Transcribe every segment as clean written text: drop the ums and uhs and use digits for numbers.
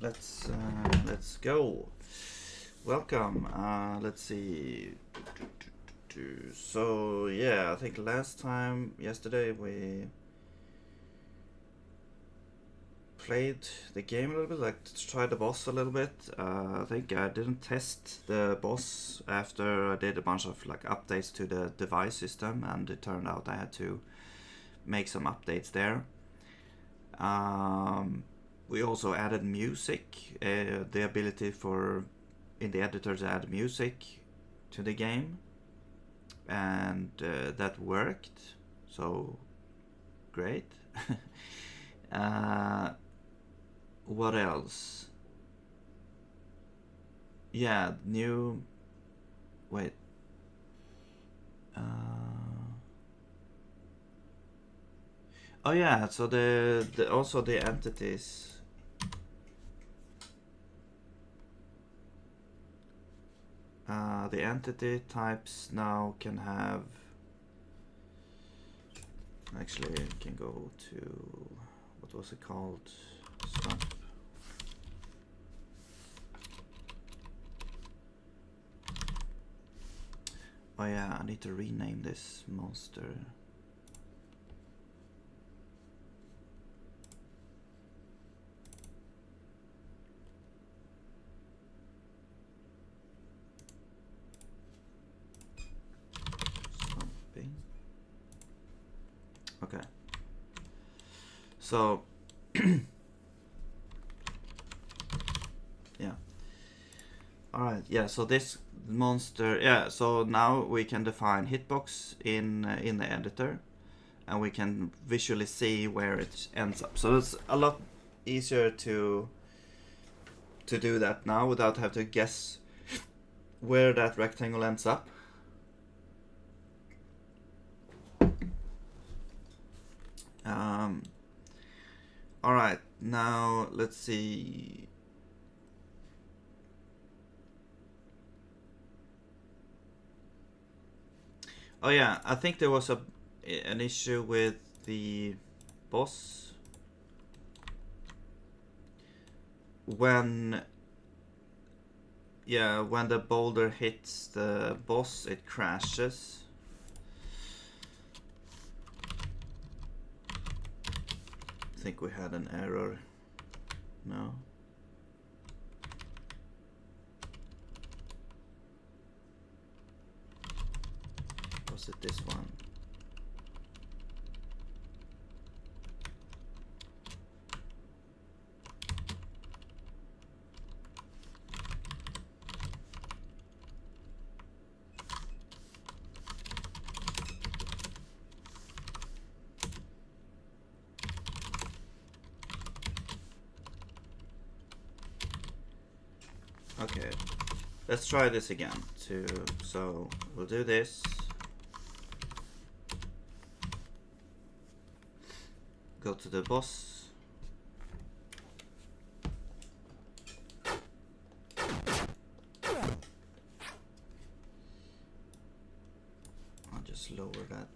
let's go. Welcome. Let's see. So yeah, I think yesterday we played the game a little bit, like tried the boss a little bit. I think I didn't test the boss after I did a bunch of like updates to the device system, and it turned out I had to make some updates there. We also added music, the ability in the editor to add music to the game, and that worked, so great. What else? Yeah, new. Wait. Oh yeah, so also the entities. The entity types now can have. Actually, I can go to what was it called? Stop. Oh yeah, I need to rename this monster. Something. Okay. So yeah. Alright, yeah, so this monster, yeah, so now we can define hitbox in the editor, and we can visually see where it ends up. So it's a lot easier to do that now without having to guess where that rectangle ends up. Alright, now let's see. Oh yeah, I think there was an issue with the boss when the boulder hits the boss, it crashes. I think we had an error. No. Was it this one? Okay, let's try this again. So we'll do this. Go to the boss. I'll just lower that.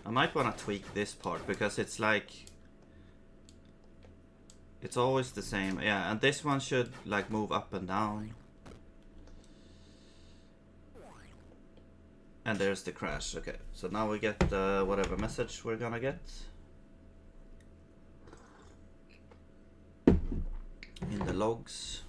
I might want to tweak this part because it's like it's always the same. Yeah, and this one should like move up and down. And there's the crash. Okay, so now we get whatever message we're gonna get in the logs.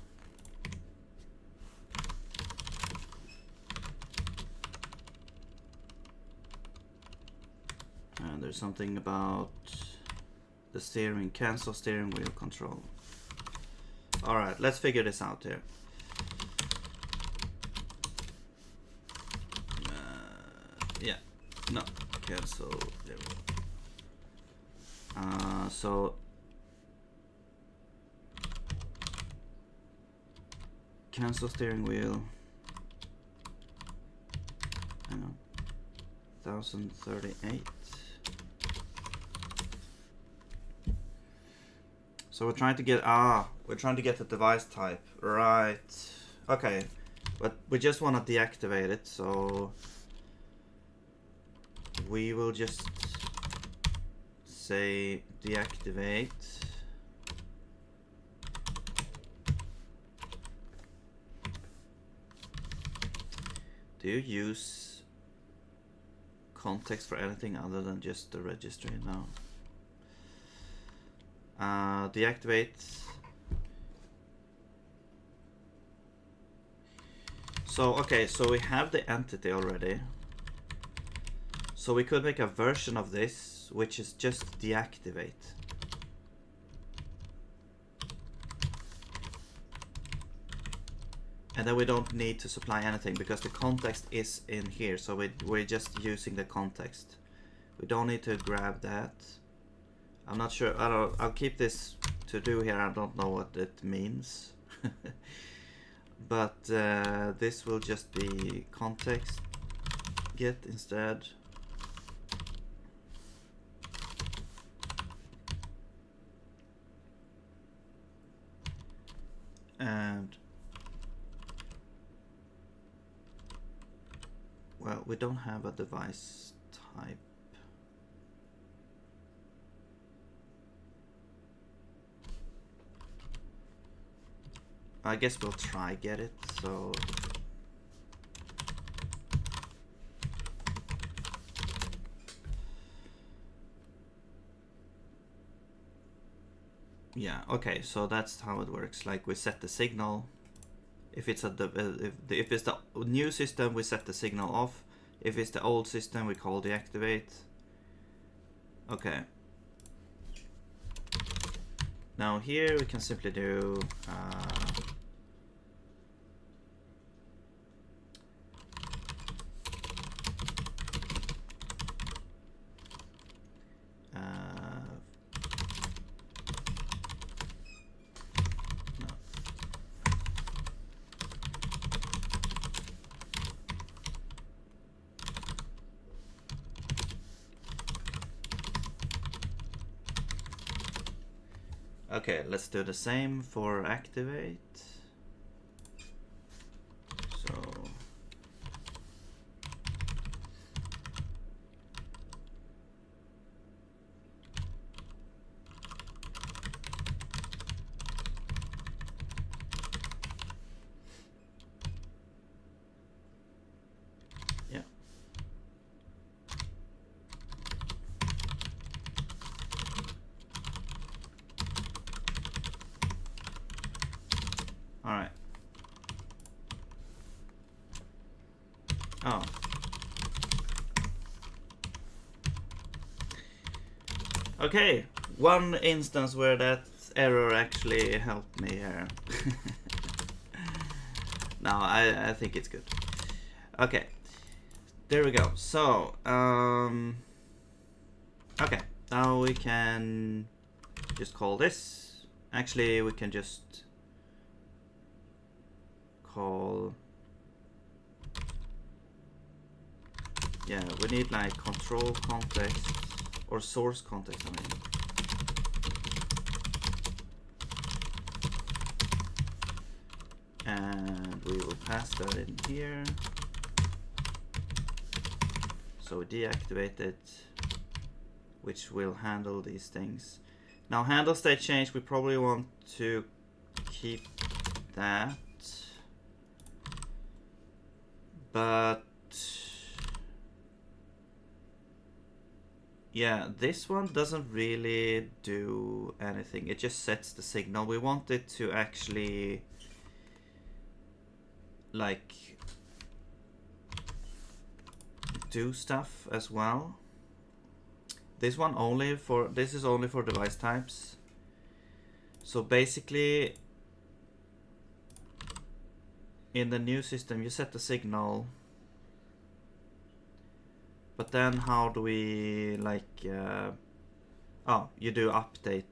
And there's something about the steering, cancel steering wheel control. Alright, let's figure this out here. Yeah, no, cancel. There we go. So cancel steering wheel. Hang on. 1038. So we're trying to get the device type, right? Okay, but we just want to deactivate it, so we will just say deactivate. Do you use context for anything other than just the registry now? Deactivate. So okay, so we have the entity already. So we could make a version of this which is just deactivate. And then we don't need to supply anything because the context is in here. So we're just using the context. We don't need to grab that. I'm not sure. I'll keep this to do here. I don't know what it means. But this will just be context get instead. And well, we don't have a device type. I guess we'll try get it, so yeah, okay, so that's how it works. Like we set the signal. If it's if it's the new system, we set the signal off. If it's the old system, we call deactivate. Okay. Now here we can simply do okay, let's do the same for activate. So yeah. All right. Oh. Okay, one instance where that error actually helped me here. No, I think it's good. Okay, there we go. So, okay, now we can just call this. Actually, we can just call. Yeah, we need like control context or source context, I mean. And we will pass that in here. So deactivate it, which will handle these things. Now handle state change, we probably want to keep that. But yeah, this one doesn't really do anything. It just sets the signal. We want it to actually like do stuff as well. This is only for device types. So basically in the new system you set the signal, but then how do we like Oh, you do update.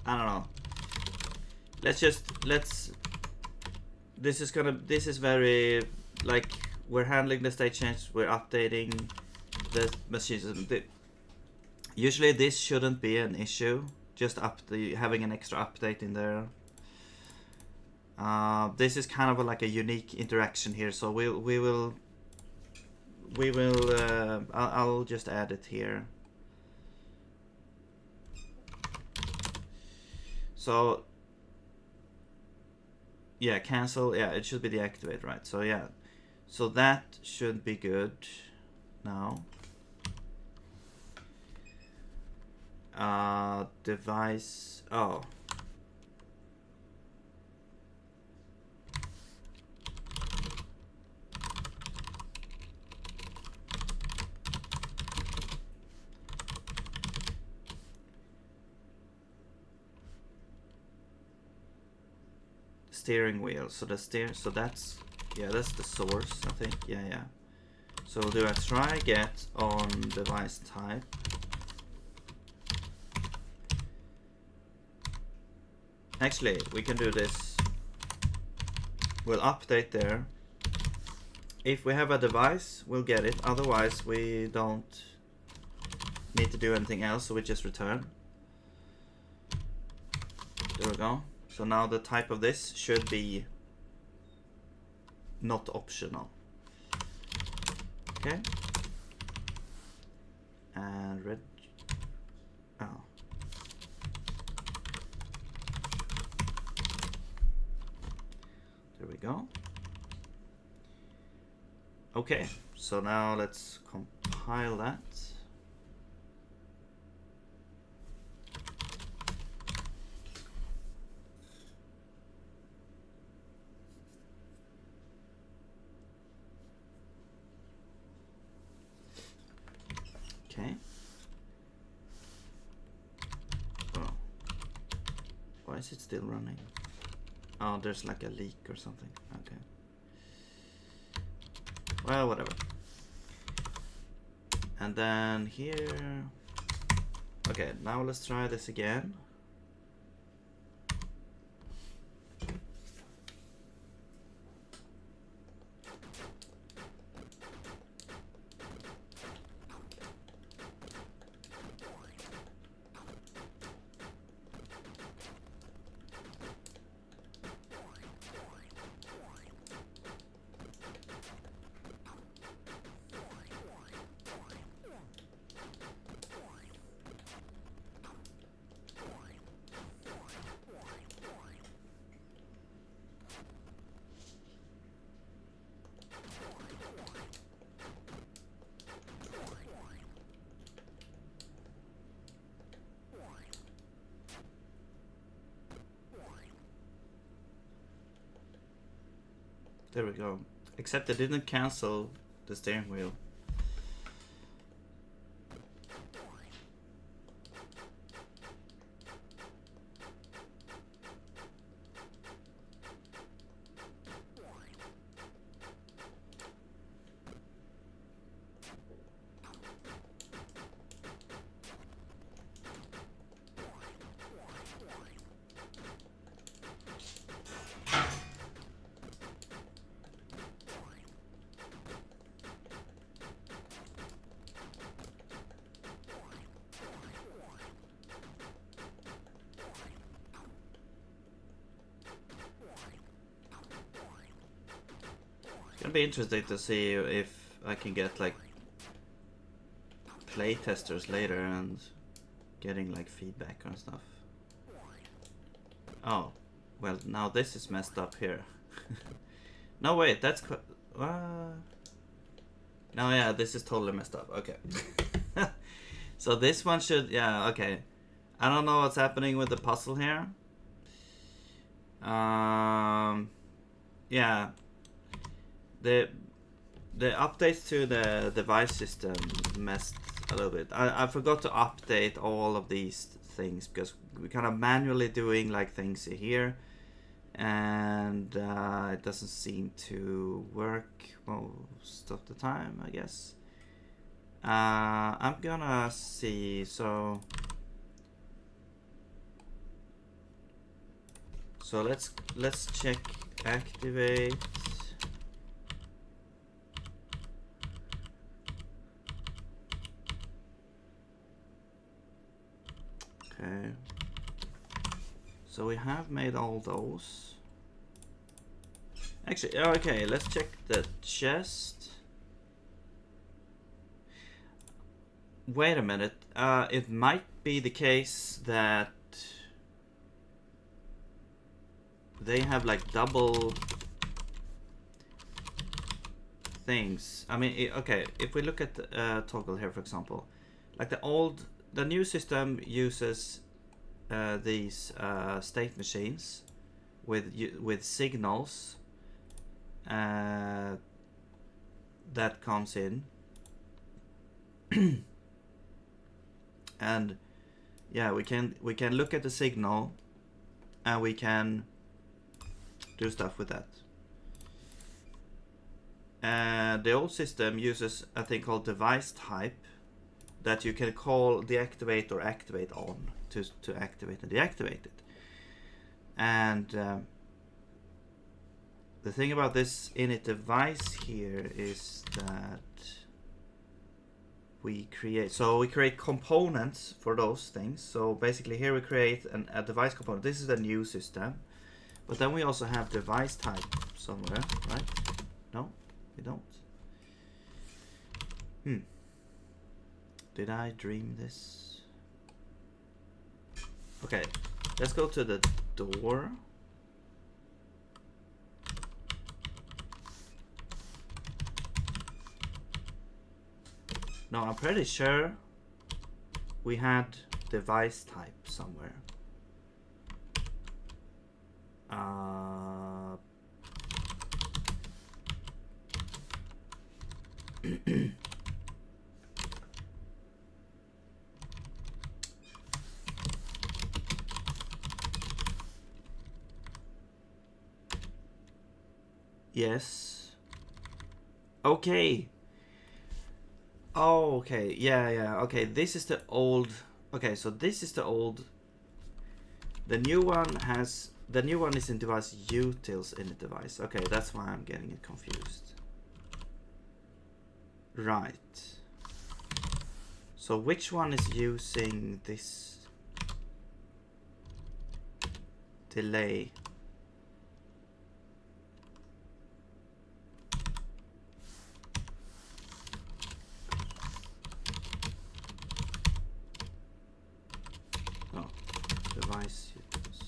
I don't know. Let's. This is very, like, we're handling the state change, we're updating the machines. Usually this shouldn't be an issue, just having an extra update in there. This is kind of like a unique interaction here, so we will I'll just add it here. So yeah, cancel. Yeah, it should be deactivate, right? So yeah, so that should be good now. Device. Oh. Steering wheel. So that's that's the source, I think. Yeah. So do a try get on device type. Actually, we can do this. We'll update there. If we have a device, we'll get it. Otherwise, we don't need to do anything else, so we just return. There we go. So now the type of this should be not optional. Okay. And red. Oh. There we go. Okay, so now let's compile that. Okay. Oh. Why is it still running? Oh, there's like a leak or something. Okay. Well, whatever. And then here. Okay, now let's try this again. There we go. Except it didn't cancel the steering wheel. It'll be interesting to see if I can get like play testers later and getting like feedback and stuff. Oh, well, now this is messed up here. No, wait, that's no, yeah, this is totally messed up. Okay. So this one should, yeah, okay. I don't know what's happening with the puzzle here. Yeah. The updates to the device system messed a little bit. I forgot to update all of these things because we're kind of manually doing like things here, and it doesn't seem to work most of the time, I guess. I'm gonna see, so let's check activate. Okay, so we have made all those. Actually, okay, let's check the chest. Wait a minute, it might be the case that they have like double things. I mean, okay, if we look at the toggle here, for example, like the new system uses these state machines with signals that comes in. And yeah, we can look at the signal and we can do stuff with that. The old system uses a thing called device type that you can call deactivate or activate on to activate and deactivate it. And the thing about this init device here is that we create components for those things. So basically here we create a device component. This is the new system, but then we also have device type somewhere, right? No, we don't. Did I dream this? Okay, let's go to the door. No, I'm pretty sure we had device type somewhere. Yes. Okay. Oh, okay. Yeah. Okay, this is the old. Okay, so this is the old. The new one is in device utils in the device. Okay, that's why I'm getting it confused. Right. So which one is using this delay? Device utils.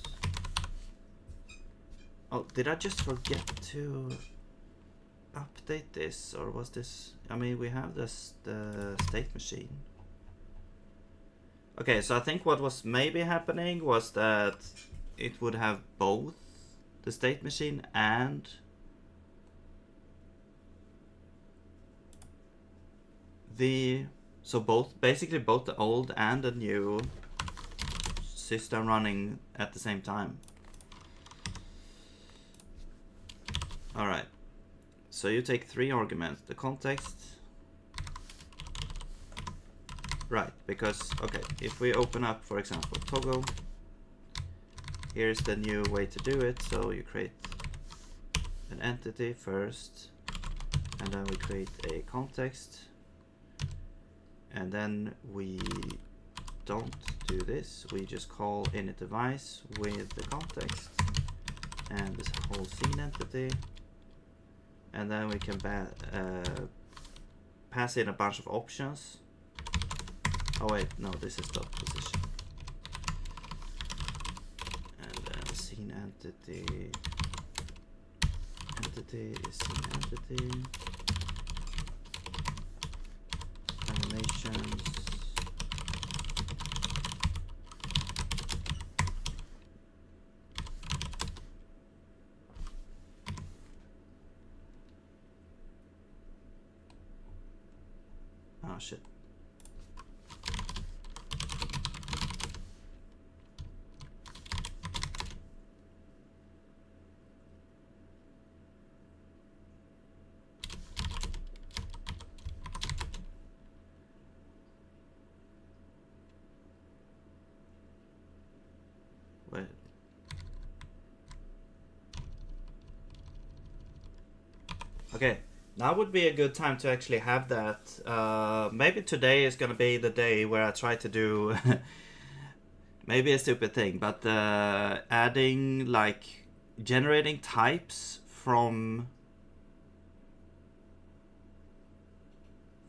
Oh, did I just forget to update this, or was this? I mean, we have the state machine. Okay, so I think what was maybe happening was that it would have both the state machine and basically both the old and the new system running at the same time. All right, so you take 3 arguments: the context, right? Because okay, if we open up, for example, toggle, here's the new way to do it. So you create an entity first, and then we create a context, and then we don't do this. We just call init device with the context and this whole scene entity, and then we can pass in a bunch of options. Oh wait, no, this is dot position. scene entity. Entity is scene entity. Animations. Oh shit. Wait. Okay, now would be a good time to actually have that. Maybe today is gonna be the day where I try to do maybe a stupid thing, but adding like generating types from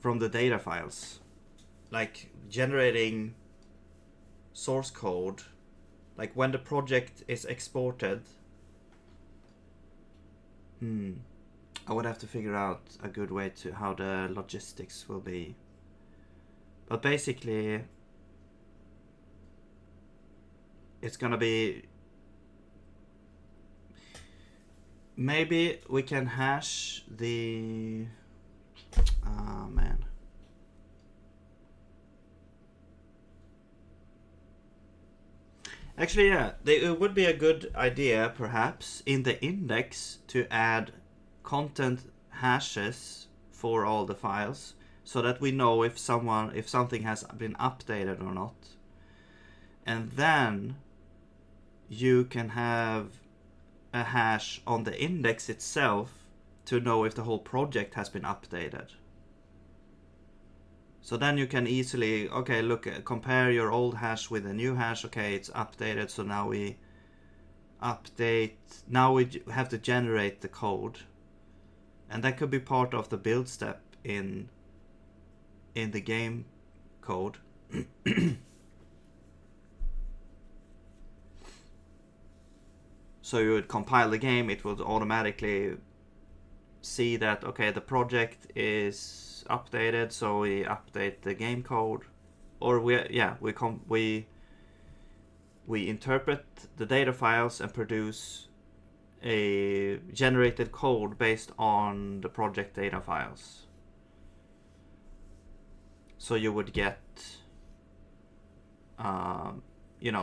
the data files, like generating source code, like when the project is exported. I would have to figure out a good way to how the logistics will be. But basically, it's gonna be... Maybe we can hash the... Oh, man. Actually, yeah, it would be a good idea, perhaps, in the index to add content hashes for all the files, so that we know if something has been updated or not. And then you can have a hash on the index itself to know if the whole project has been updated. So then you can easily, okay, look, compare your old hash with the new hash. Okay, it's updated, so now we update. Now we have to generate the code. And that could be part of the build step in the game code. So you would compile the game, it would automatically see that, okay, the project is updated, so we update the game code. Or we interpret the data files and produce a generated code based on the project data files. So you would get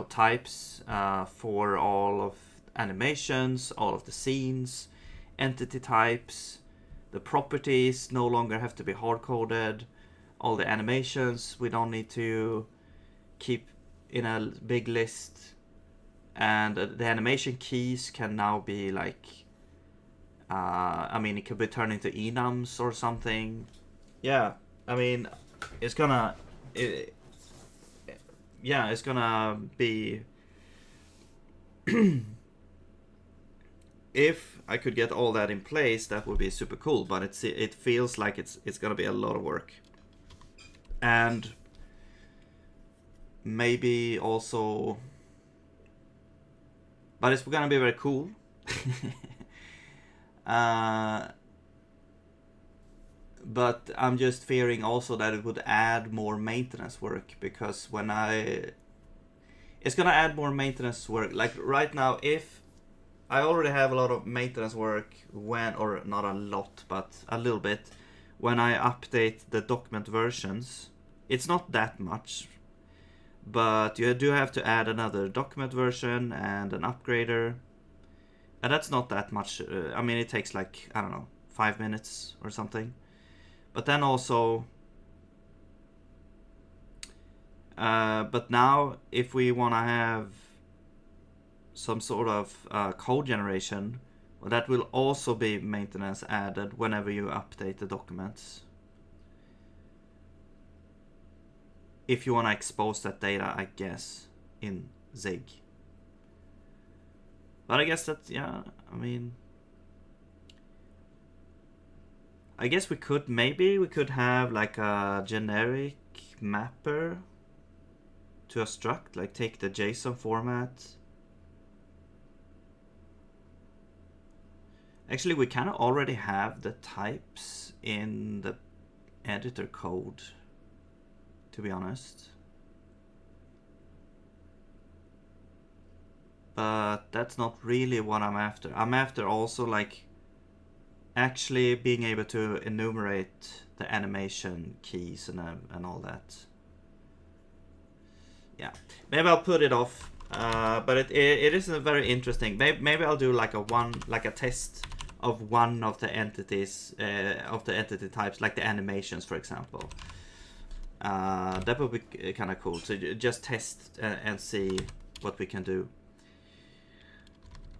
types for all of animations, all of the scenes, entity types, the properties no longer have to be hard-coded, all the animations we don't need to keep in a big list, and the animation keys can now be like, it could be turned into enums or something. Yeah, it's gonna be if I could get all that in place, that would be super cool, but it feels like it's gonna be a lot of work. And maybe also, but it's gonna be very cool. But I'm just fearing also that it would add more maintenance work, because it's gonna add more maintenance work. Like right now, if I already have a lot of maintenance work or not a lot, but a little bit, when I update the document versions. It's not that much, but you do have to add another document version and an upgrader. And that's not that much. It takes like, 5 minutes or something. But then also, but now if we want to have some sort of code generation, well, that will also be maintenance added whenever you update the documents. If you want to expose that data, I guess, in Zig. But I guess that, I guess we could have like a generic mapper to a struct, like take the JSON format Actually, we kind of already have the types in the editor code, to be honest. But that's not really what I'm after. I'm after also like actually being able to enumerate the animation keys and all that. Yeah, maybe I'll put it off. But it isn't very interesting. Maybe I'll do like a test of one of the entities of the entity types, like the animations, for example. That would be kind of cool. So just test and see what we can do.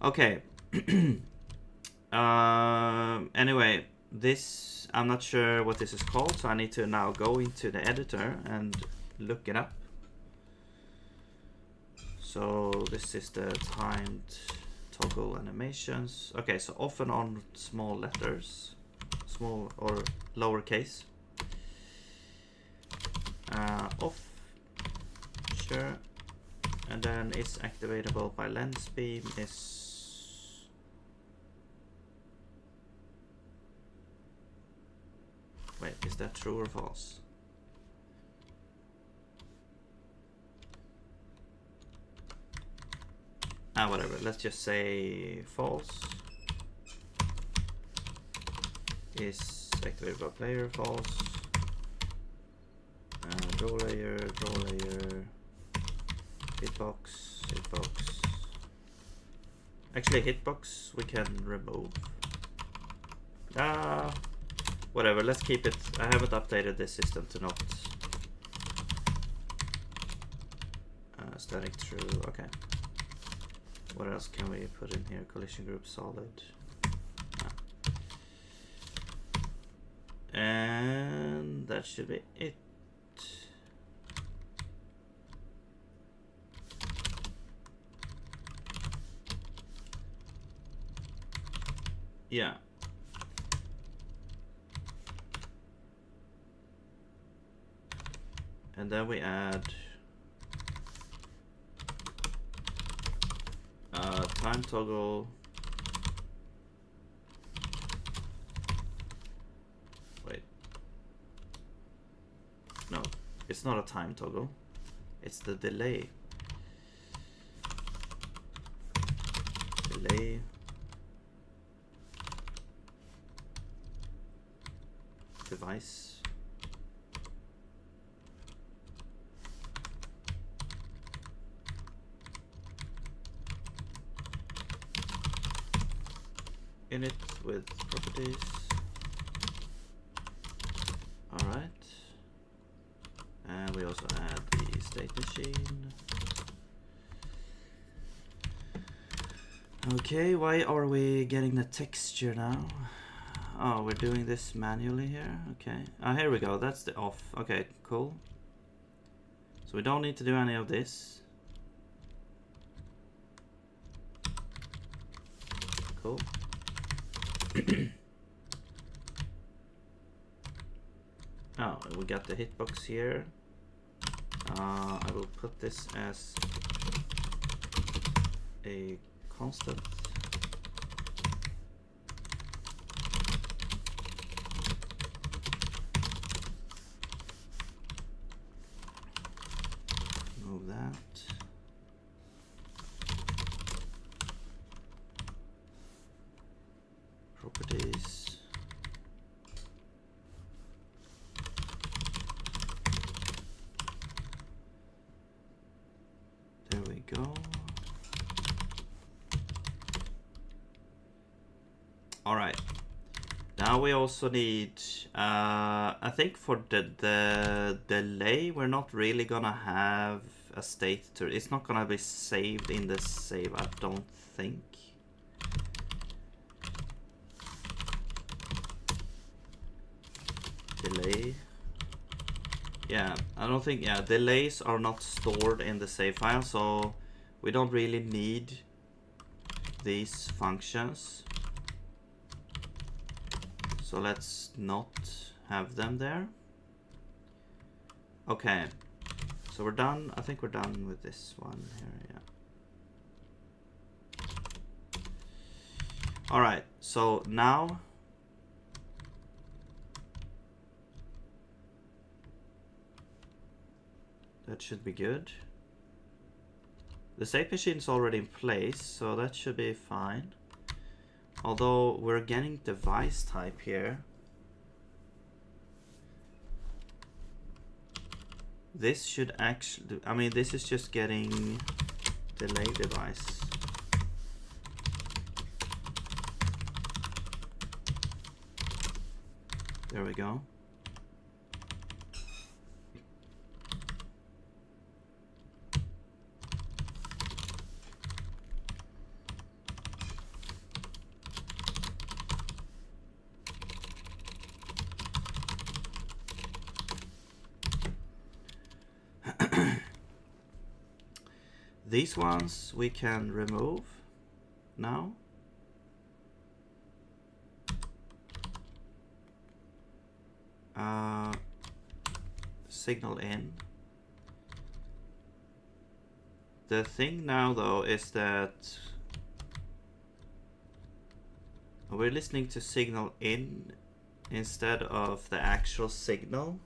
Okay. Anyway, this, I'm not sure what this is called, so I need to now go into the editor and look it up. So this is the timed toggle animations. Okay, so off and on small letters, small or lowercase. Off, sure. And then is activatable by lens beam is wait, is that true or false? Whatever, let's just say false. Is activated by player, false. Draw layer, hitbox. Actually, hitbox we can remove. Whatever, let's keep it. I haven't updated this system to not static true. Okay. What else can we put in here? Collision group solid. And that should be it. Yeah. And then we add time toggle. Wait. No, it's not a time toggle. It's the delay. Delay. Device. Init with properties. Alright. And we also add the state machine. Okay, why are we getting the texture now? Oh, we're doing this manually here. Okay. Here we go. That's the off. Okay, cool. So we don't need to do any of this. Cool. Oh, we got the hitbox here. I will put this as a constant. Move that. Properties. There we go. All right. Now we also need, I think for the delay, we're not really gonna have a state to, it's not gonna be saved in the save, I don't think. Delay. Yeah, I don't think, yeah, delays are not stored in the save file, so we don't really need these functions. So let's not have them there. Okay, so we're done. I think we're done with this one here, All right, so now that should be good. The state machine is already in place, so that should be fine. Although we're getting device type here. This should actually, I mean, this is just getting delay device. There we go. These ones we can remove now. Signal in. The thing now though is that we're listening to signal in instead of the actual signal.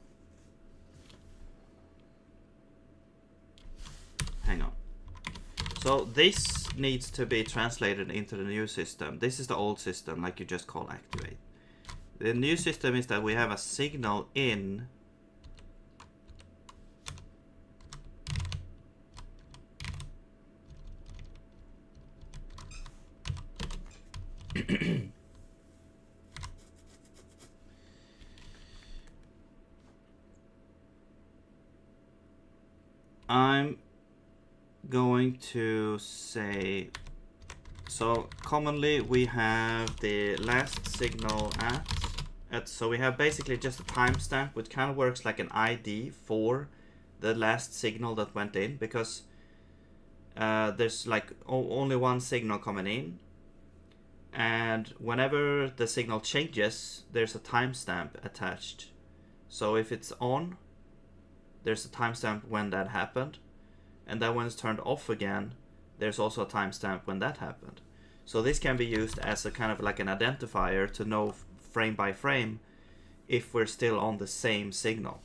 Hang on. So this needs to be translated into the new system. This is the old system, like you just call activate. The new system is that we have a signal in I'm going to say, so commonly we have the last signal at so we have basically just a timestamp, which kind of works like an ID for the last signal that went in, because there's like only one signal coming in, and whenever the signal changes, there's a timestamp attached. So if it's on, there's a timestamp when that happened, and then when it's turned off again, there's also a timestamp when that happened. So this can be used as a kind of like an identifier to know frame by frame if we're still on the same signal.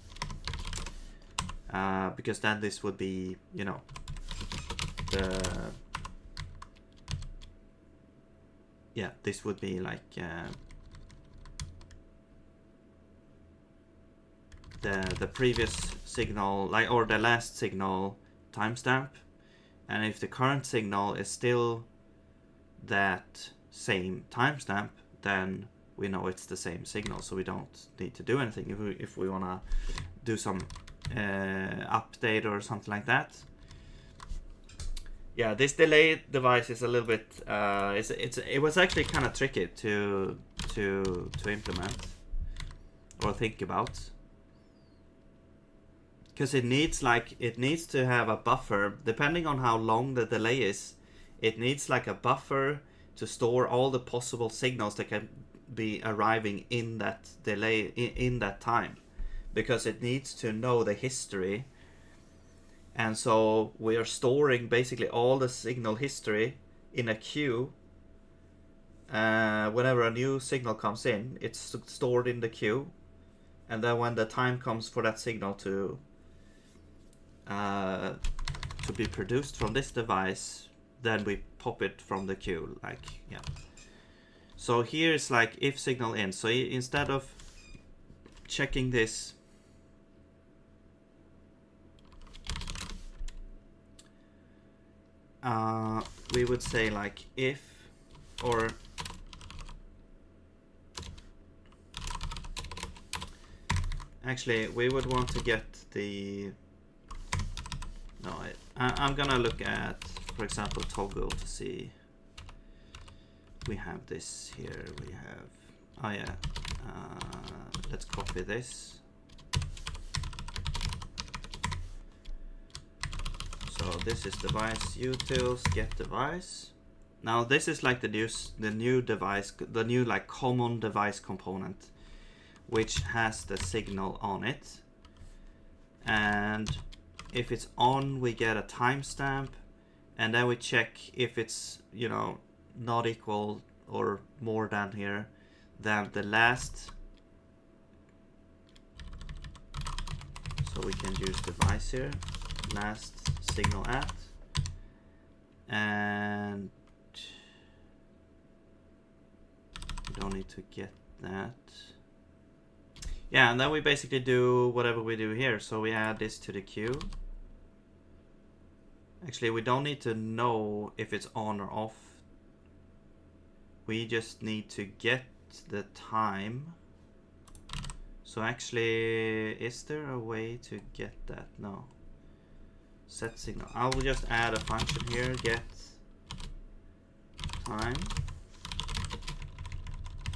Because then this would be, you know, this would be like the previous signal, like, or the last signal timestamp, and if the current signal is still that same timestamp, then we know it's the same signal, so we don't need to do anything if we want to do some update or something like that. Yeah, this delay device is a little bit it was actually kind of tricky to implement or think about, because it needs to have a buffer depending on how long the delay is. It needs like a buffer to store all the possible signals that can be arriving in that delay in that time, because it needs to know the history. And so we are storing basically all the signal history in a queue. Whenever a new signal comes in, it's stored in the queue, and then when the time comes for that signal to be produced from this device, then we pop it from the queue, like, yeah. So here is like if signal in. So instead of checking this, we would say like if, or actually we would want to get the, no, I'm gonna look at, for example, toggle to see. We have this here, we have, oh yeah, let's copy this. So this is device utils get device. Now this is like the new device, the new like common device component, which has the signal on it. And if it's on, we get a timestamp, and then we check if it's, you know, not equal or more than here than the last. So we can use device here, last signal at, and we don't need to get that. Yeah, and then we basically do whatever we do here. So we add this to the queue. Actually, we don't need to know if it's on or off. We just need to get the time. So actually, is there a way to get that? No. Set signal. I will just add a function here, get time,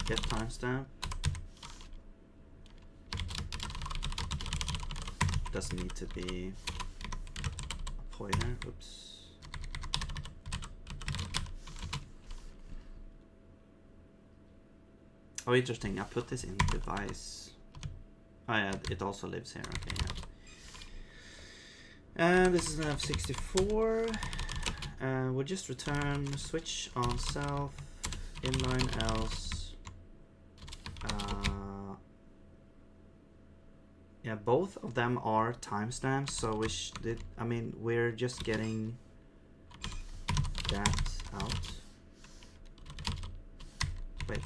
get timestamp. Doesn't need to be a pointer. Oops. Oh, interesting. I put this in device. Oh yeah, it also lives here. Okay, yeah. And this is an F64. We'll just return switch on self, inline else. Yeah, both of them are timestamps, so we're just getting that out. Wait,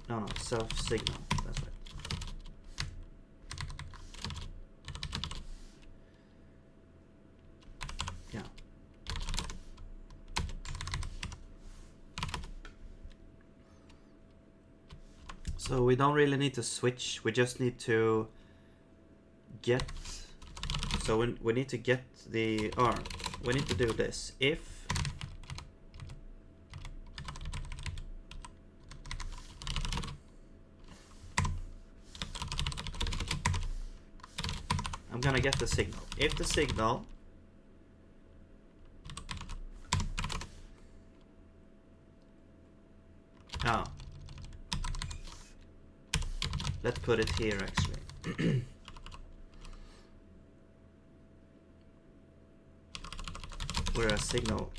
no, self signal. That's right. Yeah. So we don't really need to switch. We just need to get. So we need to get the, or we need to do this. If I'm gonna get the signal. If the signal let's put it here actually. Where a signal,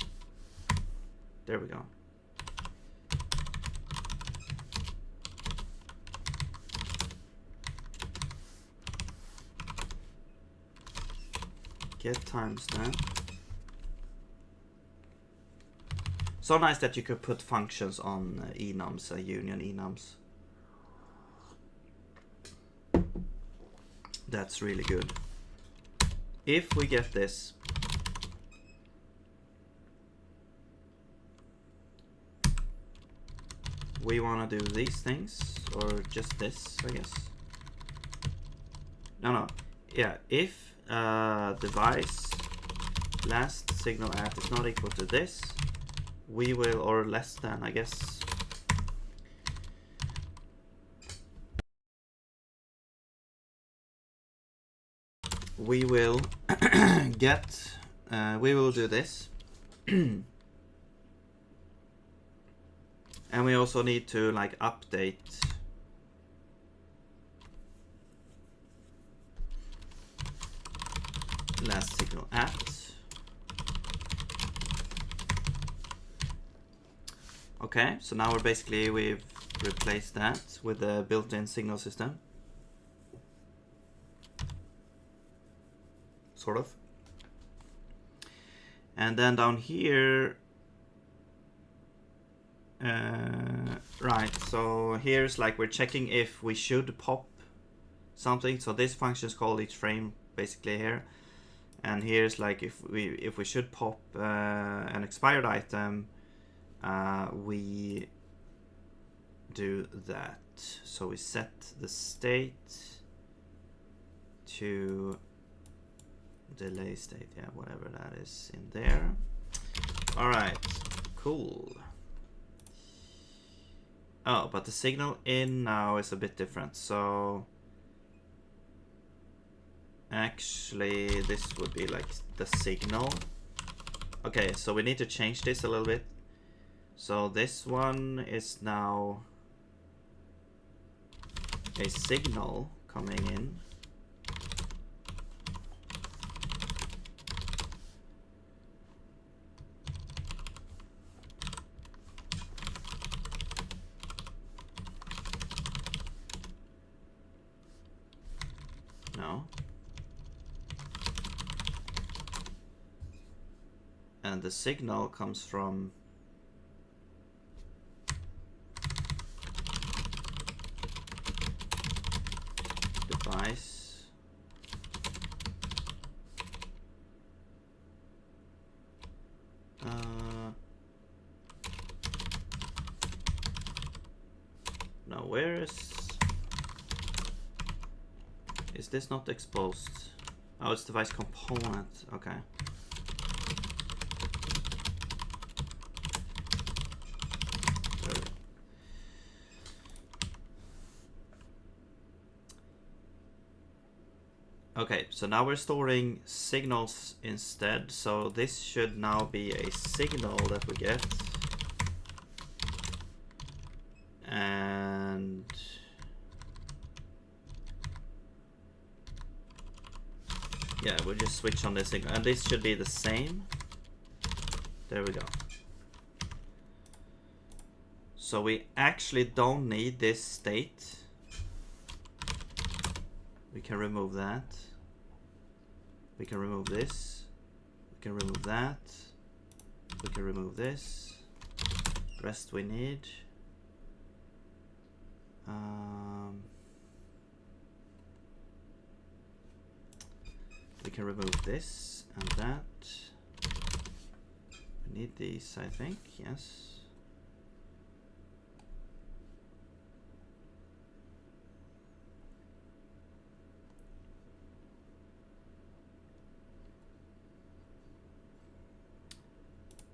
there we go. Get timestamp. So nice that you could put functions on enums, union enums. That's really good. If we get this, we want to do these things, or just this, I guess. No. Yeah, if device last signal at is not equal to this, we will, or less than, I guess. We will get, we will do this. And we also need to like update last signal at. Okay, so now we've replaced that with the built-in signal system. Sort of. And then down here, right, so here's like we're checking if we should pop something. So this function is called each frame basically here. And here's like if we should pop an expired item, we do that. So we set the state to delay state, yeah, whatever that is in there. All right, cool. Oh, but the signal in now is a bit different. So actually this would be like the signal. Okay, so we need to change this a little bit. So this one is now a signal coming in. No. And the signal comes from device. Now where is this not exposed? Oh, it's device component. Okay. Okay, so now we're storing signals instead. So this should now be a signal that we get. And yeah, we'll just switch on this signal. And this should be the same. There we go. So we actually don't need this state. We can remove that. We can remove this. We can remove that. We can remove this. Rest we need. We can remove this and that. We need these, I think. Yes.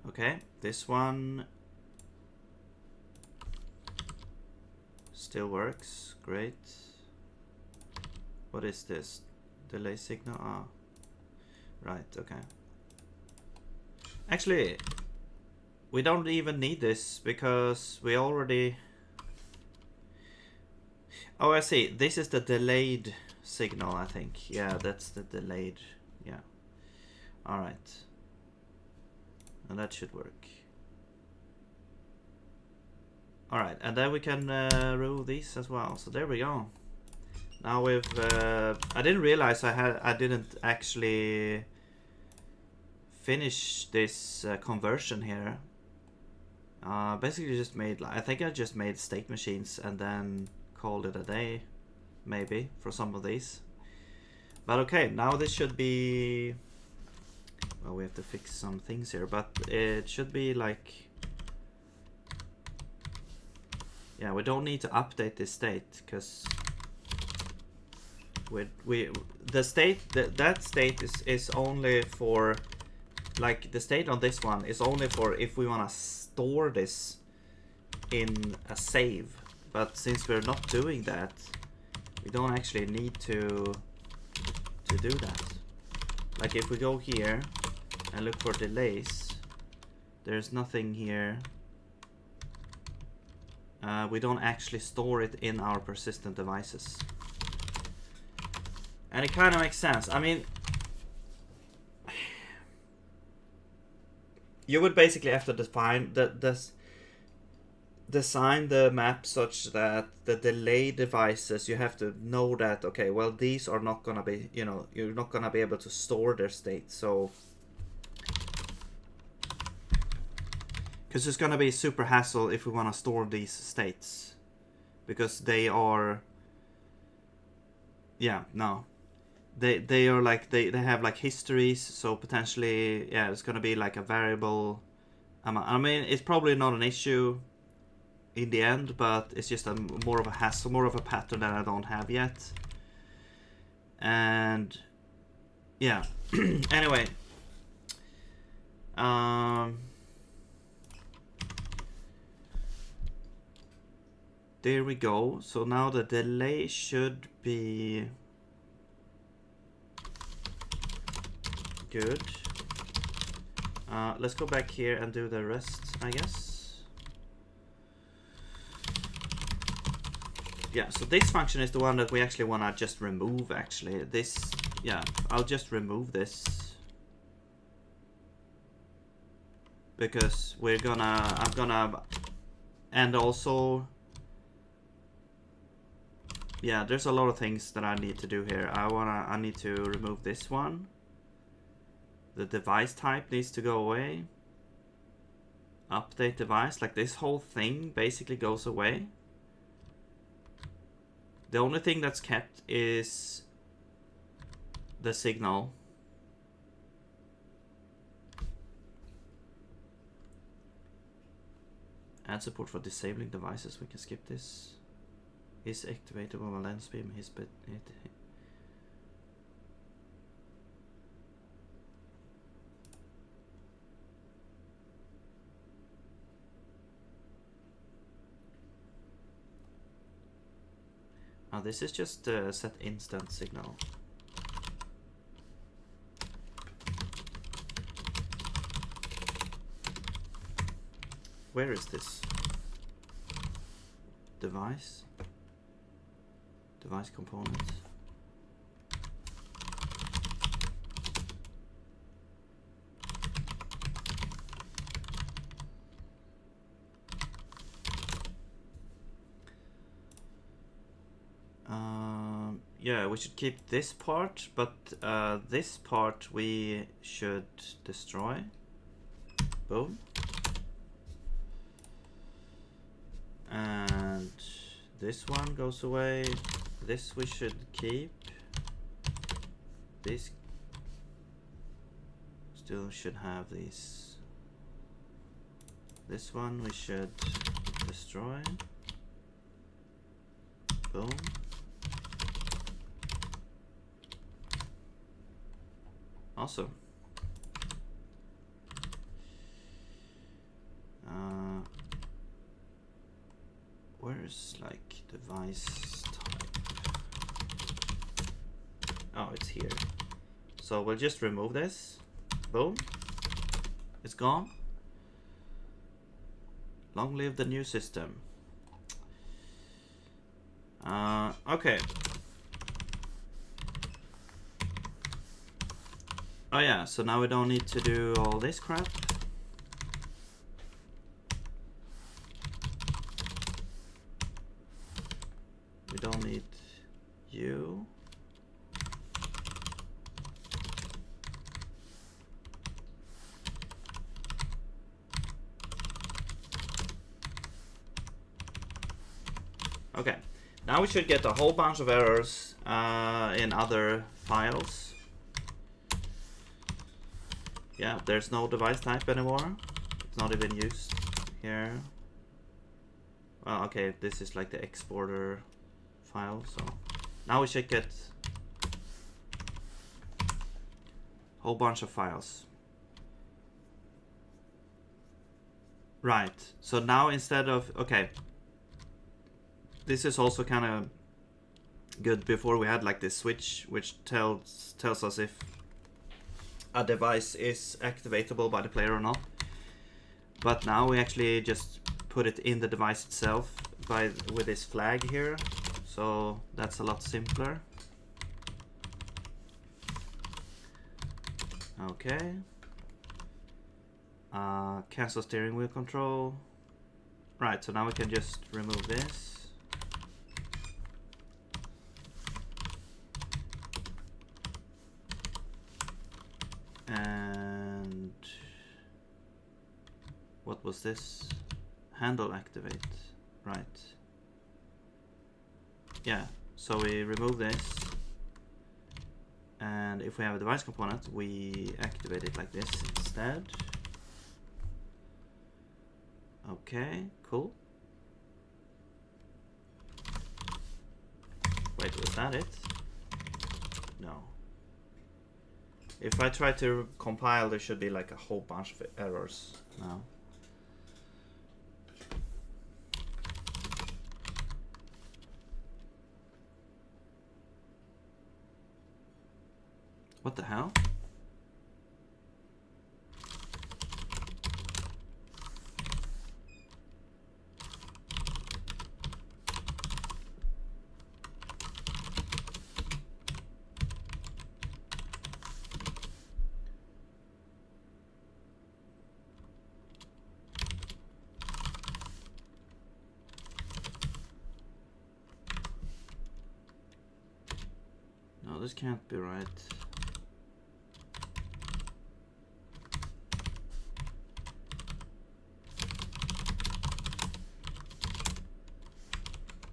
Okay, this one still works. Great. What is this? Delay signal? Ah, right, okay. Actually, we don't even need this because we already... Oh, I see. This is the delayed signal, I think. Yeah, that's the delayed. Yeah. All right. And that should work. All right, and then we can remove these as well. So there we go. Now we've. I didn't realize I didn't actually finish this conversion here. Basically, just made. I think I just made state machines and then called it a day, maybe for some of these. But okay, now this should be. Well, we have to fix some things here, but it should be like, yeah, we don't need to update this state because the state that state is only for, like, the state on this one is only for if we want to store this in a save. But since we're not doing that, we don't actually need to do that. Like if we go here and look for delays, there's nothing here. We don't actually store it in our persistent devices. And it kind of makes sense. I mean, you would basically have to design the map such that the delay devices, you have to know that, okay, well, these are not gonna be, you know, you're not gonna be able to store their state. So because it's gonna be super hassle if we want to store these states, because they are, yeah, no, they are like, they have like histories, so potentially, yeah, it's gonna be like a variable amount. I mean, it's probably not an issue in the end, but it's just more of a hassle, more of a pattern that I don't have yet. And yeah, anyway, there we go. So now the delay should be good. Let's go back here and do the rest, I guess. Yeah, so this function is the one that we actually want to just remove, actually. This, yeah, I'll just remove this. Because we're gonna, I'm gonna, and also, Yeah, there's a lot of things that I need to do here. I need to remove this one. The device type needs to go away. Update device, like this whole thing basically goes away. The only thing that's kept is the signal. Add support for disabling devices. We can skip this. Is activated when a lens beam hits it. Oh, this is just set instant signal. Where is this? Device? Device components. Yeah, we should keep this part, but this part we should destroy. Boom. And this one goes away. This we should keep. This still should have these. This one we should destroy. Boom. Awesome. Where's like device type? Oh, it's here. So we'll just remove this. Boom. It's gone. Long live the new system. Okay. Oh yeah, so now we don't need to do all this crap. We don't need you. Okay, now we should get a whole bunch of errors in other files. Yeah, there's no device type anymore. It's not even used here. Well, okay, this is like the exporter file, so now we should get a whole bunch of files. Right, so now instead of, okay, this is also kind of good. Before we had like this switch which tells us if a device is activatable by the player or not, but now we actually just put it in the device itself with this flag here, so that's a lot simpler. Okay. Cancel steering wheel control. Right, so now we can just remove this. And what was this? Handle activate. Right. Yeah, so we remove this, and if we have a device component, we activate it like this instead. Okay, cool. Wait, was that it? No. If I try to compile, there should be like a whole bunch of errors now. What the hell? this can't be right.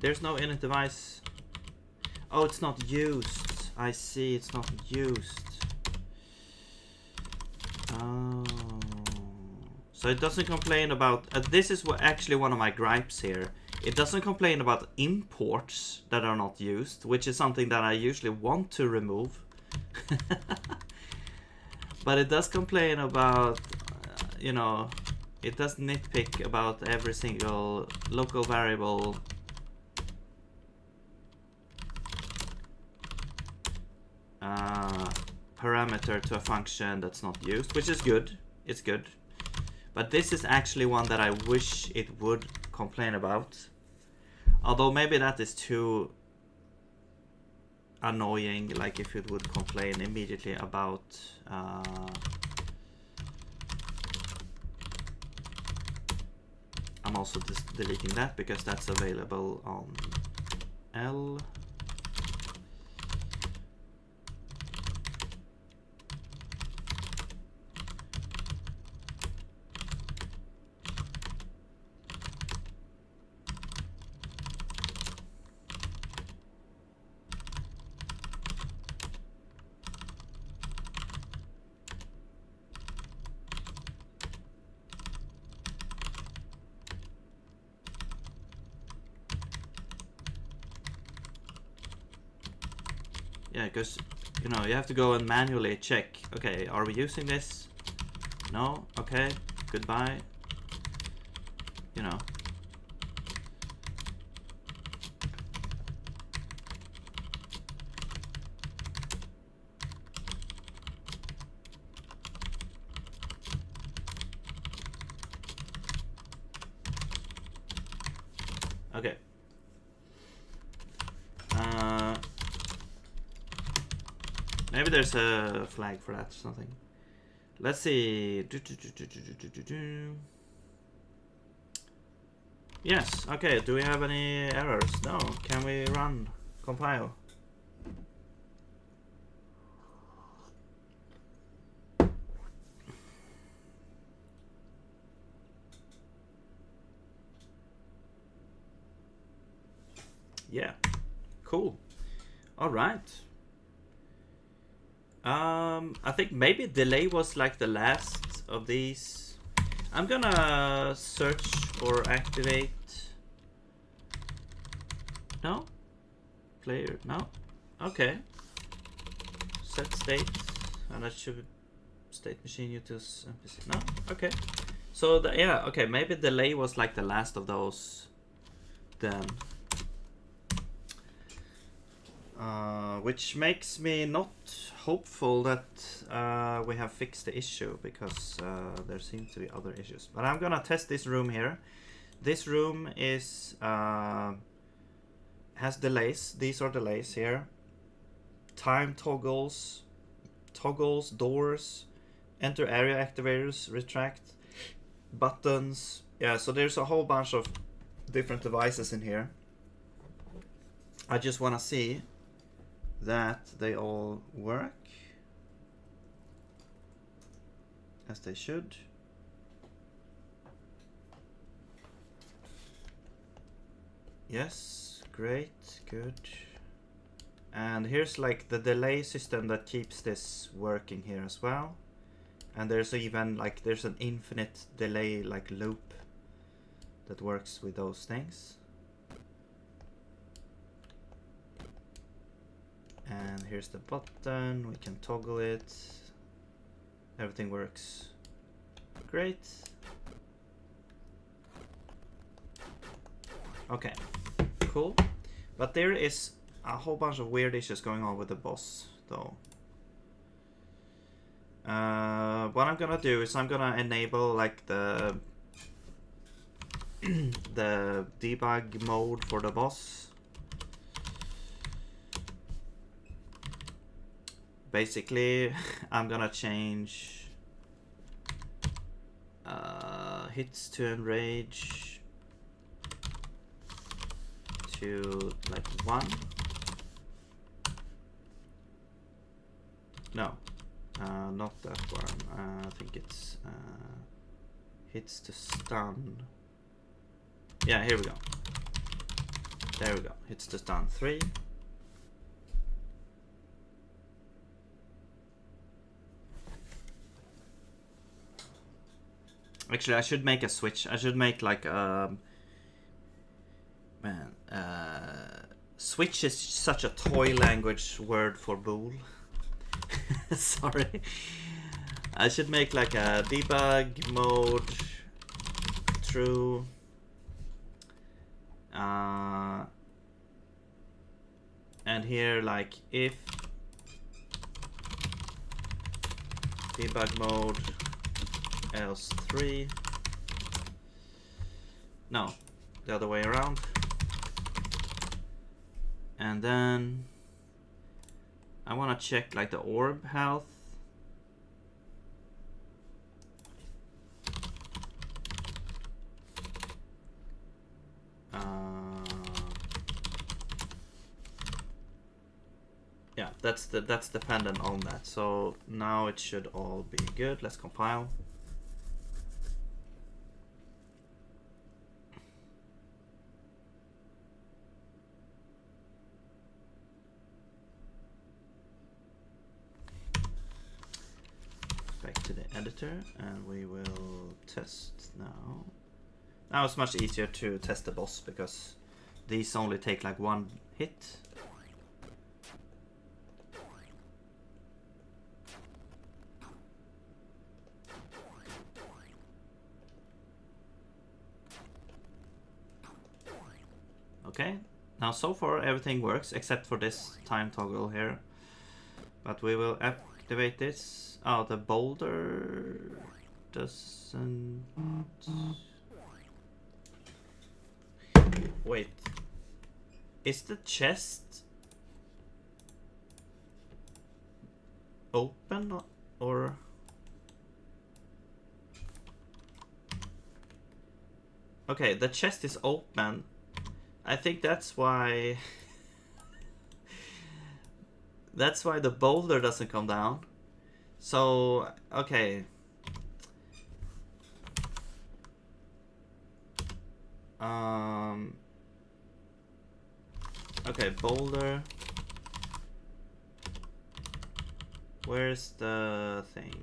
There's no init device. Oh, it's not used. I see, it's not used. Oh. So it doesn't complain about... this is actually one of my gripes here. It doesn't complain about imports that are not used, which is something that I usually want to remove. But it does complain about, you know, it does nitpick about every single local variable parameter to a function that's not used, which is good. It's good. But this is actually one that I wish it would complain about. Although maybe that is too annoying, like if it would complain immediately about I'm also just deleting that because that's available on L. Yeah, because, you know, you have to go and manually check. Okay, are we using this? No? Okay, goodbye. You know. Okay. Maybe there's a flag for that or something. Let's see. Yes, okay. Do we have any errors? No. Can we run compile? Yeah. Cool. All right. I think maybe delay was like the last of these. I'm gonna search for activate. No? Player, no? Okay. Set state. And that should be state machine utils NPC. No? Okay. So, yeah, okay, maybe delay was like the last of those then. Which makes me not hopeful that we have fixed the issue, because there seem to be other issues. But I'm gonna test this room here. This room is has delays. These are delays here. Time toggles, doors, enter area activators, retract, buttons. Yeah, so there's a whole bunch of different devices in here. I just want to see that they all work as they should. Yes, great, good. And here's like the delay system that keeps this working here as well. And there's even like there's an infinite delay like loop that works with those things. And here's the button, we can toggle it. Everything works great. Okay, cool. But there is a whole bunch of weird issues going on with the boss though. What I'm gonna do is I'm gonna enable like the the debug mode for the boss. Basically, I'm gonna change hits to enrage to like 1. not that one. I think it's hits to stun. Yeah, here we go. There we go. Hits to stun 3. Actually, I should make a switch. I should make like switch is such a toy language word for bool. Sorry. I should make like a debug mode true. And here like if debug mode else 3. No, the other way around. And then I want to check like the orb health. Yeah, that's dependent on that. So now it should all be good. Let's compile. Back to the editor, and we will test now. Now it's much easier to test the boss because these only take like 1 hit. Okay, now so far everything works except for this time toggle here. But we will activate this. Oh, the boulder doesn't... Wait. Is the chest open or... Okay, the chest is open. I think that's why... that's why the boulder doesn't come down. So, okay. Okay, boulder. Where's the thing?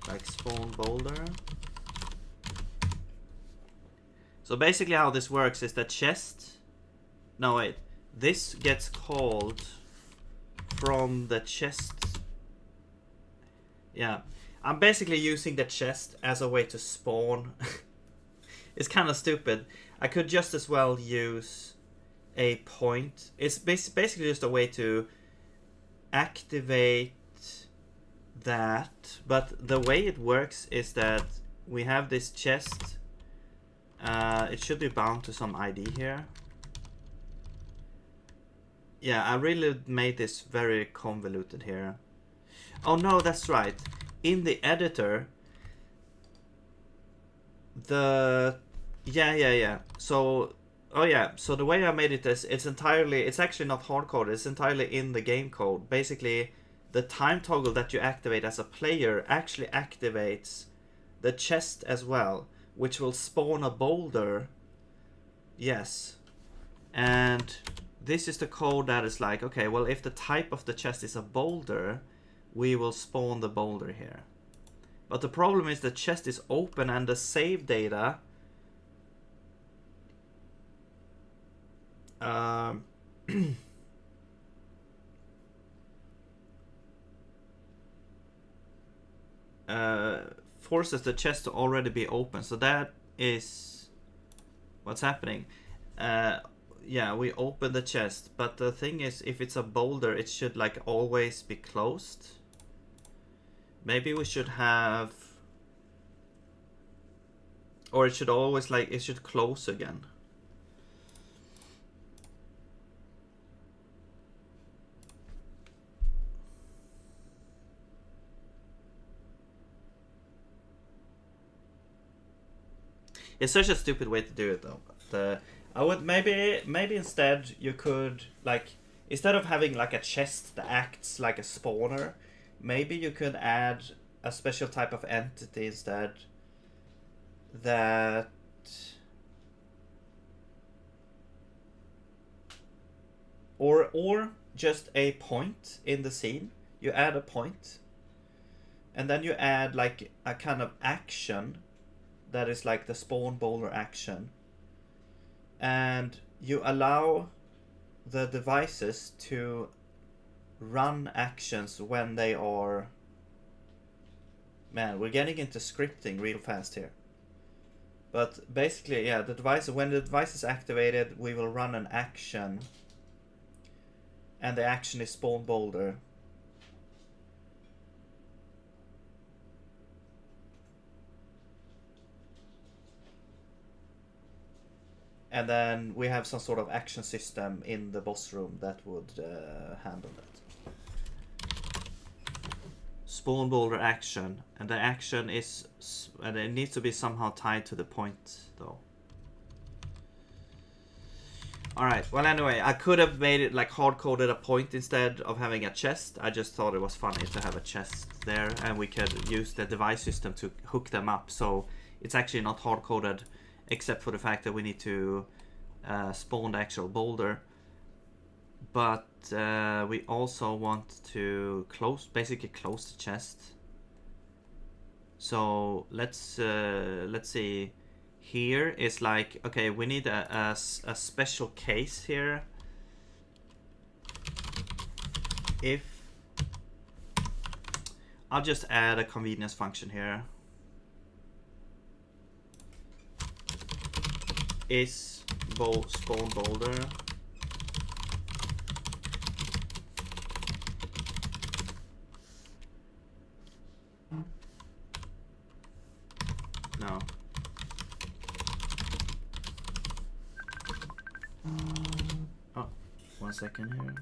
Like spawn boulder. So basically how this works is that chest... No, wait. This gets called from the chest. Yeah. I'm basically using the chest as a way to spawn. It's kind of stupid. I could just as well use a point. It's basically just a way to activate that. But the way it works is that we have this chest. It should be bound to some ID here. Yeah, I really made this very convoluted here. Oh no, that's right. In the editor, yeah. So, oh yeah. So the way I made it is, it's actually not hard coded. It's entirely in the game code. Basically, the time toggle that you activate as a player actually activates the chest as well, which will spawn a boulder. Yes, and this is the code that is like, okay, well, if the type of the chest is a boulder, we will spawn the boulder here. But the problem is the chest is open and the save data forces the chest to already be open. So that is what's happening. Yeah, we open the chest, but the thing is, if it's a boulder, it should like always be closed. Maybe we should have, or it should always like, it should close again. It's such a stupid way to do it though. But, I would maybe instead you could like, instead of having like a chest that acts like a spawner, maybe you could add a special type of entity instead that or just a point in the scene. You add a point and then you add like a kind of action that is like the spawn boulder action, and you allow the devices to run actions when they are... Man, we're getting into scripting real fast here. But basically, yeah, when the device is activated, we will run an action, and the action is spawn boulder. And then we have some sort of action system in the boss room that would handle that. Spawn boulder action, and the action is, and it needs to be somehow tied to the point though. Alright, well anyway, I could have made it like hard-coded a point instead of having a chest. I just thought it was funny to have a chest there, and we could use the device system to hook them up. So it's actually not hard-coded, except for the fact that we need to spawn the actual boulder. But we also want to basically close the chest. So let's see. Here is like, okay, we need a special case here. If I'll just add a convenience function here. Is spawn boulder no. Oh, 1 second here.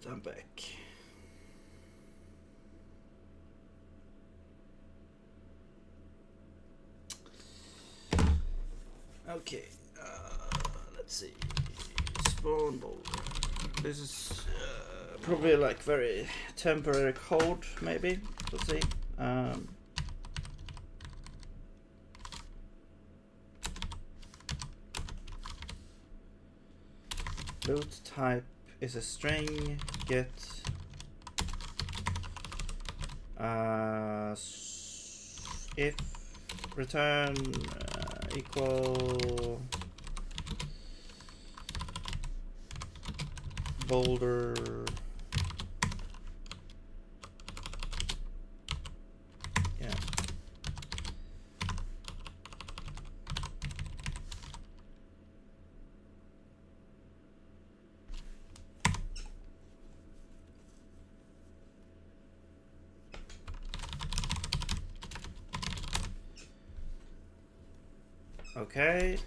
I'm back. Okay, let's see. Spawn boulder. This is probably like very temporary code, maybe. Let's see. Loot type is a string. Get if return equal boulder okay.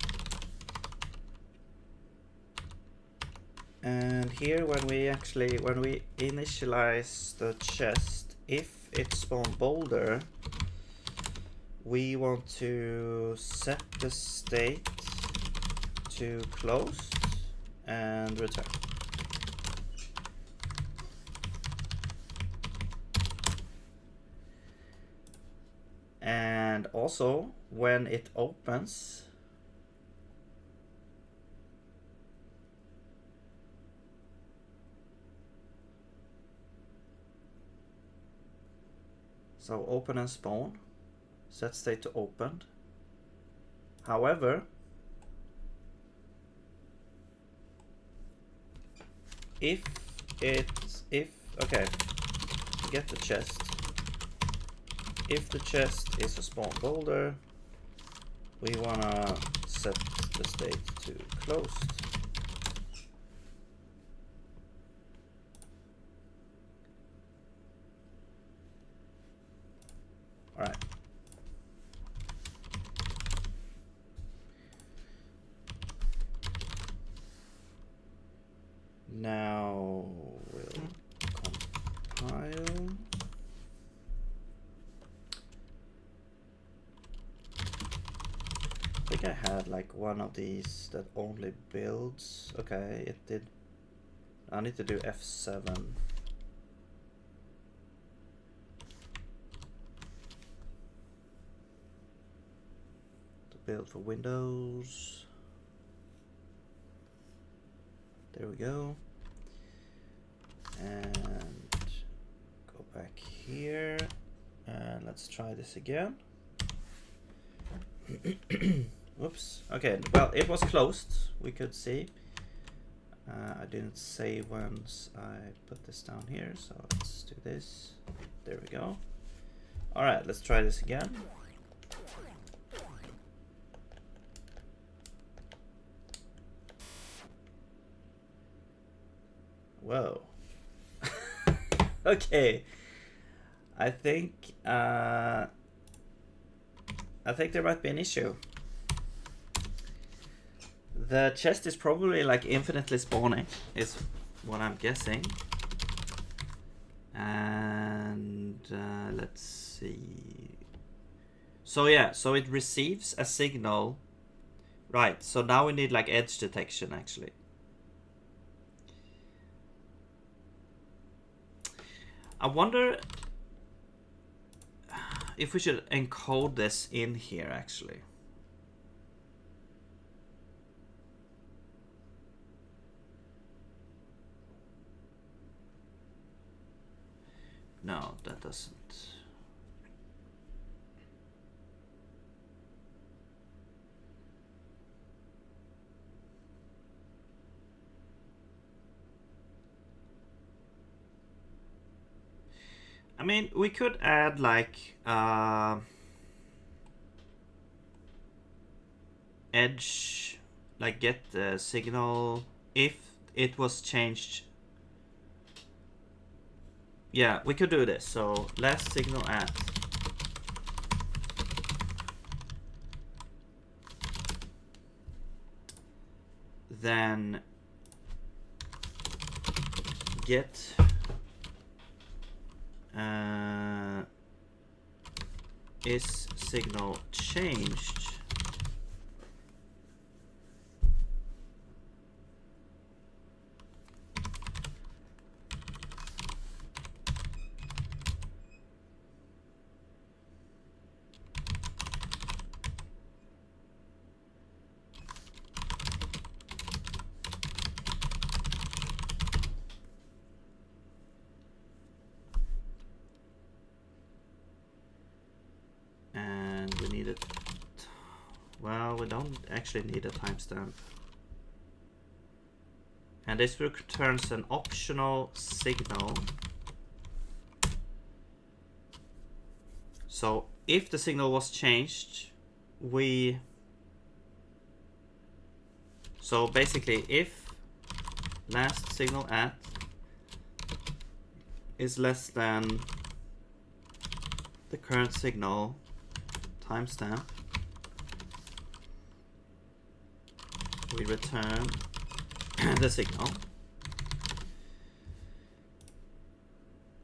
And here when we initialize the chest, if it spawn boulder, we want to set the state to closed and return. And also when it opens, so open and spawn, set state to opened. However, if get the chest. If the chest is a spawn boulder, we wanna set the state to closed. All right. Now we'll compile. I think I had like one of these that only builds. Okay, it did. I need to do F7. To build for Windows. There we go. And go back here. And let's try this again. Whoops. Okay, well, it was closed. We could see. I didn't save once I put this down here, so let's do this. There we go. All right, let's try this again. Whoa. Okay. I think there might be an issue. The chest is probably like infinitely spawning, is what I'm guessing. And let's see. So yeah, so it receives a signal. Right, so now we need like edge detection actually. I wonder if we should encode this in here actually. No, that doesn't. I mean, we could add like edge, like get the signal if it was changed. Yeah, we could do this. So last signal at then get is signal changed? And we need it. Well, we don't actually need a timestamp. And this returns an optional signal. So if the signal was changed, so basically if last signal at is less than the current signal timestamp, we return the signal.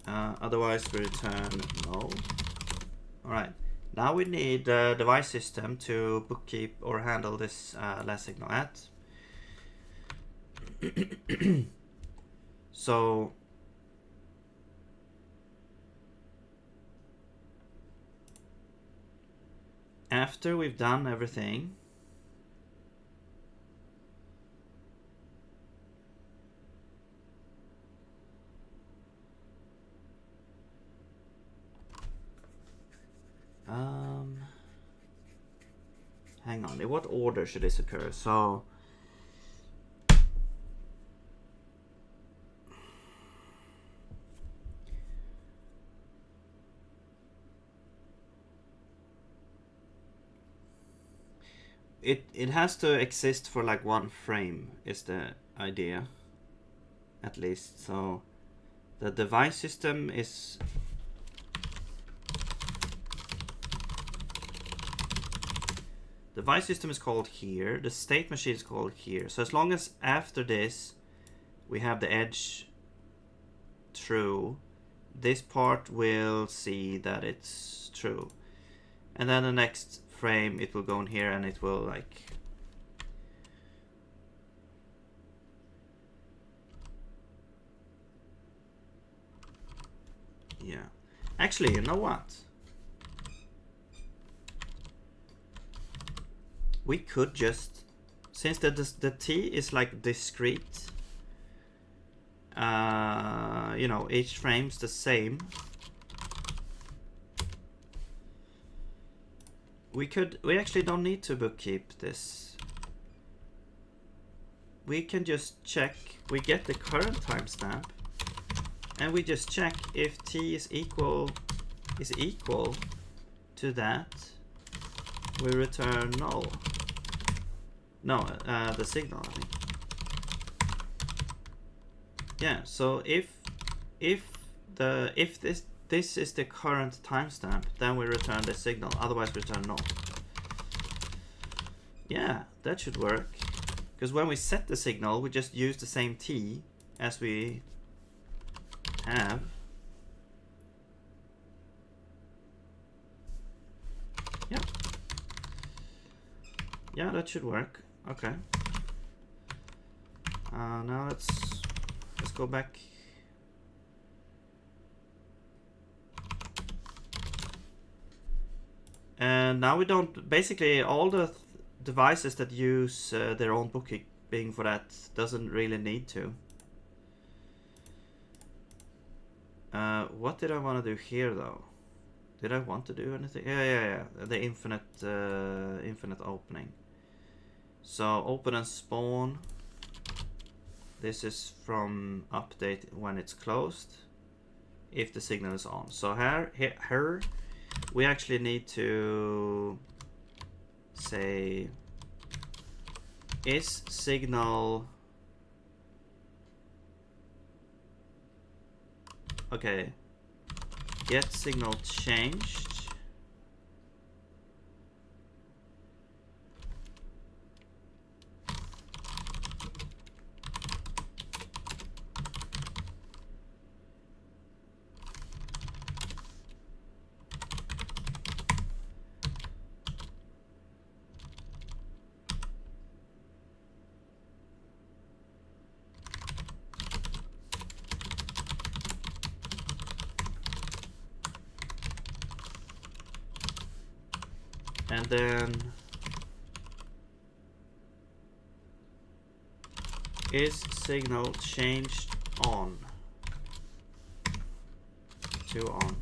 Otherwise we return null. Alright, now we need the device system to bookkeep or handle this last signal at. So after we've done everything, hang on, in what order should this occur? So it has to exist for like one frame is the idea, at least. So the device system is called here, the state machine is called here. So as long as after this we have the edge true, this part will see that it's true, and then the next frame it will go in here and it will like yeah. Actually, you know what? We could just, since the T is like discrete, you know, each frame's the same. We actually don't need to bookkeep this. We can just check, we get the current timestamp, and we just check if T is equal to that, we return null. No, the signal, I think. Yeah, so if this is the current timestamp, then we return the signal, otherwise we return null. Yeah, that should work. Because when we set the signal, we just use the same T as we have. Yeah. Yeah, that should work. Okay. Now let's go back. And now we don't, basically all the devices that use their own bookkeeping for that doesn't really need to. What did I want to do here though? Did I want to do anything? Yeah. The infinite opening. So open and spawn. This is from update when it's closed, if the signal is on. So here we actually need to say is signal, okay, get signal changed. And then is signal changed on to on.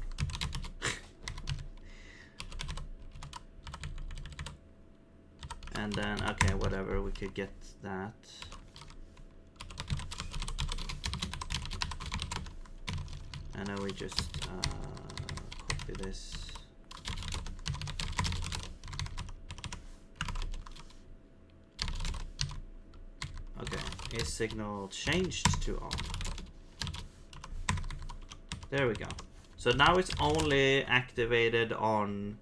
And then, okay, whatever, we could get that. And then we just copy this. Okay, is signal changed to on? There we go. So now it's only activated on,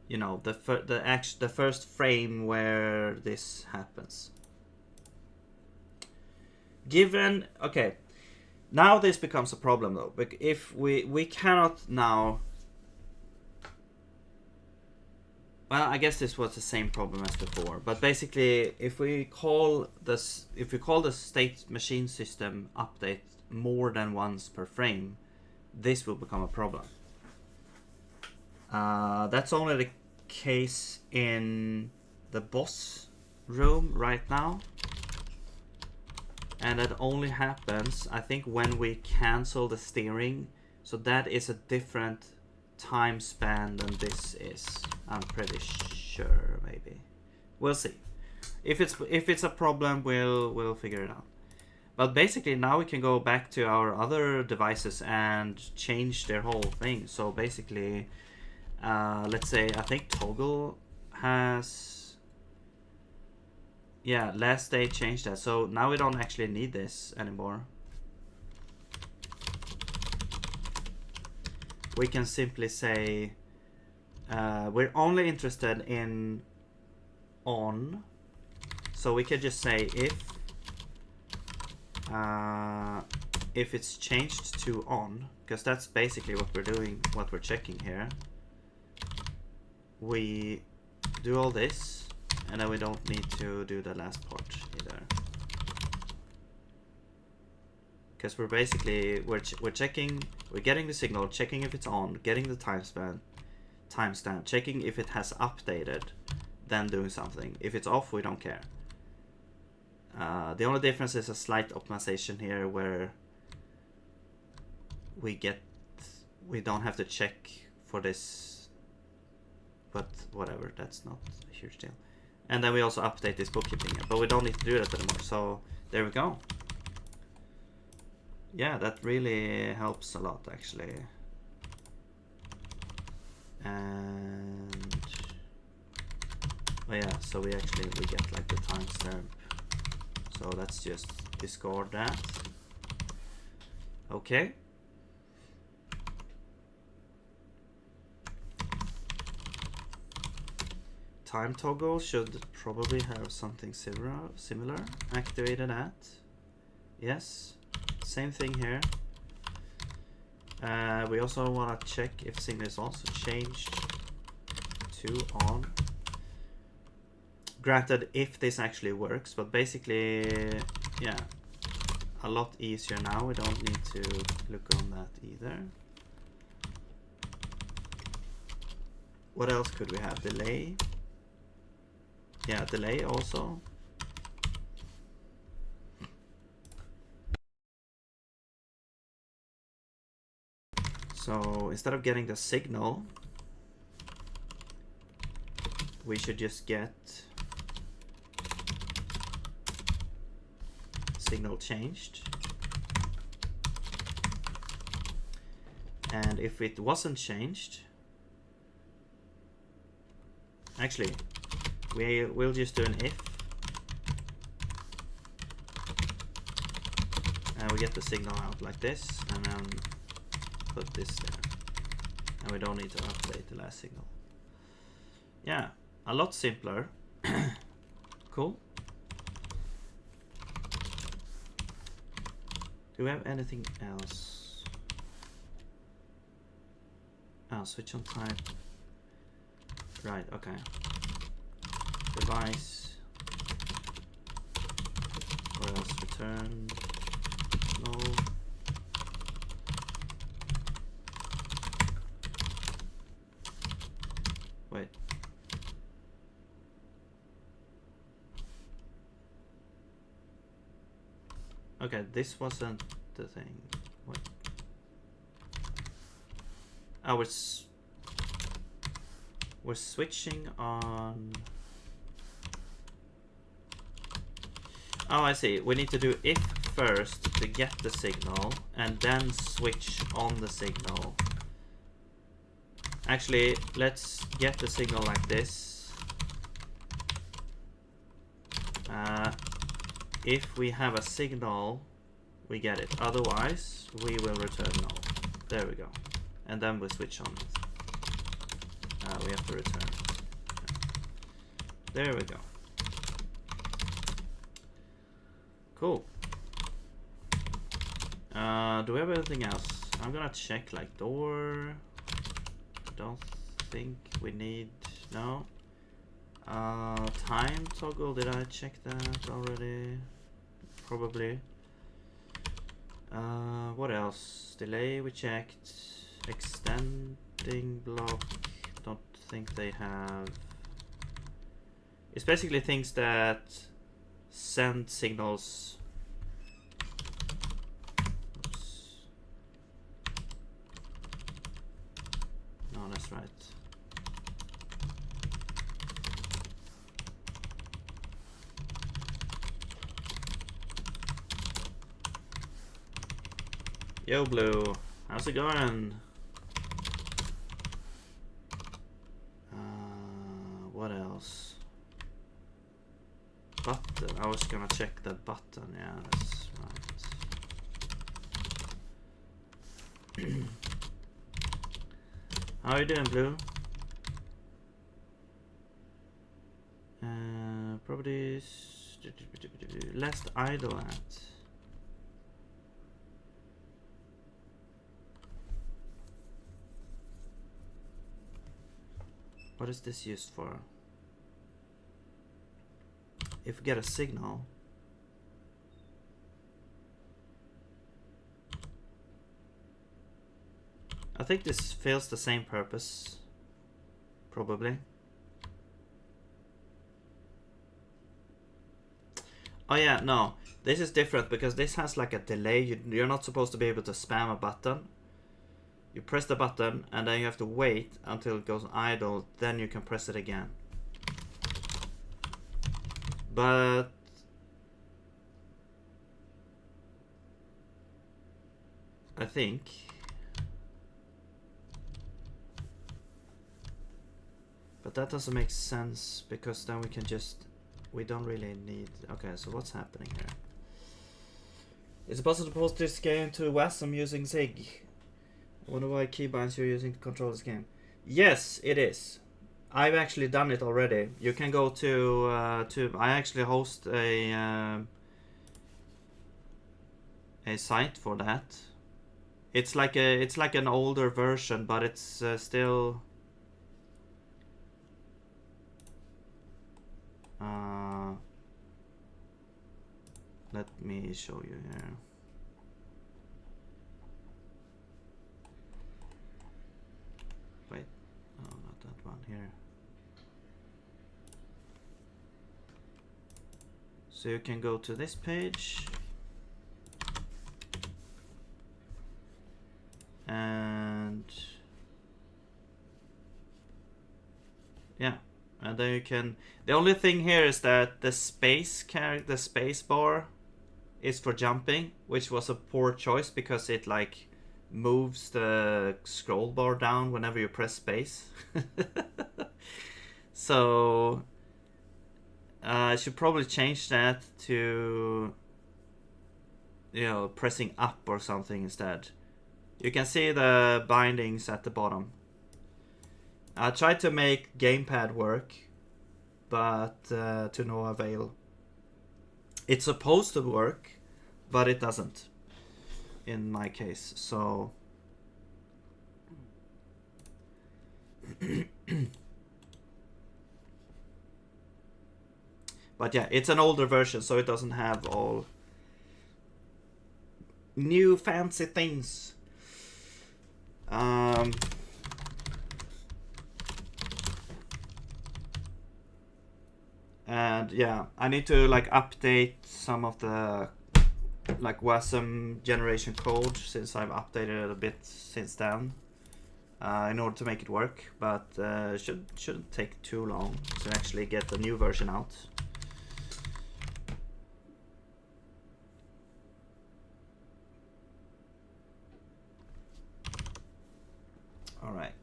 you know, the first frame where this happens. Given, okay, now this becomes a problem though. But if we cannot now, well, I guess this was the same problem as before. But basically, if we call the state machine system update more than once per frame, this will become a problem. That's only the case in the boss room right now. And that only happens, I think, when we cancel the steering. So that is a different time span than this is. I'm pretty sure, maybe. We'll see. If it's a problem, we'll figure it out. But basically now we can go back to our other devices and change their whole thing. So basically, let's say, I think toggle has, yeah, last day changed that. So now we don't actually need this anymore. We can simply say, we're only interested in on. So we could just say if it's changed to on, because that's basically what we're doing, what we're checking here. We do all this, and then we don't need to do the last part either, because we're basically we're checking, we're getting the signal, checking if it's on, getting the timestamp, checking if it has updated, then doing something. If it's off, we don't care. The only difference is a slight optimization here where we don't have to check for this, but whatever, that's not a huge deal. And then we also update this bookkeeping, but we don't need to do that anymore. So there we go. Yeah, that really helps a lot actually. And oh yeah, so we get like the timestamp. So let's just discard that. Okay. Time toggle should probably have something similar activated at. Yes, same thing here. We also want to check if signal is also changed to on. Granted, if this actually works, but basically, yeah, a lot easier now. We don't need to look on that either. What else could we have? Delay. Yeah, delay also. So instead of getting the signal, we should just get signal changed. And if it wasn't changed, actually, we'll just do an if. And we get the signal out like this, and then put this there. And we don't need to update the last signal. Yeah, a lot simpler. Cool. Do we have anything else? Oh, switch on type. Right, okay. Device. Or else return. No. Wait. Okay, this wasn't the thing. What? Oh, we're switching on. Oh, I see. We need to do if first to get the signal, and then switch on the signal. Actually, let's get the signal like this. If we have a signal, we get it. Otherwise, we will return null. There we go. And then we switch on it. We have to return it. There we go. Cool. Do we have anything else? I'm gonna check like door. Don't think we need. No. Time toggle. Did I check that already? Probably. What else? Delay we checked. Extending block. Don't think they have. It's basically things that send signals. Oops. No, that's right. Yo, Blue. How's it going? What else? Button. I was gonna check that button. Yeah, that's right. How are you doing, Blue? Properties. Last idle at. What is this used for? If we get a signal. I think this fills the same purpose. Probably. Oh yeah, no. This is different because this has like a delay. You're not supposed to be able to spam a button. You press the button and then you have to wait until it goes idle, then you can press it again. But I think that doesn't make sense because then we can just, we don't really need. Okay, so what's happening here? Is it possible to post this game to WASM using Zig? I wonder why keybinds you're using to control this game. Yes, it is. I've actually done it already. You can go to I actually host a site for that. It's like an older version, but it's still. Let me show you here. Wait, oh, not that one here. So you can go to this page and yeah, and then you can. The only thing here is that the space bar is for jumping, which was a poor choice because it like moves the scroll bar down whenever you press space. So I should probably change that to, you know, pressing up or something instead. You can see the bindings at the bottom. I tried to make gamepad work, but to no avail. It's supposed to work, but it doesn't in my case, so but yeah, it's an older version, so it doesn't have all new fancy things. And yeah, I need to like update some of the like WASM generation code, since I've updated it a bit since then, in order to make it work, but shouldn't take too long to actually get the new version out. All right.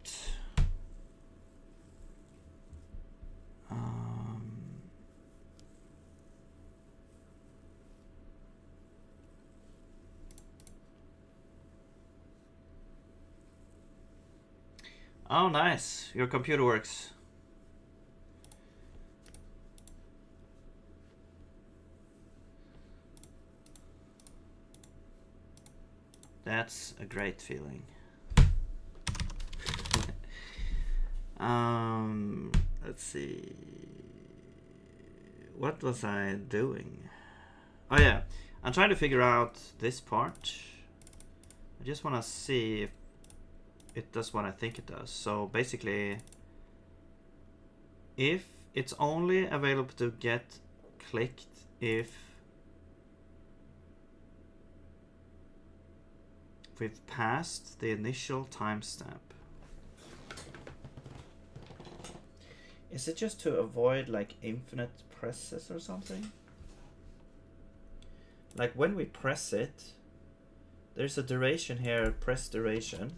Oh, nice. Your computer works. That's a great feeling. Let's see. What was I doing? Oh yeah, I'm trying to figure out this part. I just want to see if it does what I think it does. So basically, if it's only available to get clicked if we've passed the initial timestamp. Is it just to avoid like infinite presses or something? Like when we press it, there's a duration here, press duration.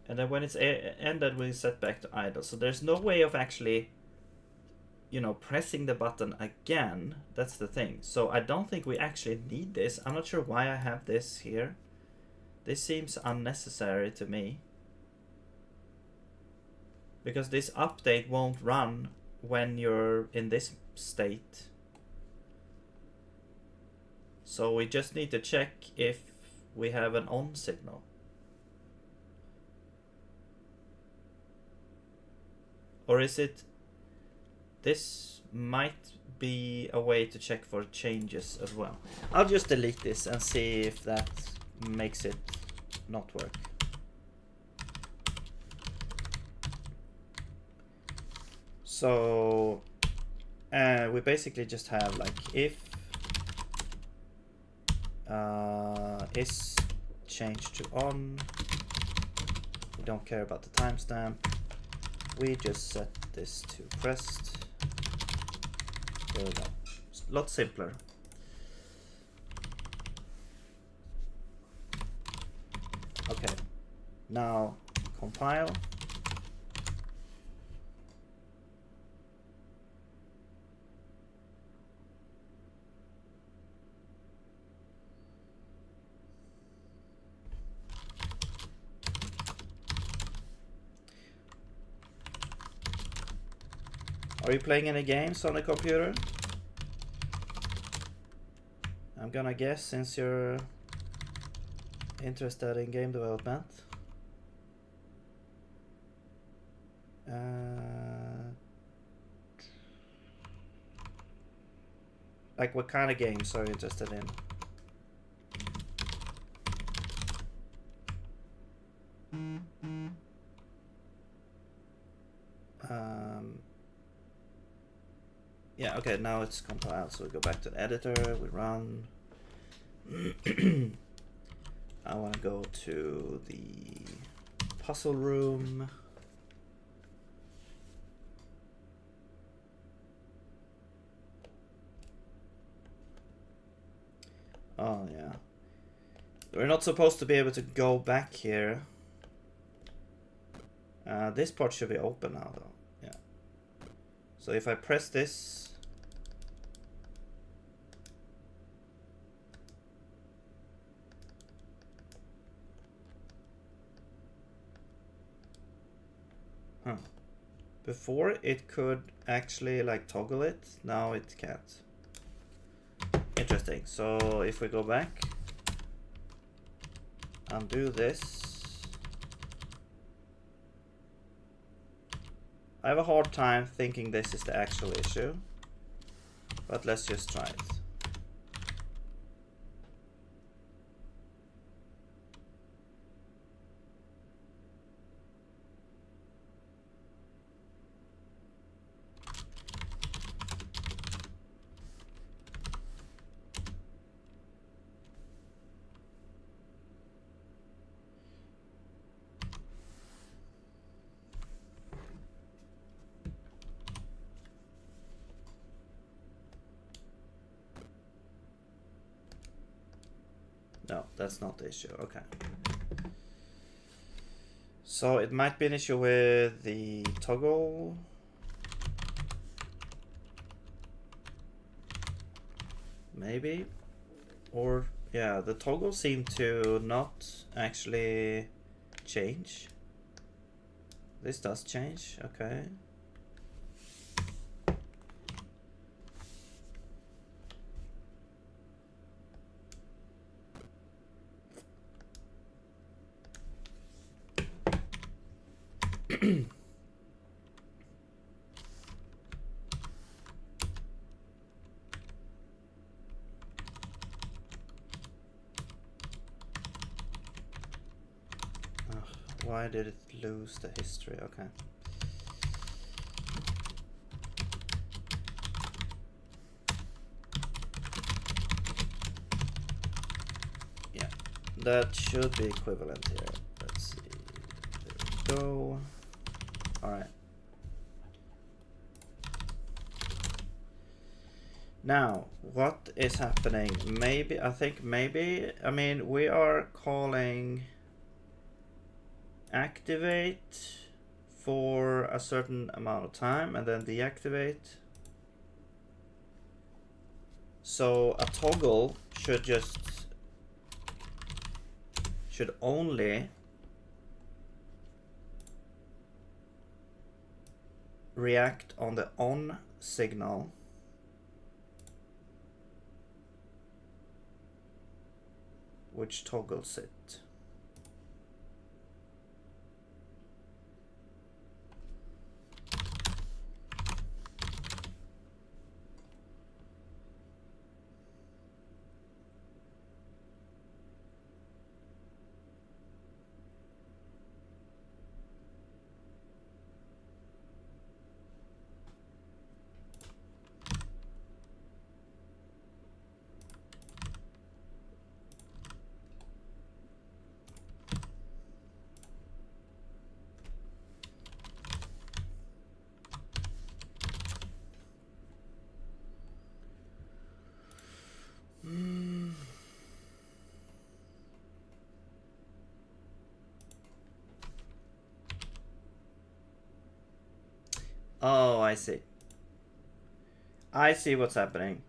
And then when it's ended, we set back to idle. So there's no way of actually, you know, pressing the button again. That's the thing. So I don't think we actually need this. I'm not sure why I have this here. This seems unnecessary to me, because this update won't run when you're in this state. So we just need to check if we have an on signal. Or is it, this might be a way to check for changes as well. I'll just delete this and see if that makes it not work. So we basically just have like if is changed to on. We don't care about the timestamp. We just set this to pressed. There we go. It's a lot simpler. Okay, now compile. Are you playing any games on the computer? I'm gonna guess, since you're interested in game development. Like what kind of games are you interested in? Yeah, okay, now it's compiled, so we go back to the editor, we run. I want to go to the puzzle room. Oh, yeah. We're not supposed to be able to go back here. This part should be open now, though. Yeah. So if I press this, before it could actually like toggle it, now it can't. Interesting. So if we go back, undo this. I have a hard time thinking this is the actual issue, but let's just try it. No, that's not the issue. Okay. So it might be an issue with the toggle. Maybe. Or, yeah, the toggle seemed to not actually change. This does change, okay. Why did it lose the history? Okay. Yeah, that should be equivalent here. Let's see. There we go. All right. Now, what is happening? I mean, we are calling activate for a certain amount of time and then deactivate. So a toggle should only react on the on signal which toggles it. Oh, I see. I see what's happening.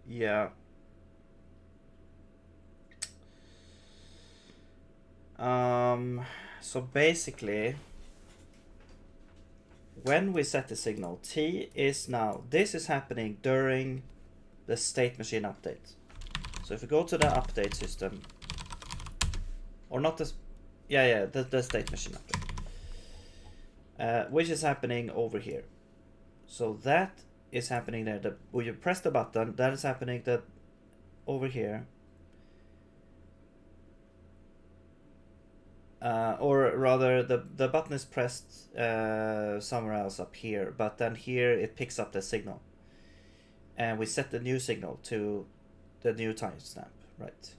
Yeah. So basically, when we set the signal, T is now, this is happening during the state machine update. So if we go to the update system, or not this, the state machine update, which is happening over here. So that is happening there. When you press the button, that is happening over here. Or rather, the button is pressed somewhere else up here, but then here it picks up the signal. And we set the new signal to the new timestamp, right?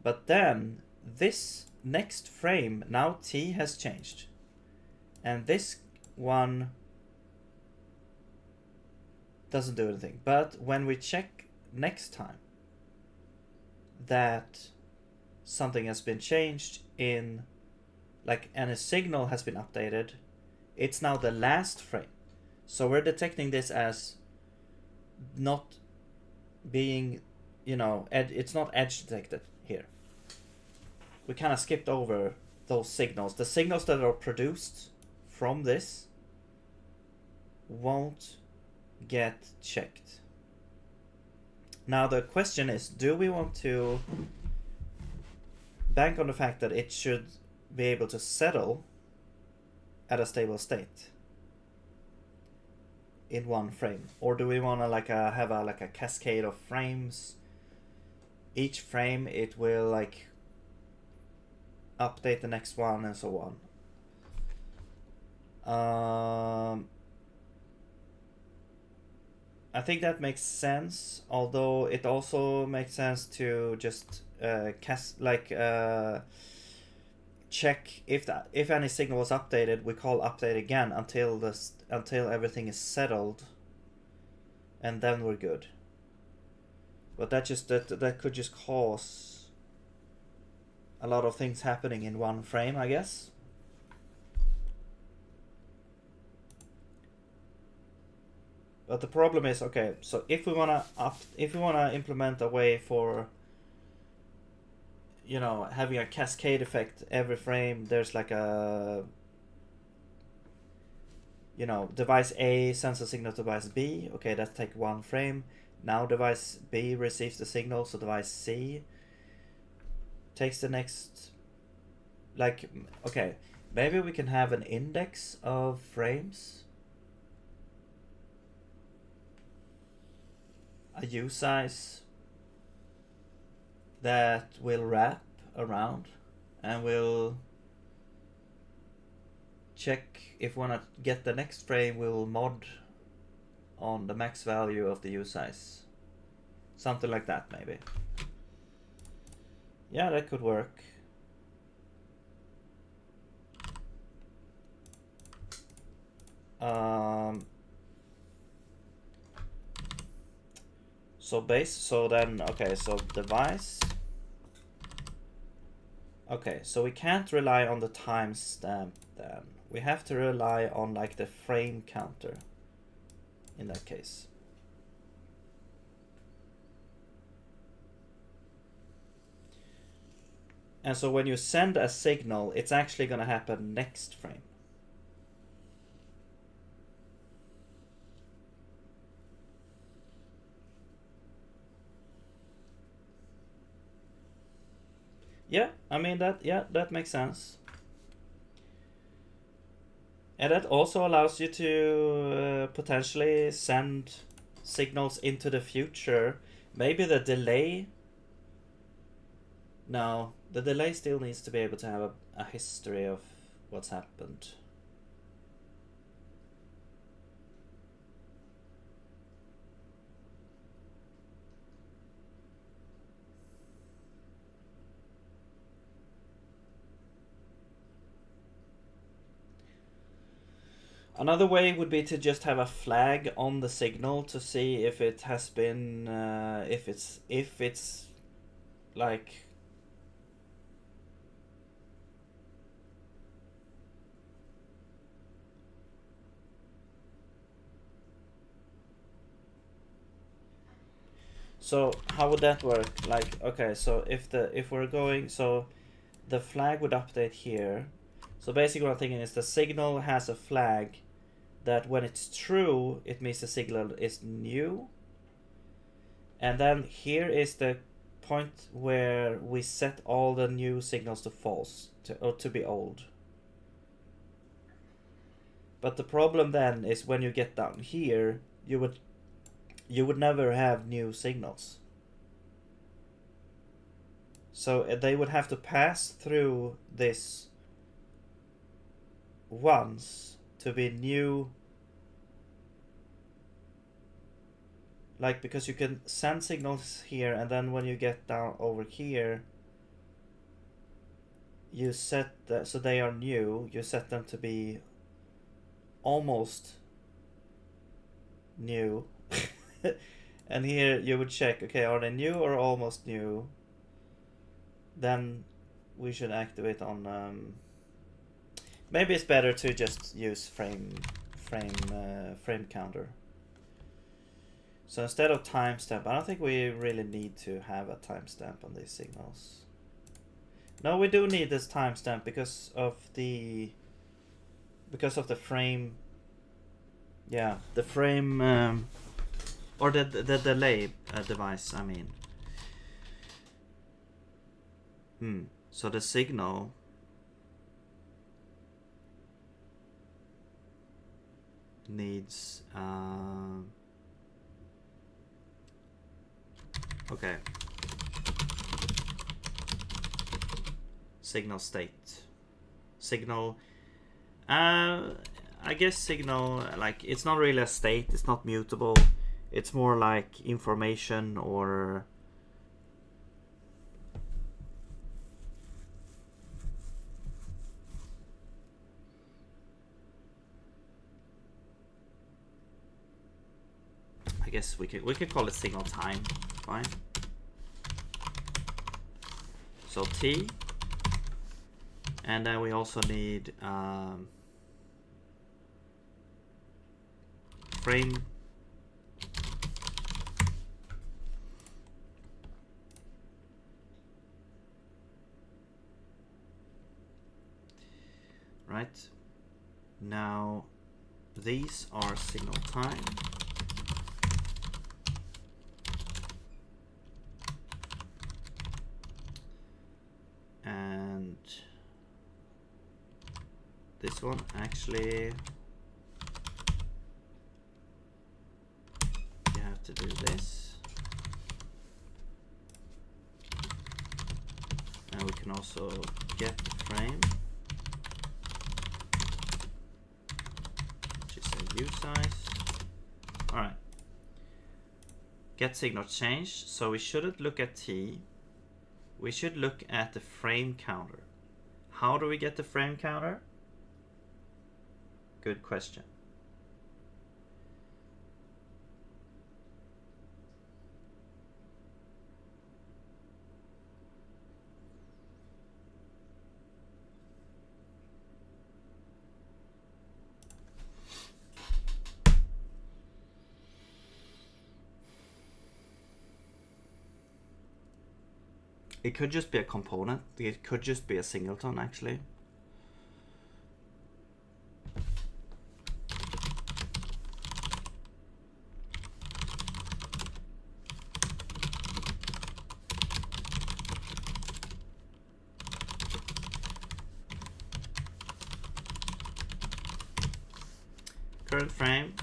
But then this next frame, now T has changed. And this one doesn't do anything. But when we check next time that something has been changed and a signal has been updated, it's now the last frame. So we're detecting this as not being, it's not edge detected here. We kind of skipped over those signals. The signals that are produced from this won't get checked. Now the question is, do we want to bank on the fact that it should be able to settle at a stable state in one frame, or do we want to have a cascade of frames? Each frame it will update the next one and so on. I think that makes sense, although it also makes sense to just check if any signal was updated. We call update again until everything is settled, and then we're good. But that could just cause a lot of things happening in one frame, I guess. But the problem is, okay, so if we wanna implement a way for, you know, having a cascade effect every frame, there's like a, you know, device A sends a signal to device B. Okay, that take one frame. Now device B receives the signal, so device C takes the next. Like, okay, maybe we can have an index of frames. A U size that will wrap around and will check if we want to get the next frame. We'll mod on the max value of the U size. Something like that, maybe. Yeah, that could work. So then, okay, so device. Okay, so we can't rely on the timestamp then. We have to rely on like the frame counter in that case. And so when you send a signal, it's actually going to happen next frame. Yeah, I mean that makes sense. And that also allows you to potentially send signals into the future. Maybe the delay. No, the delay still needs to be able to have a history of what's happened. Another way would be to just have a flag on the signal to see if it has been, if it's like. So how would that work? Like, okay, so if we're going, so the flag would update here. So basically what I'm thinking is the signal has a flag that when it's true, it means the signal is new. And then here is the point where we set all the new signals to false, or to be old. But the problem then is when you get down here, you would never have new signals. So they would have to pass through this once to be new. Like, because you can send signals here, and then when you get down over here, you set that, so they are new, you set them to be almost new. And here you would check, okay, are they new or almost new? Then we should activate on maybe it's better to just use frame counter. So instead of timestamp, I don't think we really need to have a timestamp on these signals. No, we do need this timestamp because of the frame. Yeah, the frame or the delay device, I mean. So the signal needs okay. Signal state. Signal. I guess signal, like, it's not really a state, it's not mutable. It's more like information or. I guess we could call it signal time. Fine. So T, and then we also need frame. Right. Now these are signal time. And this one actually, you have to do this. And we can also get the frame, which is a U size. All right. Get signal change. So we shouldn't look at T. We should look at the frame counter. How do we get the frame counter? Good question. It could just be a component. It could just be a singleton, actually. Current frame.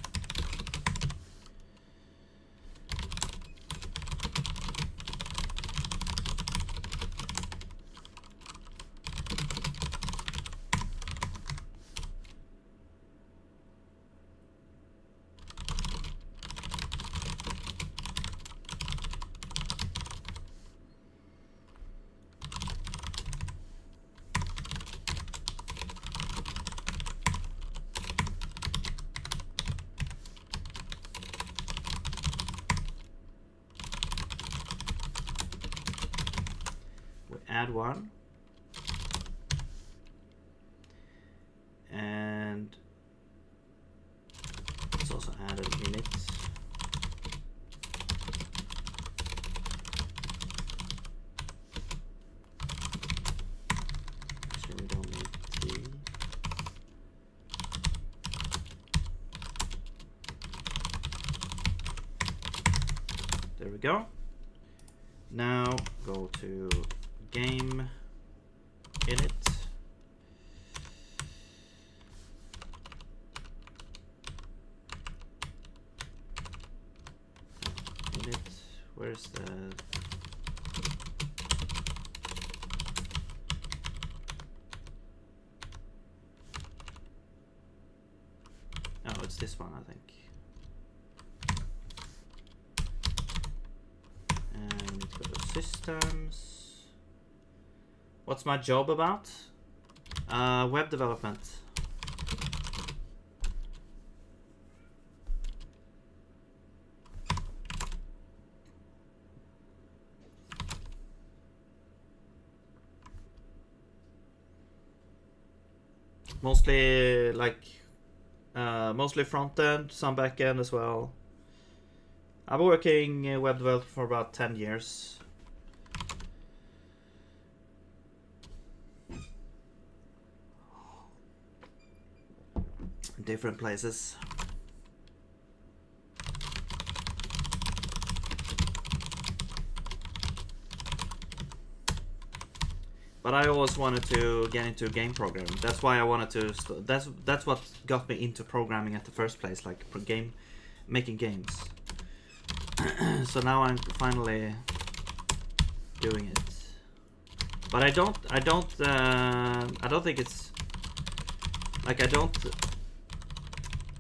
Add one, and let's also add an init. Actually, we don't need T. There we go. Now go to game init. Init, where's the oh, it's this one, I think. And go to systems. What's my job about? Web development. Mostly mostly front end, some back end as well. I've been working web development for about 10 years. Different places. But I always wanted to get into game programming. That's why I wanted to. That's what got me into programming at the first place, like making games. So now I'm finally doing it. But I don't think it's like I don't.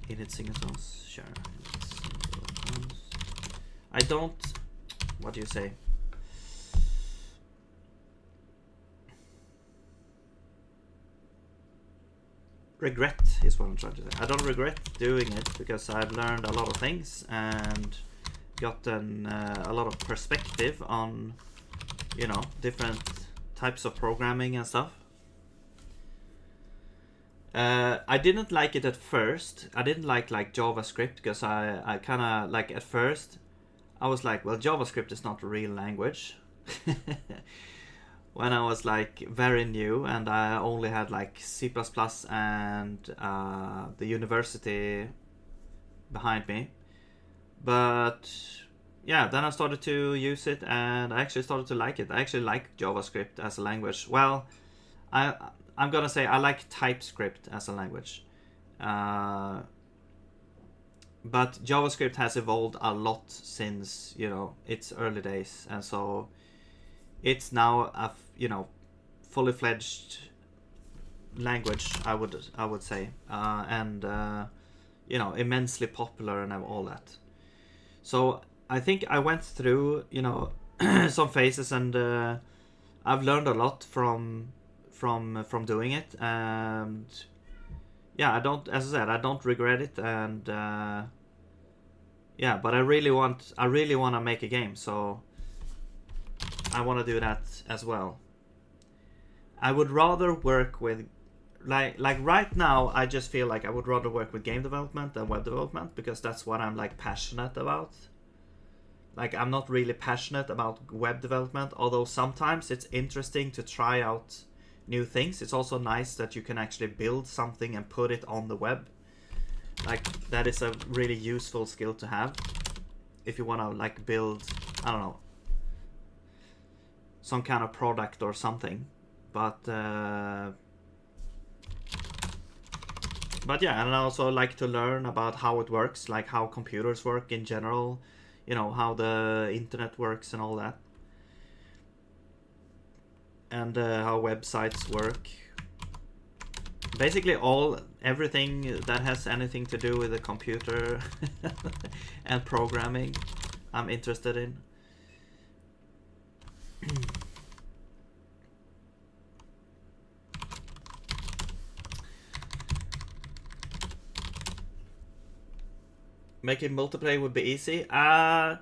Init singletons, sure. I don't. What do you say? Regret is what I'm trying to say. I don't regret doing it because I've learned a lot of things, and gotten a lot of perspective on, you know, different types of programming and stuff. I didn't like it at first. I didn't like JavaScript because I kind of like at first I was like, well, JavaScript is not a real language. When I was like very new and I only had like C++ and the university behind me. But yeah, then I started to use it and I actually started to like it. I actually like JavaScript as a language. Well, I'm gonna say I like TypeScript as a language. But JavaScript has evolved a lot since, you know, its early days, and so it's now a, you know, fully fledged language, I would say, and you know, immensely popular and all that. So I think I went through, you know, some phases, and I've learned a lot from doing it, and yeah, I don't, as I said, I don't regret it, and yeah, but I really want to make a game, so I want to do that as well. I would rather work with like right now I just feel like I would rather work with game development than web development, because that's what I'm like passionate about. Like, I'm not really passionate about web development, although sometimes it's interesting to try out new things. It's also nice that you can actually build something and put it on the web. Like, that is a really useful skill to have if you want to like build, I don't know, some kind of product or something. But yeah, and I also like to learn about how it works, like how computers work in general, you know, how the internet works and all that, and how websites work. Basically everything that has anything to do with a computer and programming, I'm interested in. Making multiplayer would be easy. Well,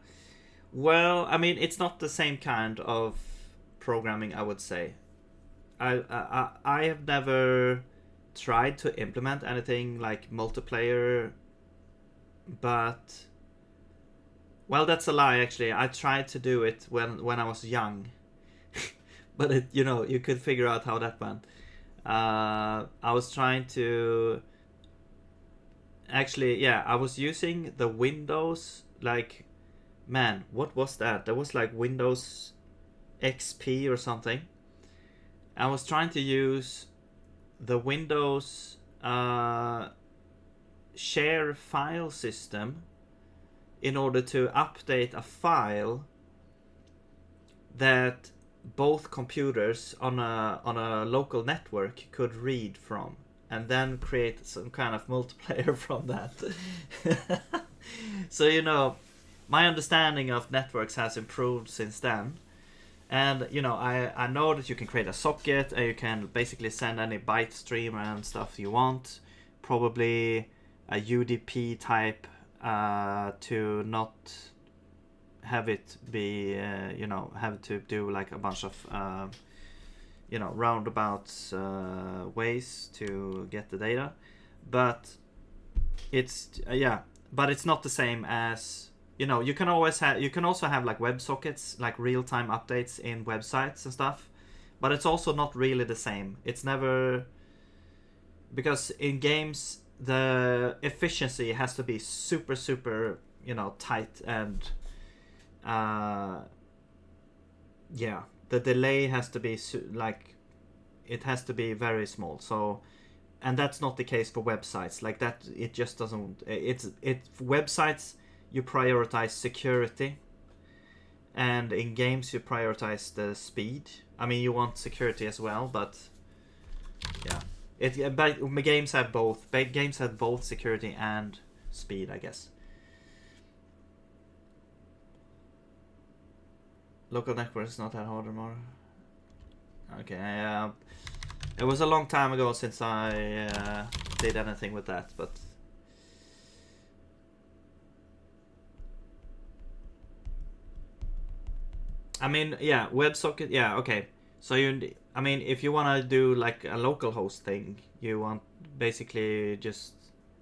I mean, it's not the same kind of programming, I would say. I have never tried to implement anything like multiplayer, but well, that's a lie actually. I tried to do it when I was young, but it, you know, you could figure out how that went. I was trying to actually, yeah, I was using the Windows, like, man, what was that? That was like Windows XP or something. I was trying to use the Windows share file system in order to update a file that both computers on a local network could read from, and then create some kind of multiplayer from that. So, you know, my understanding of networks has improved since then. And, you know, I know that you can create a socket and you can basically send any byte stream and stuff you want. Probably a UDP type to not have it be, you know, have to do like a bunch of, you know, roundabout ways to get the data. But it's, yeah, but it's not the same as, you know, you can also have like WebSockets, like real-time updates in websites and stuff, but it's also not really the same. It's never, because in games the efficiency has to be super, you know, tight, and yeah, the delay has to be like, it has to be very small. So, and that's not the case for websites. Like that, it just doesn't. It's websites, you prioritize security, and in games you prioritize the speed. I mean, you want security as well, but yeah, but games have both. Games have both security and speed, I guess. Local network is not that hard anymore. Okay, it was a long time ago since I did anything with that, but I mean, yeah, WebSocket. Yeah, okay. So I mean, if you want to do like a local host thing, you want basically just,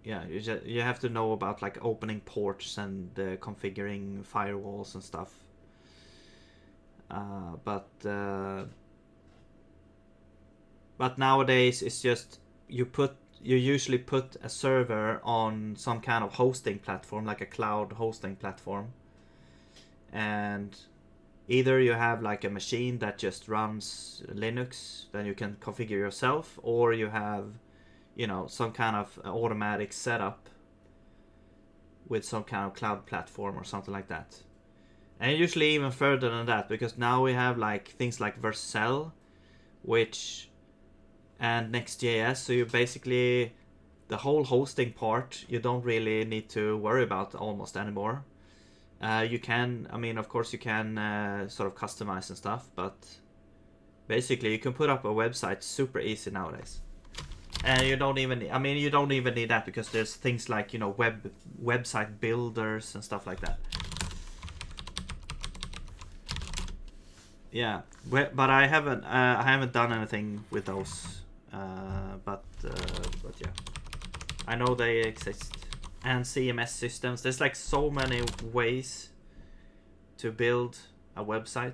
yeah, you have to know about like opening ports and configuring firewalls and stuff. But nowadays it's just you usually put a server on some kind of hosting platform, like a cloud hosting platform, and either you have like a machine that just runs Linux that you can configure yourself, or you have, you know, some kind of automatic setup with some kind of cloud platform or something like that. And usually even further than that, because now we have like things like Vercel, which and Next.js, so you basically the whole hosting part you don't really need to worry about almost anymore. You can, I mean, of course, you can sort of customize and stuff, but basically you can put up a website super easy nowadays. And you don't even, I mean, you don't even need that because there's things like, you know, website builders and stuff like that. Yeah, but I haven't done anything with those. But yeah, I know they exist. And CMS systems. There's like so many ways to build a website.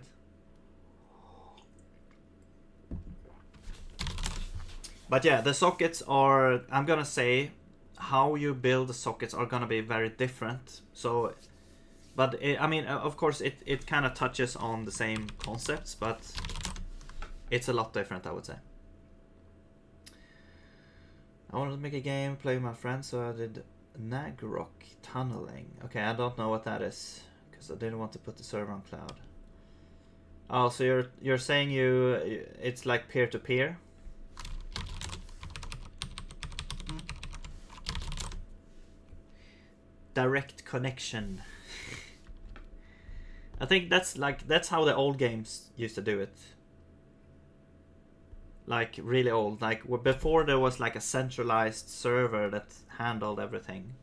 But yeah, the sockets are, I'm gonna say, how you build the sockets are gonna be very different. So, but I mean, of course, it kind of touches on the same concepts, but it's a lot different, I would say. I wanted to make a game, play with my friends, so I did Nagrok tunneling. Okay, I don't know what that is because I didn't want to put the server on cloud. Oh, so you're saying it's like peer-to-peer? Direct connection. I think that's how the old games used to do it. Like really old, like before there was like a centralized server that handled everything.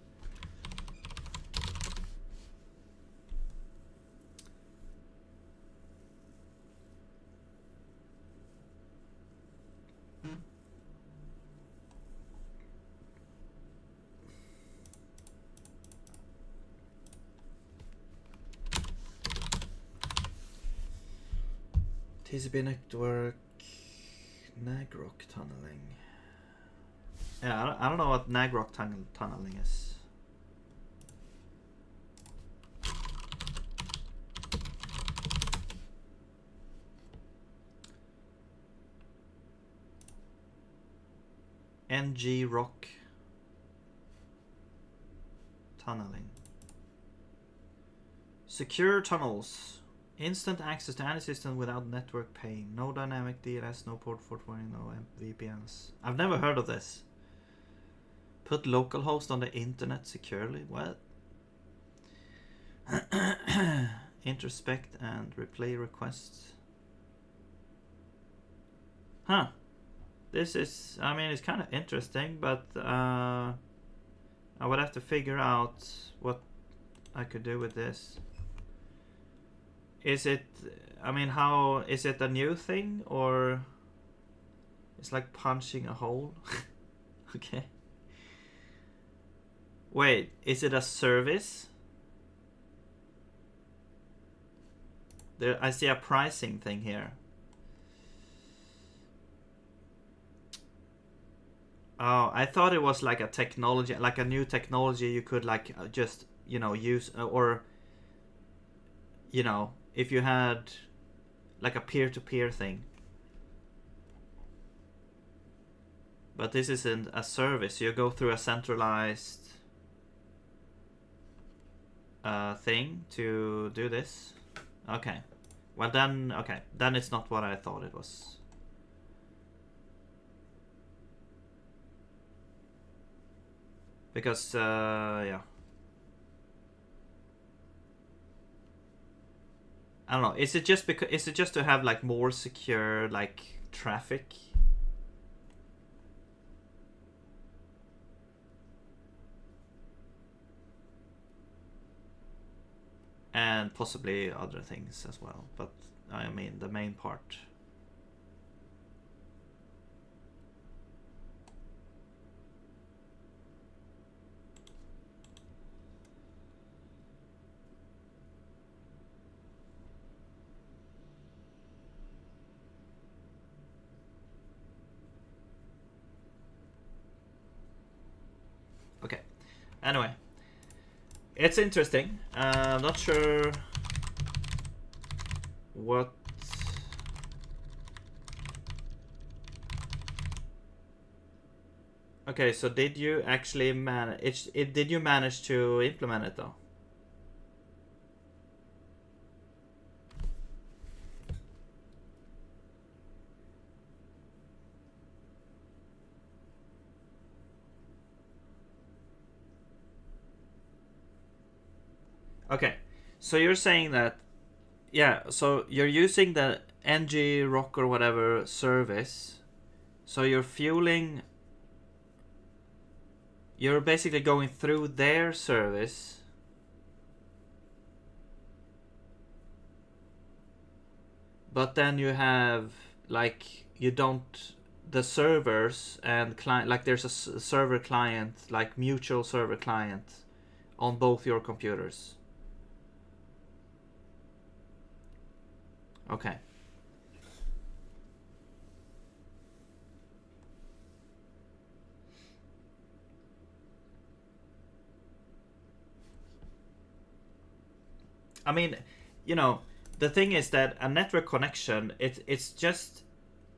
TCP network, Nagrok tunneling. Yeah, I don't know what Nagrok tunneling is. NG rock tunneling. Secure tunnels. Instant access to any system without network pain. No dynamic DNS, no port forwarding, no VPNs. I've never heard of this. Put localhost on the internet securely? What? Introspect and replay requests. Huh. This is, I mean, it's kind of interesting, but I would have to figure out what I could do with this. Is it, I mean, how, is it a new thing or it's like punching a hole? Okay. Wait, is it a service? There, I see a pricing thing here. Oh, I thought it was like a technology, like a new technology you could like just, you know, use or, you know, if you had like a peer-to-peer thing. But this isn't a service. You go through a centralized thing to do this. Okay. Well then, okay. Then it's not what I thought it was. Because, yeah. I don't know. Is it just because? Is it just to have like more secure like traffic? And possibly other things as well, but I mean the main part. Okay. Anyway, it's interesting. I'm not sure what. Okay, so did you actually manage? Did you manage to implement it though? Okay, so you're saying that, yeah, so you're using the ng rock or whatever service, so you're basically going through their service, but then you have, like, you don't, the servers and client, like there's a server client, like mutual server client on both your computers. Okay. I mean, you know, the thing is that a network connection, it's just,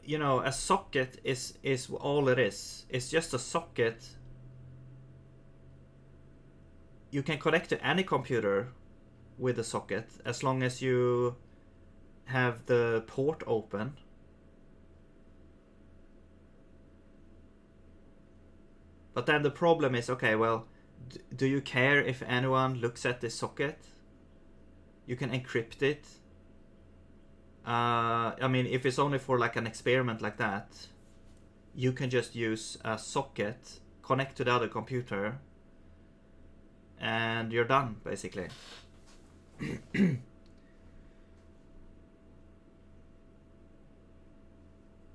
you know, a socket is all it is. It's just a socket. You can connect to any computer with a socket as long as you have the port open. But then the problem is, okay, well, do you care if anyone looks at this socket? You can encrypt it. I mean, if it's only for like an experiment like that, you can just use a socket, connect to the other computer, and you're done, basically.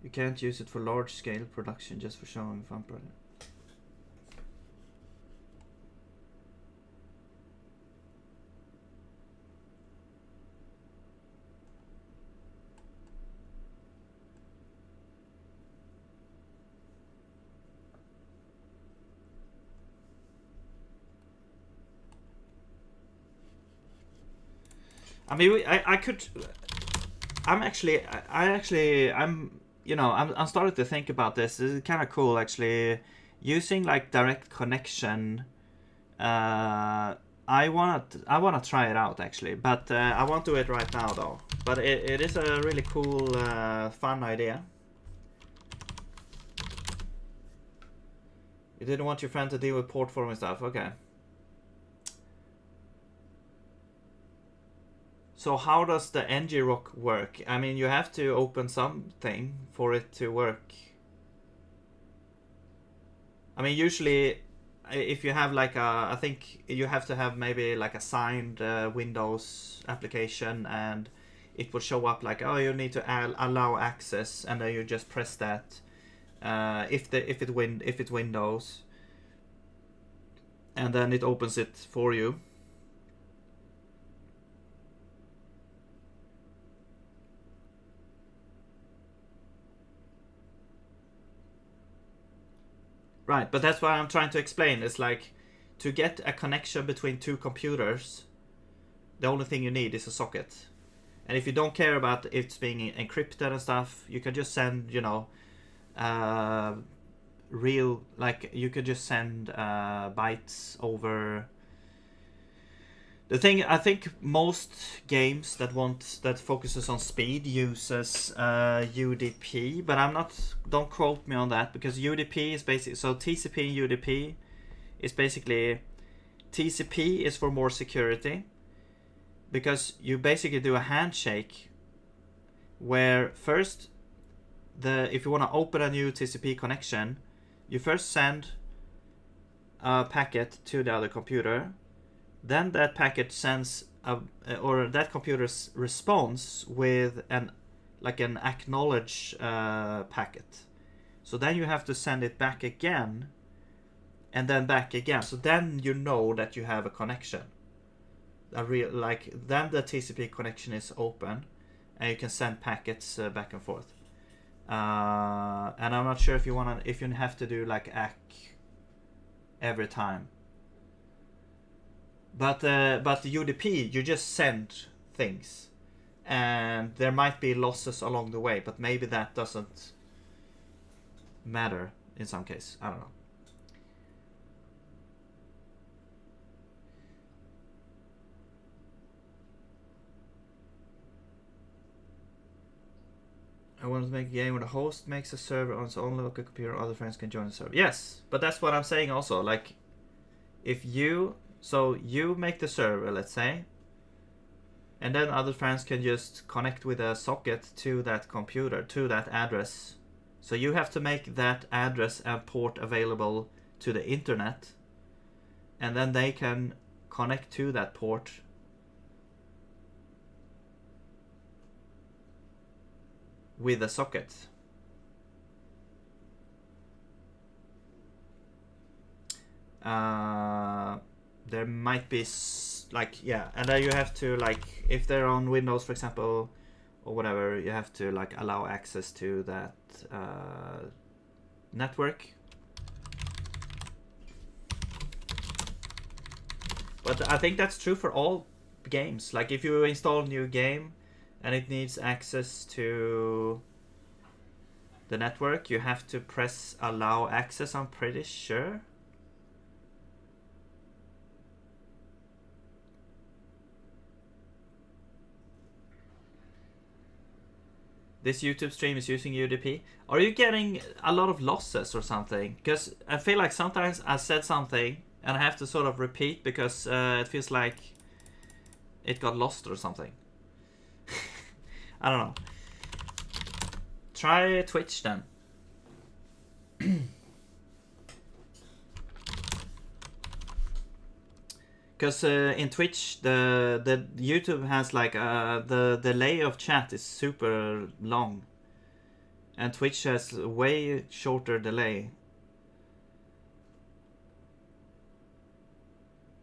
You can't use it for large-scale production, just for showing fun project. I mean, I'm starting to think about this. This is kind of cool, actually. Using like direct connection. I wanna try it out actually, but I won't do it right now though. But it is a really cool, fun idea. You didn't want your friend to deal with port forming stuff, okay. So how does the ng-rock work? I mean, you have to open something for it to work. I mean, usually, if you have like I think you have to have maybe like a signed Windows application, and it will show up like, oh, you need to allow access, and then you just press that. If it's Windows, and then it opens it for you. Right, but that's what I'm trying to explain. It's like, to get a connection between two computers, the only thing you need is a socket. And if you don't care about it being encrypted and stuff, you can just send, you know, you could just send bytes over. The thing, I think most games that focuses on speed uses UDP, but don't quote me on that, because UDP is basically, so TCP and UDP is basically, TCP is for more security, because you basically do a handshake where first, if you want to open a new TCP connection, you first send a packet to the other computer. Then that packet sends or that computer's response with an acknowledge packet. So then you have to send it back again, and then back again. So then you know that you have a connection. Then the TCP connection is open, and you can send packets back and forth. And I'm not sure if you have to do like ACK every time. But the UDP, you just send things, and there might be losses along the way, but maybe that doesn't matter in some case. I don't know. I want to make a game where the host makes a server on its own local computer, other friends can join the server. Yes, but that's what I'm saying also. Like, if you make the server, let's say, and then other friends can just connect with a socket to that computer, to that address. So you have to make that address and port available to the internet, and then they can connect to that port with a socket. There might be and then you have to, like, if they're on Windows, for example, or whatever, you have to like allow access to that network. But I think that's true for all games. Like, if you install a new game and it needs access to the network, you have to press allow access, I'm pretty sure. This YouTube stream is using UDP. Are you getting a lot of losses or something? Because I feel like sometimes I said something and I have to sort of repeat because it feels like it got lost or something. I don't know. Try Twitch then. Because in Twitch, the YouTube has like the delay of chat is super long, and Twitch has way shorter delay.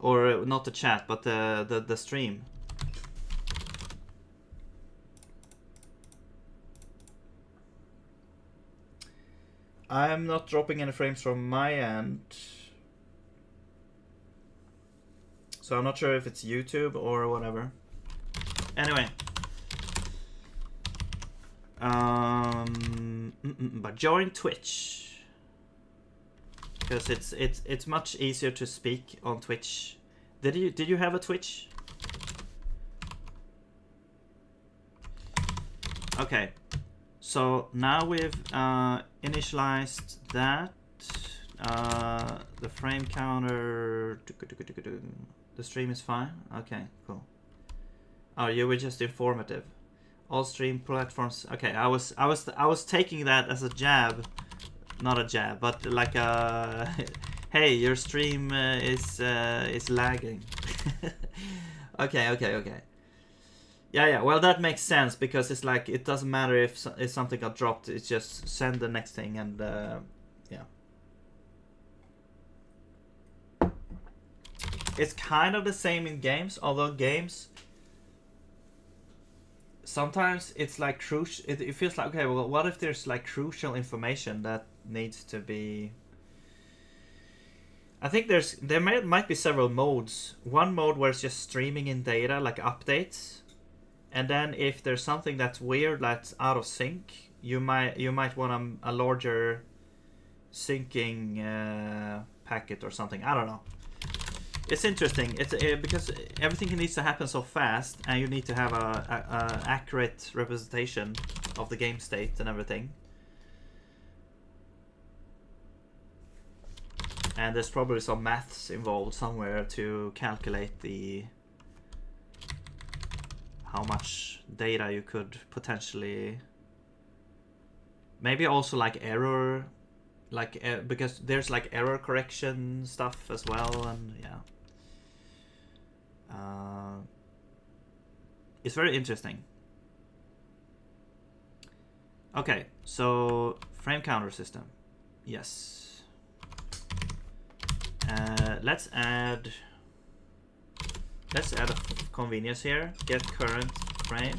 Or not the chat, but the stream. I'm not dropping any frames from my end. So I'm not sure if it's YouTube or whatever. Anyway. But join Twitch. Because it's much easier to speak on Twitch. Did you have a Twitch? Okay. So now we've initialized that. The frame counter. The stream is fine. Okay, cool. Oh, you were just informative. All stream platforms. Okay, I was taking that as a jab, not a jab, but like a hey, your stream is lagging. Okay. Yeah. Well, that makes sense because it's like it doesn't matter if something got dropped. It's just send the next thing and yeah. It's kind of the same in games, although games sometimes it's like crucial. It feels like, okay, well, what if there's like crucial information that needs to be. I think there might be several modes. One mode where it's just streaming in data, like updates, and then if there's something that's weird, that's out of sync, you might want a larger syncing packet or something. I don't know. It's interesting. It's because everything needs to happen so fast, and you need to have a accurate representation of the game state and everything. And there's probably some maths involved somewhere to calculate how much data you could potentially. Maybe also like error, because there's like error correction stuff as well, and yeah. It's very interesting. Okay, so frame counter system. Yes. Let's add a convenience here. Get current frame.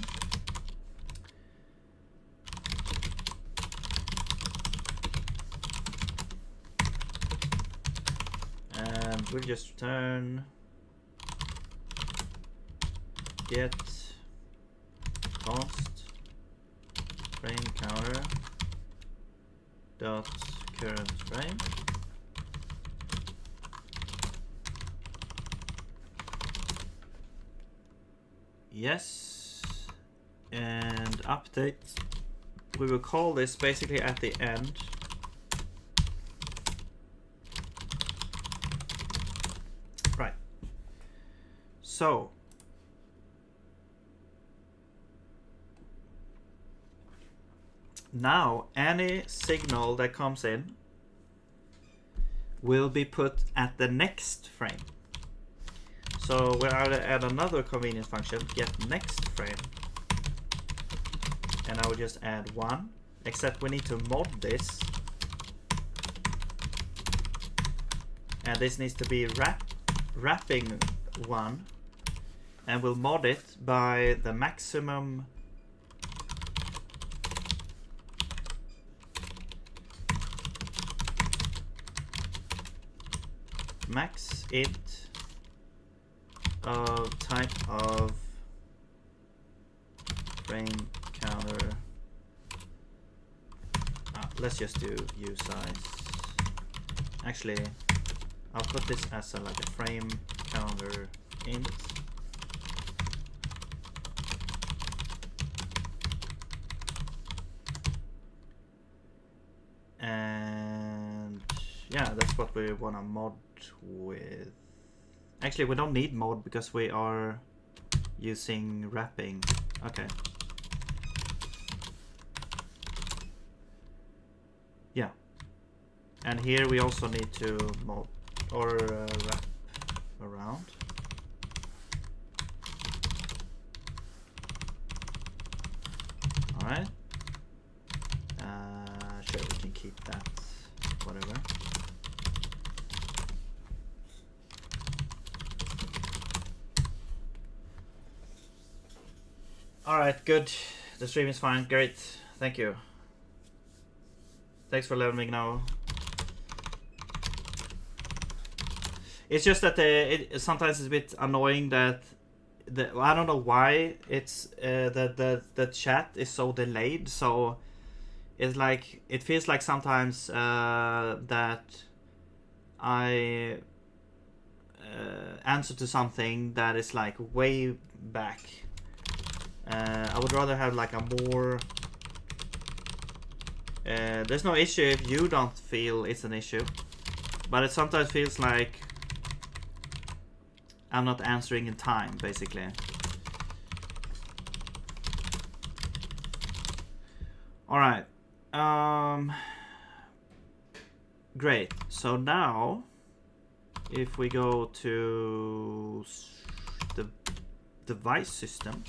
And we'll just return get const frame counter dot current frame. Yes, and update. We will call this basically at the end. Right. So now any signal that comes in will be put at the next frame. So we'll add another convenience function, get next frame. And I will just add 1, except we need to mod this. And this needs to be wrapping 1. And we'll mod it by the maximum max int of type of frame counter. Let's just do usize. Actually, I'll put this as like a frame counter int. And yeah, that's what we want to mod with. Actually, we don't need mod because we are using wrapping. Okay. Yeah. And here we also need to mod or wrap around. All right. Sure, we can keep that. Whatever. All right, good. The stream is fine. Great. Thank you. Thanks for letting me know. It's just that sometimes it's a bit annoying that I don't know why it's the chat is so delayed. So it's like it feels like sometimes that I answer to something that is like way back. I would rather have like a more there's no issue if you don't feel it's an issue, but it sometimes feels like I'm not answering in time, basically. All right. Great. So now if we go to the device system,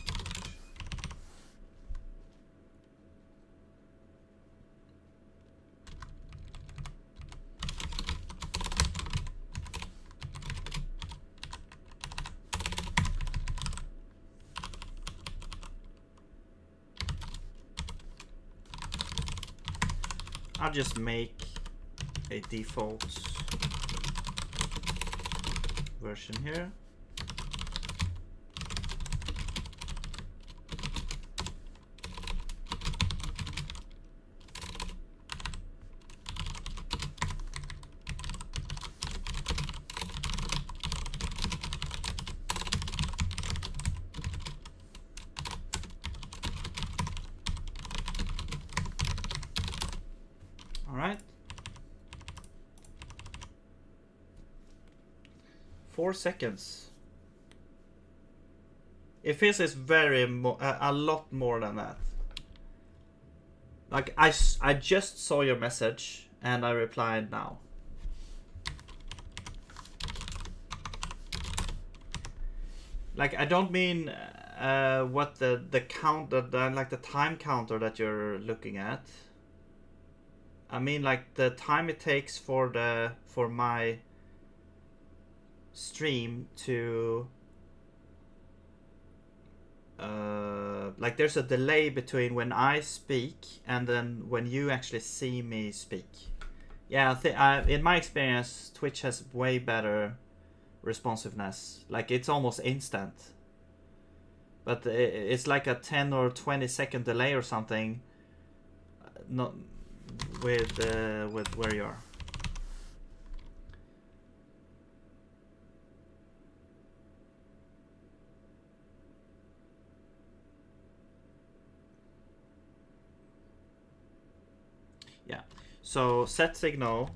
I'll just make a default version here. All right. 4 seconds. It feels it's very a lot more than that. Like I just saw your message and I replied now. Like I don't mean what the count, like the time counter that you're looking at. I mean, like the time it takes for my stream to like there's a delay between when I speak and then when you actually see me speak. Yeah, in my experience, Twitch has way better responsiveness. Like it's almost instant. But it's like a 10 or 20 second delay or something. Not with where you are. Yeah. So set signal.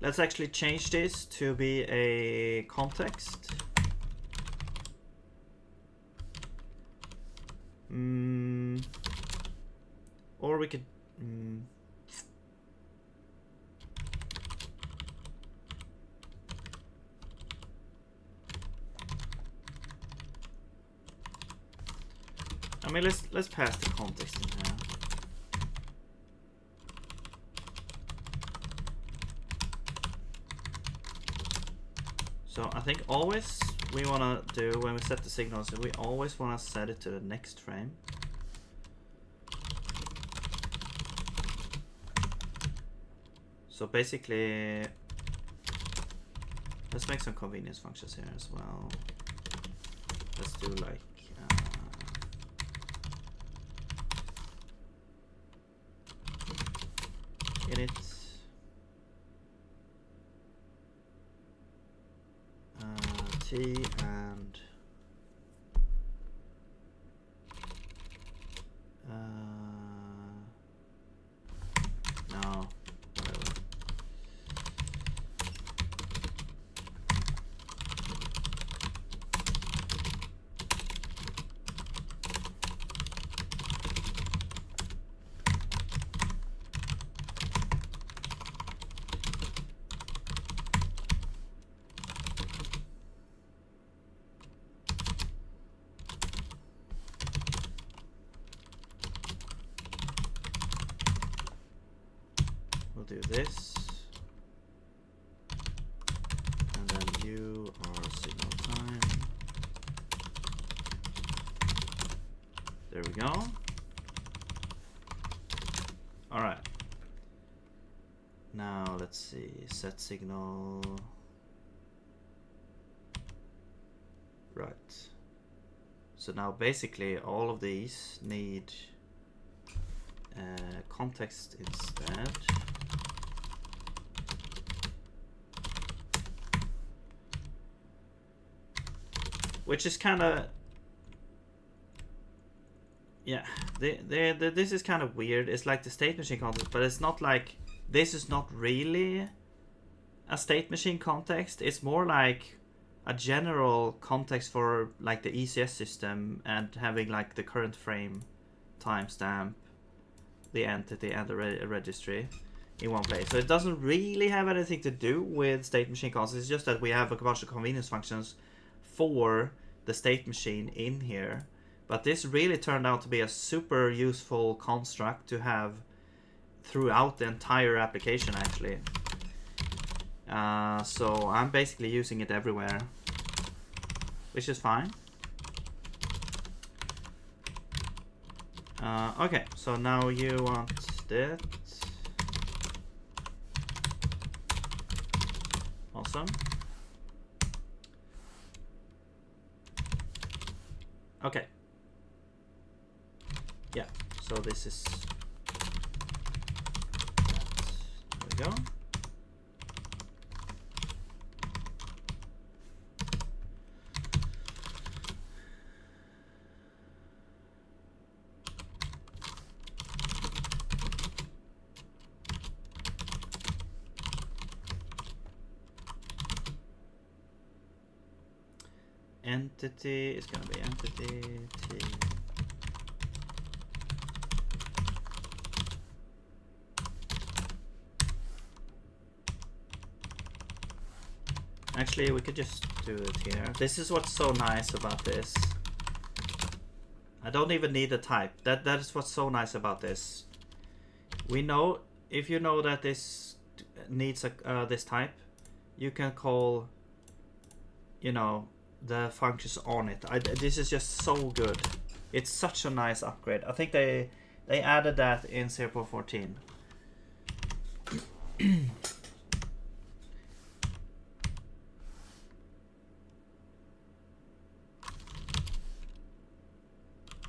Let's actually change this to be a context. Or we could. I mean, let's pass the context in here. So I think always we want to do when we set the signals, we always want to set it to the next frame. So basically, let's make some convenience functions here as well. Let's do like init t and no, whatever. Do this, and then you are signal time. There we go. All right. Now let's see. Set signal. Right. So now basically all of these need context instead. Which is kind of, yeah, this is kind of weird. It's like the state machine context, but it's not like, this is not really a state machine context. It's more like a general context for like the ECS system and having like the current frame, timestamp, the entity, and the registry in one place. So it doesn't really have anything to do with state machine context. It's just that we have a bunch of convenience functions for the state machine in here, but this really turned out to be a super useful construct to have throughout the entire application actually. So I'm basically using it everywhere, which is fine. Okay, so now you want that. Awesome. Okay. Yeah, so this is that. There we go. Entity is going to be entity t. Actually, we could just do it here. This is what's so nice about this. I don't even need a type. That is what's so nice about this. We know, if you know that this needs a this type, you can call, you know, the functions on it. This is just so good. It's such a nice upgrade. I think they added that in 0.14.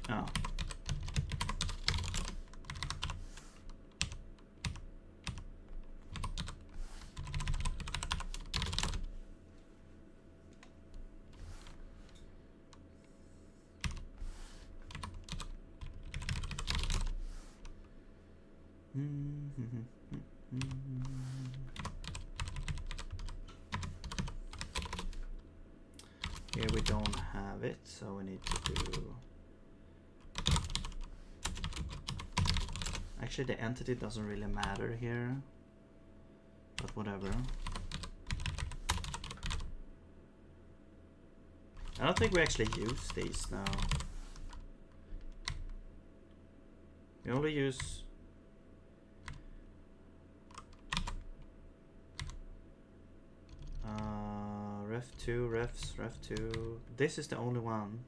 Oh. Here we don't have it, so we need to do... Actually, the entity doesn't really matter here, but whatever. I don't think we actually use these now. We only use... ref2, refs, ref2. This is the only one.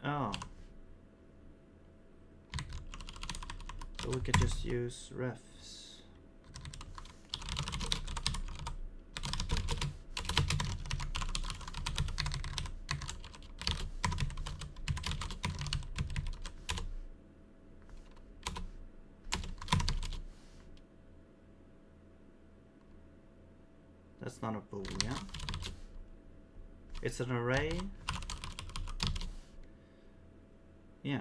Oh. So we could just use refs. That's not a boolean. It's an array. Yeah.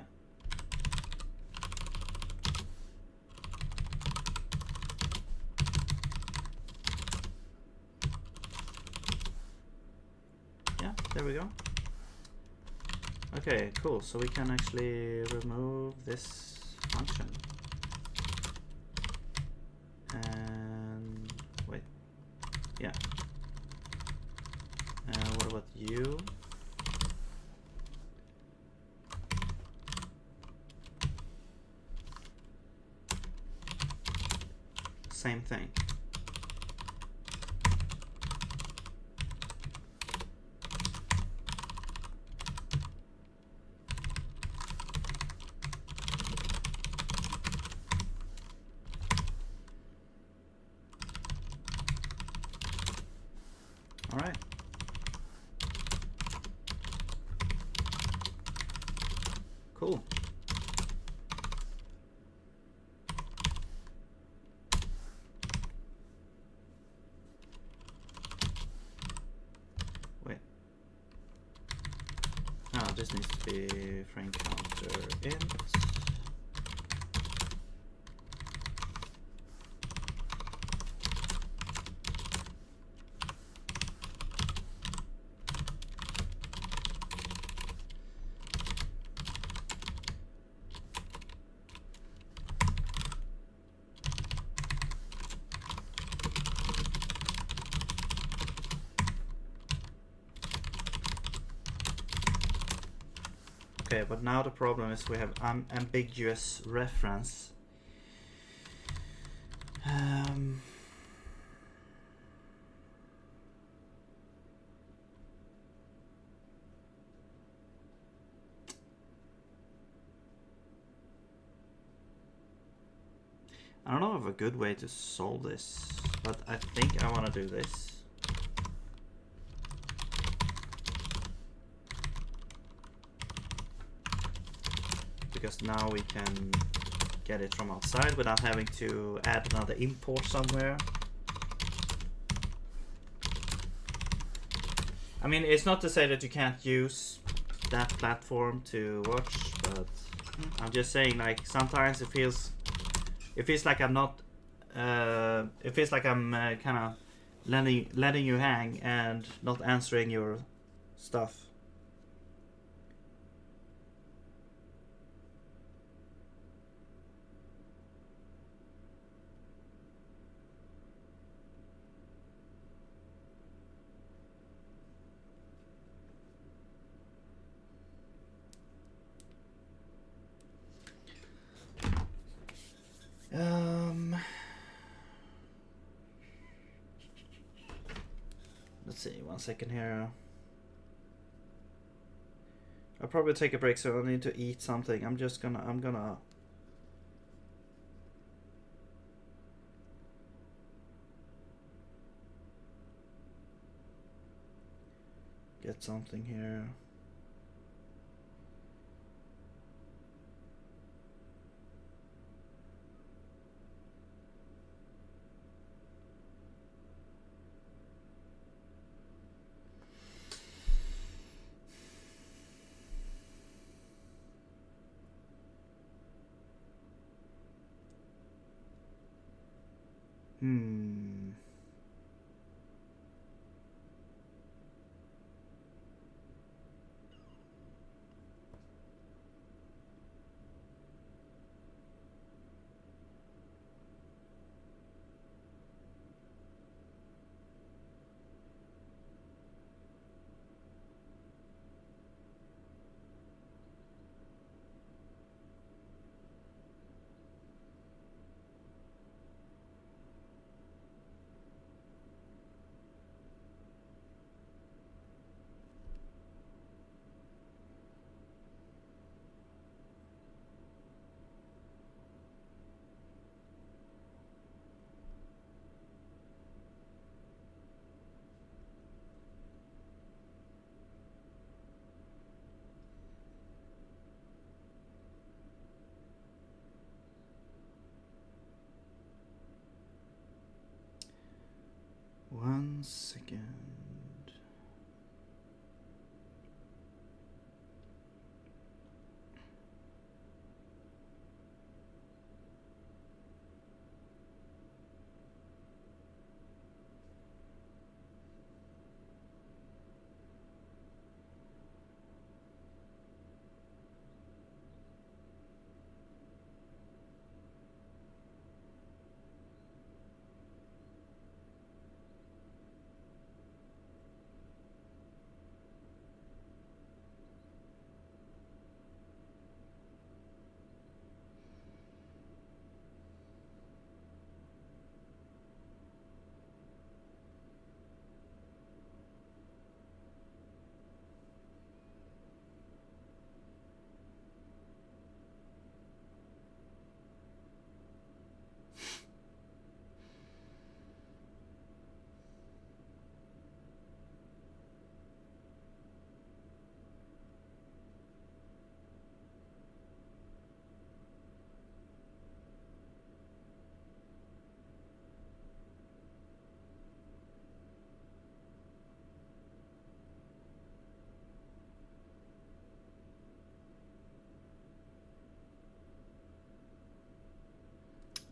Yeah, there we go. Okay, cool. So we can actually remove this function. And wait. Yeah. And what about you? Same thing. All right. Cool. Wait. Oh, this needs to be frame counter int. Okay, but now the problem is we have ambiguous reference. I don't know of a good way to solve this, but I think I want to do this. Because now we can get it from outside without having to add another import somewhere. I mean, it's not to say that you can't use that platform to watch, but I'm just saying, like, sometimes it feels like I'm not it feels like I'm kind of letting you hang and not answering your stuff. 1 second here. I'll probably take a break, so I need to eat something. I'm gonna get something here. One second.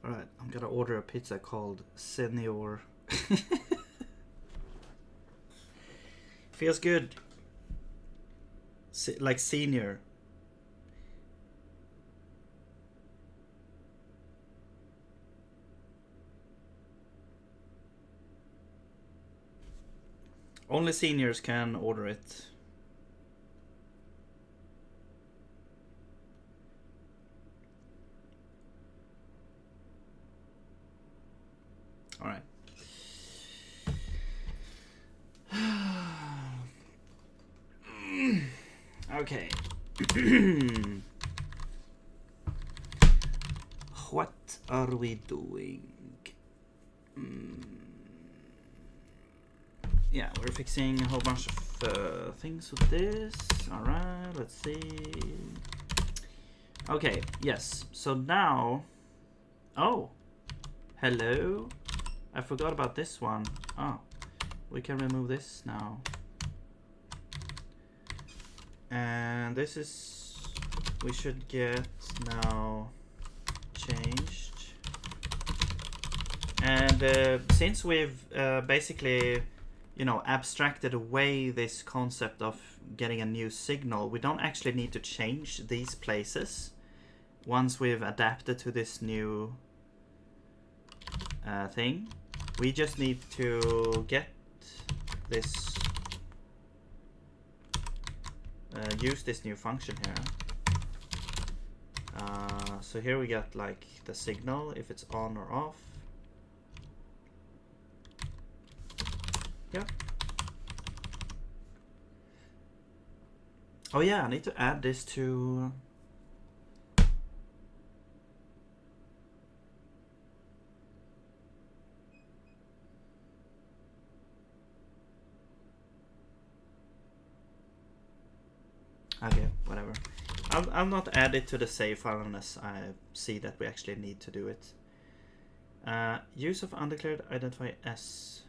Alright, I'm gonna order a pizza called Senior. Feels good. Like senior. Only seniors can order it. Alright. Okay. What are we doing? Yeah, we're fixing a whole bunch of things with this. Alright, let's see. Okay, yes. So now... Oh! Hello? I forgot about this one. Oh, we can remove this now. And this is... we should get now changed. And since we've basically, you know, abstracted away this concept of getting a new signal, we don't actually need to change these places once we've adapted to this new thing. We just need to get this, use this new function here. So here we got like the signal, if it's on or off. Yep. Oh yeah, I need to add this to... Okay, whatever. I'll not add it to the save file unless I see that we actually need to do it. Use of undeclared identifier as.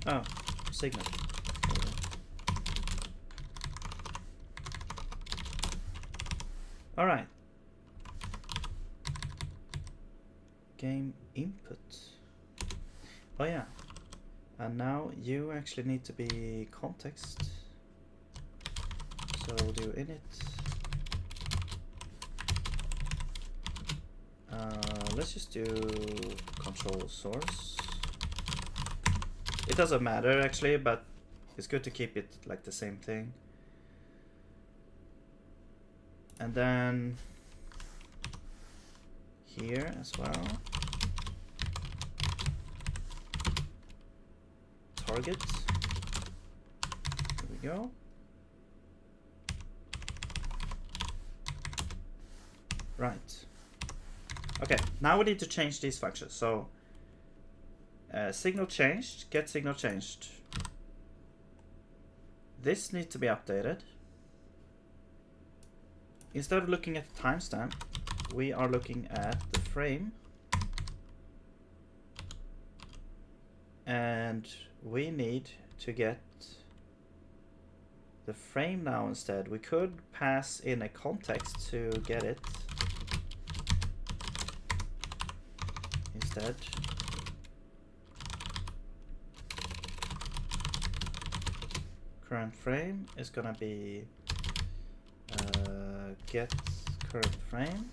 Oh, signal. All right. Game input. Oh yeah. And now you actually need to be context. So we'll do init. Let's just do control source. It doesn't matter actually, but it's good to keep it like the same thing. And then here as well. Target. There we go. Right. Okay, now we need to change these functions. So signal changed, get signal changed. This needs to be updated. Instead of looking at the timestamp, we are looking at the frame. And we need to get the frame now instead. We could pass in a context to get it. Instead. Current frame is gonna be get current frame.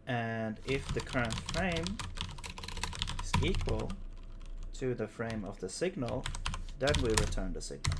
And if the current frame is equal to the frame of the signal, then we return the signal.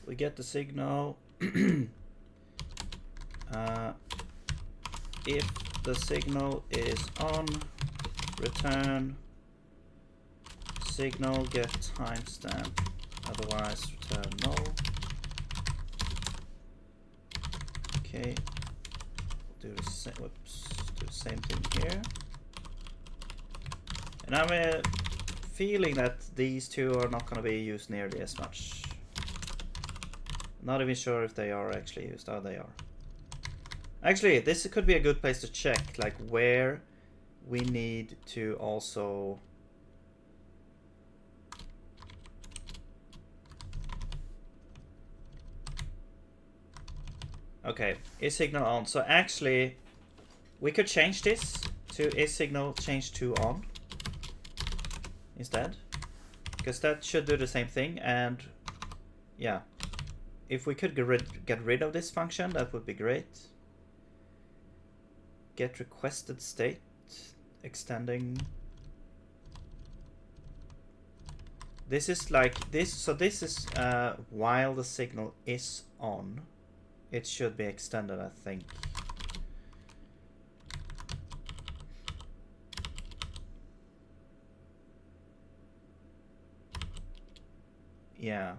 We get the signal. If the signal is on, return signal get timestamp, otherwise return null. Okay, do the same. Whoops, do the same thing here. And I'm feeling that these two are not going to be used nearly as much. Not even sure if they are actually used. Oh, they are. Actually, this could be a good place to check, like where we need to also okay, is signal on. So actually we could change this to is signal change to on instead, because that should do the same thing. And yeah, if we could get rid of this function, that would be great. Get requested state extending. This is like this. So this is while the signal is on, it should be extended, I think. yeah.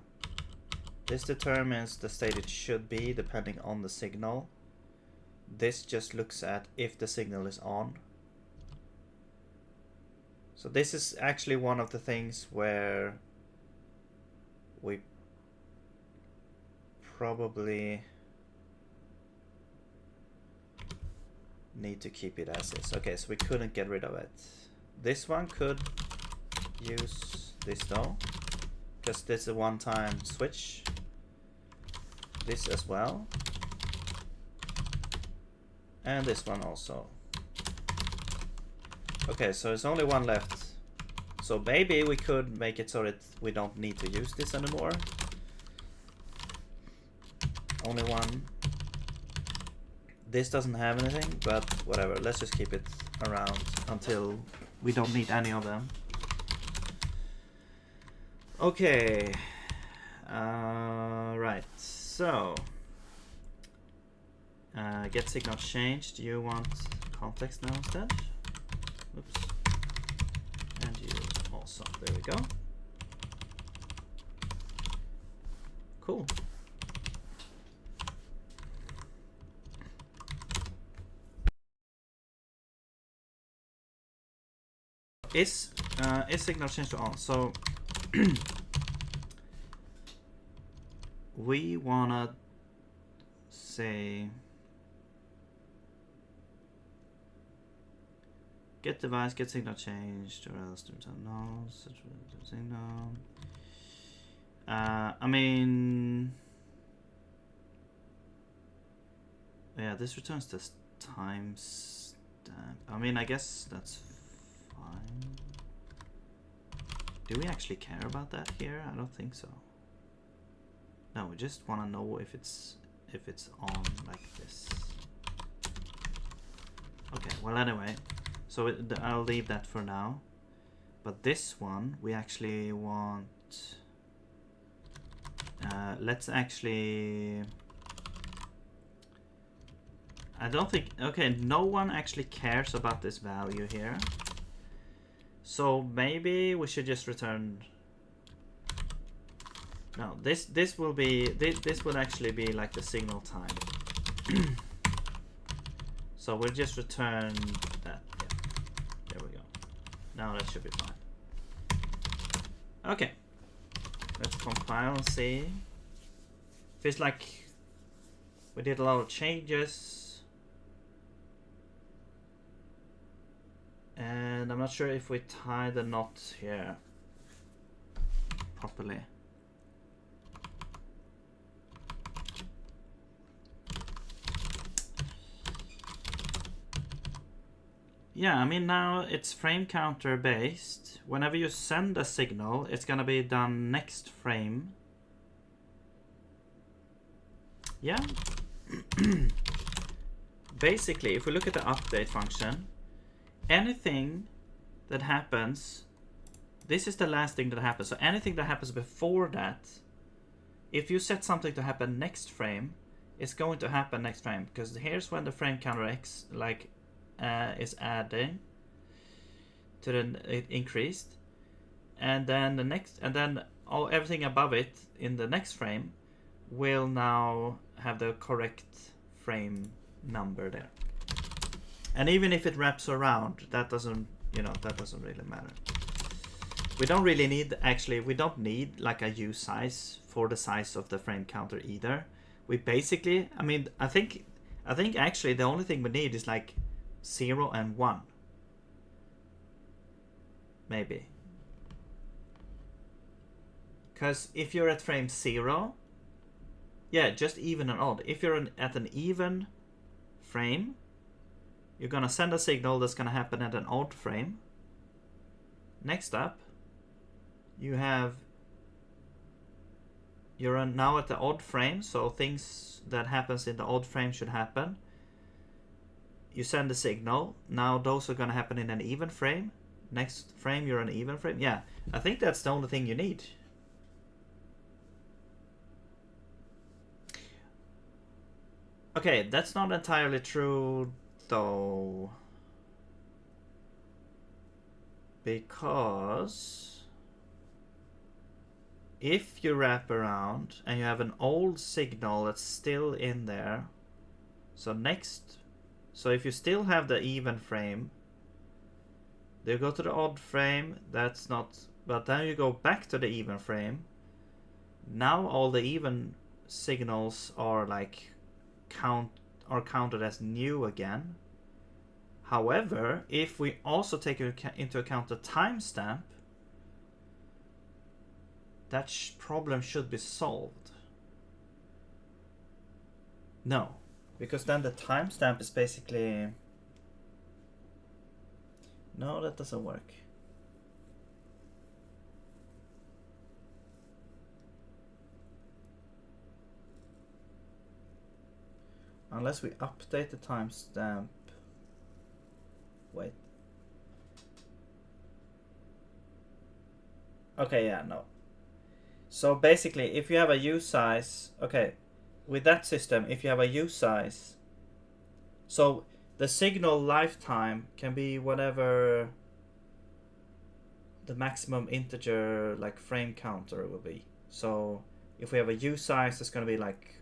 This determines the state it should be depending on the signal. This just looks at if the signal is on. So this is actually one of the things where we probably need to keep it as is. Okay, so we couldn't get rid of it. This one could use this though, because this is a one-time switch. This as well. And this one also. Okay, so there's only one left. So maybe we could make it so that we don't need to use this anymore. Only one. This doesn't have anything, but whatever. Let's just keep it around until we don't need any of them. Okay. Right. So get signal changed. You want context now instead? Oops. And you also. There we go. Cool. Is signal changed to on? So we wanna say get device, get signal changed, or else do no such signal. I mean, yeah, this returns this timestamp. I mean, I guess that's fine. Do we actually care about that here? I don't think so. No, we just want to know if it's on like this. Okay, well anyway, so I'll leave that for now. But this one we actually want. Let's actually. I don't think. Okay, no one actually cares about this value here. So maybe we should just return. No, this will be this would actually be like the signal time. So we'll just return that. Yeah. There we go. Now that should be fine. Okay. Let's compile and see. Feels like we did a lot of changes. And I'm not sure if we tie the knot here properly. Yeah, I mean now it's frame counter based. Whenever you send a signal, it's gonna be done next frame. Yeah. Basically, if we look at the update function, anything that happens, this is the last thing that happens. So anything that happens before that, if you set something to happen next frame, it's going to happen next frame, because here's when the frame counter X is adding to the increased, and then the next, and then everything above it in the next frame will now have the correct frame number there. And even if it wraps around, that doesn't, that doesn't really matter. We don't really need, actually, we don't need like a U size for the size of the frame counter either. We basically, I mean, I think actually the only thing we need is like 0 and 1. Maybe. Because if you're at frame 0, yeah, just even and odd. If you're at an even frame, you're gonna send a signal that's gonna happen at an odd frame. Next up, you're now at the odd frame, so things that happens in the odd frame should happen. You send a signal. Now those are gonna happen in an even frame. Next frame, you're an even frame. Yeah, I think that's the only thing you need. Okay, that's not entirely true though, because if you wrap around and you have an old signal that's still in there, so if you still have the even frame, they go to the odd frame, that's not, but then you go back to the even frame. Now all the even signals are like counted as new again. However, if we also take into account the timestamp, that problem should be solved. No, because then the timestamp is basically... No, that doesn't work. Unless we update the timestamp. Wait. Okay, yeah, no. So basically, if you have a U size, okay, with that system, if you have a U size, so the signal lifetime can be whatever the maximum integer like frame counter will be. So if we have a U size, it's going to be like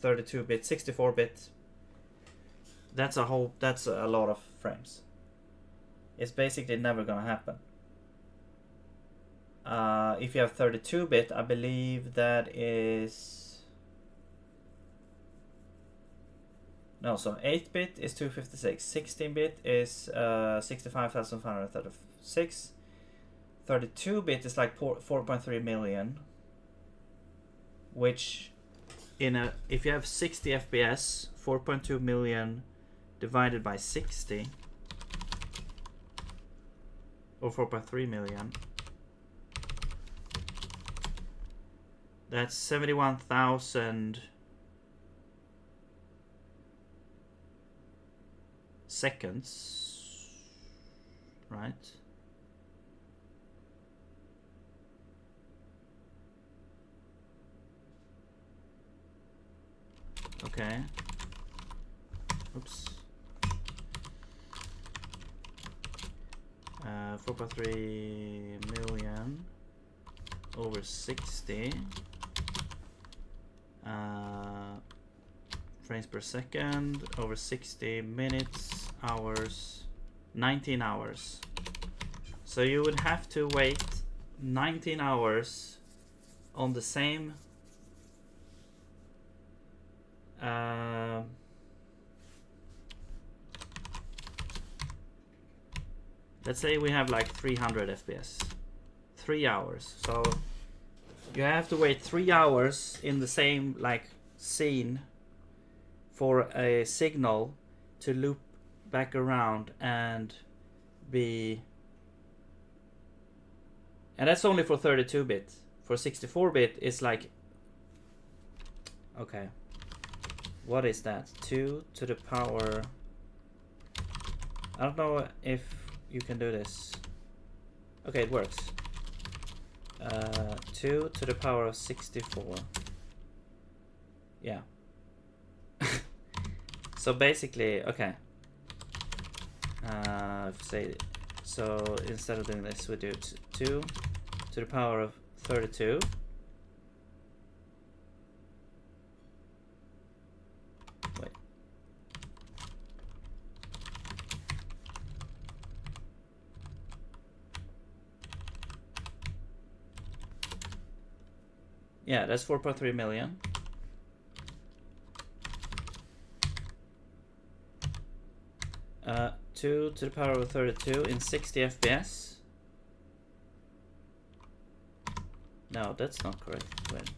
32-bit, 64-bit. That's a lot of frames. It's basically never going to happen. If you have 32-bit, I believe that is... No, so 8-bit is 256, 16-bit is 65,536, 32-bit is like 4.3 million, which if you have 60 FPS, 4.2 million divided by 60, or 4.3 million, that's 71,000 seconds, right? Okay. Oops. 4.3 million over 60 frames per second over 60 minutes, hours, 19 hours. So you would have to wait 19 hours on the same let's say we have like 300 FPS, 3 hours. So you have to wait 3 hours in the same like scene for a signal to loop back around and be, and that's only for 32-bit. For 64-bit it's like, okay, what is that? 2 to the power, I don't know if you can do this. Okay, it works. 2 to the power of 64. Yeah. So basically, okay. Say, so instead of doing this, we do 2 to the power of 32. Wait. Yeah, that's 4.3 million. Uh, 2 to the power of 32 in 60 FPS. No, that's not correct. Wait.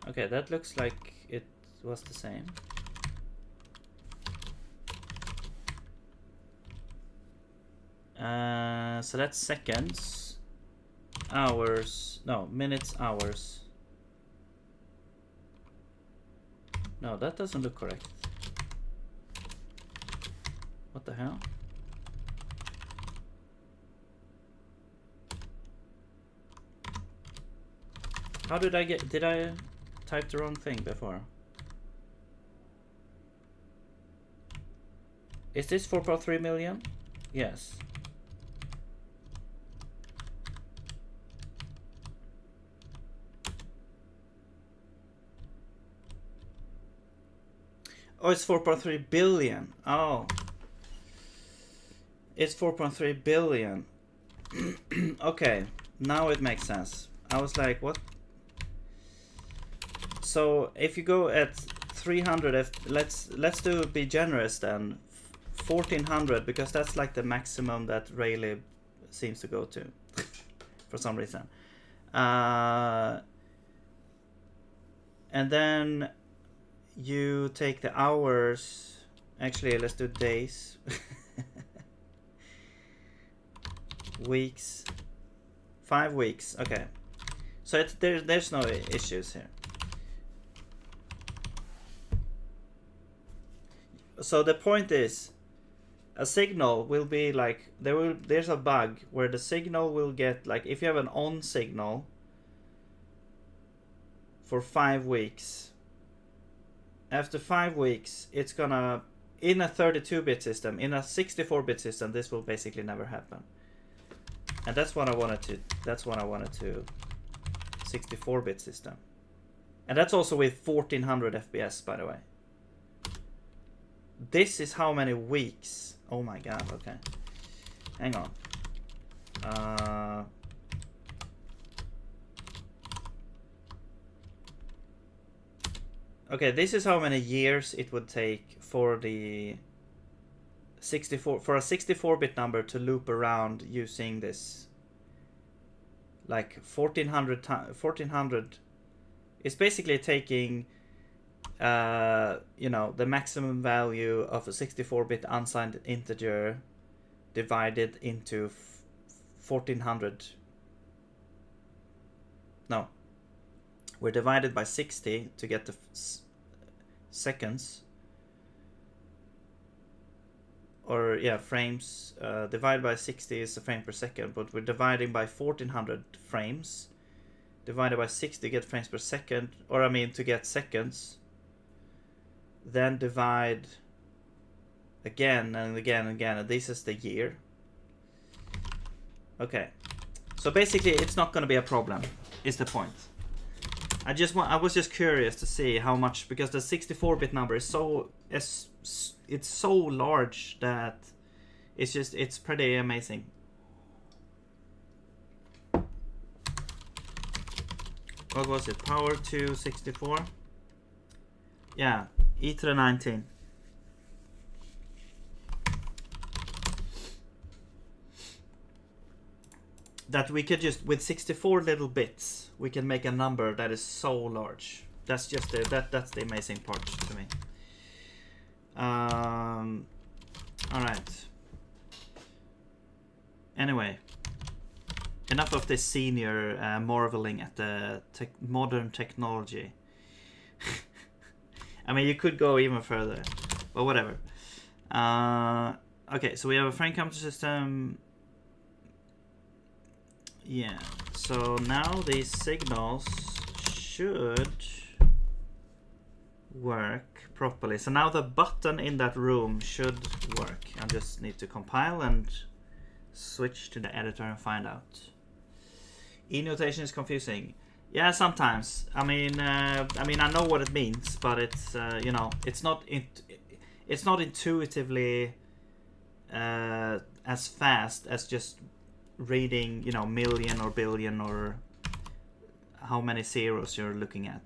Okay, that looks like it was the same. So that's seconds, hours, no, minutes, hours. No, that doesn't look correct. What the hell? How did I type the wrong thing before? Is this 4.3 million? Yes. Oh, it's 4.3 billion. Oh. It's 4.3 billion. Okay, now it makes sense. I was like, what? So if you go at 300, let's do be generous then. 1400, because that's like the maximum that Rayleigh seems to go to for some reason. And then you take the hours. Actually, let's do days. Weeks. 5 weeks. Okay. So there's no issues here. So the point is, a signal will be like there's a bug where the signal will get like, if you have an on signal for 5 weeks, after 5 weeks it's gonna, in a 32-bit system, in a 64-bit system, this will basically never happen. And that's what I wanted to 64-bit system. And that's also with 1400 FPS, by the way. This is how many weeks. Oh my god, okay. Hang on. Okay, this is how many years it would take for the 64 for a 64-bit number to loop around using this. Like 1400 is basically taking you know, the maximum value of a 64-bit unsigned integer divided into 1400. No, we're divided by 60 to get the seconds, or yeah, frames. Divided by 60 is a frame per second, but we're dividing by 1400 frames divided by 60 to get frames per second, or I mean to get seconds. Then divide again and again and again, and this is the year. Okay, so basically it's not going to be a problem, is the point. I was just curious to see how much, because the 64-bit number is it's so large that it's pretty amazing. What was it? Power to 64? Yeah. E to the 19. That we could just, with 64 little bits, we can make a number that is so large. That's just that's the amazing part to me. All right. Anyway, enough of this senior marveling at the modern technology. I mean, you could go even further, but whatever. Okay, so we have a frame counter system. Yeah, so now these signals should work properly. So now the button in that room should work. I just need to compile and switch to the editor and find out. E-notation is confusing. Yeah, sometimes. I mean, I know what it means, but it's you know, it's not intuitively as fast as just reading, you know, million or billion or how many zeros you're looking at.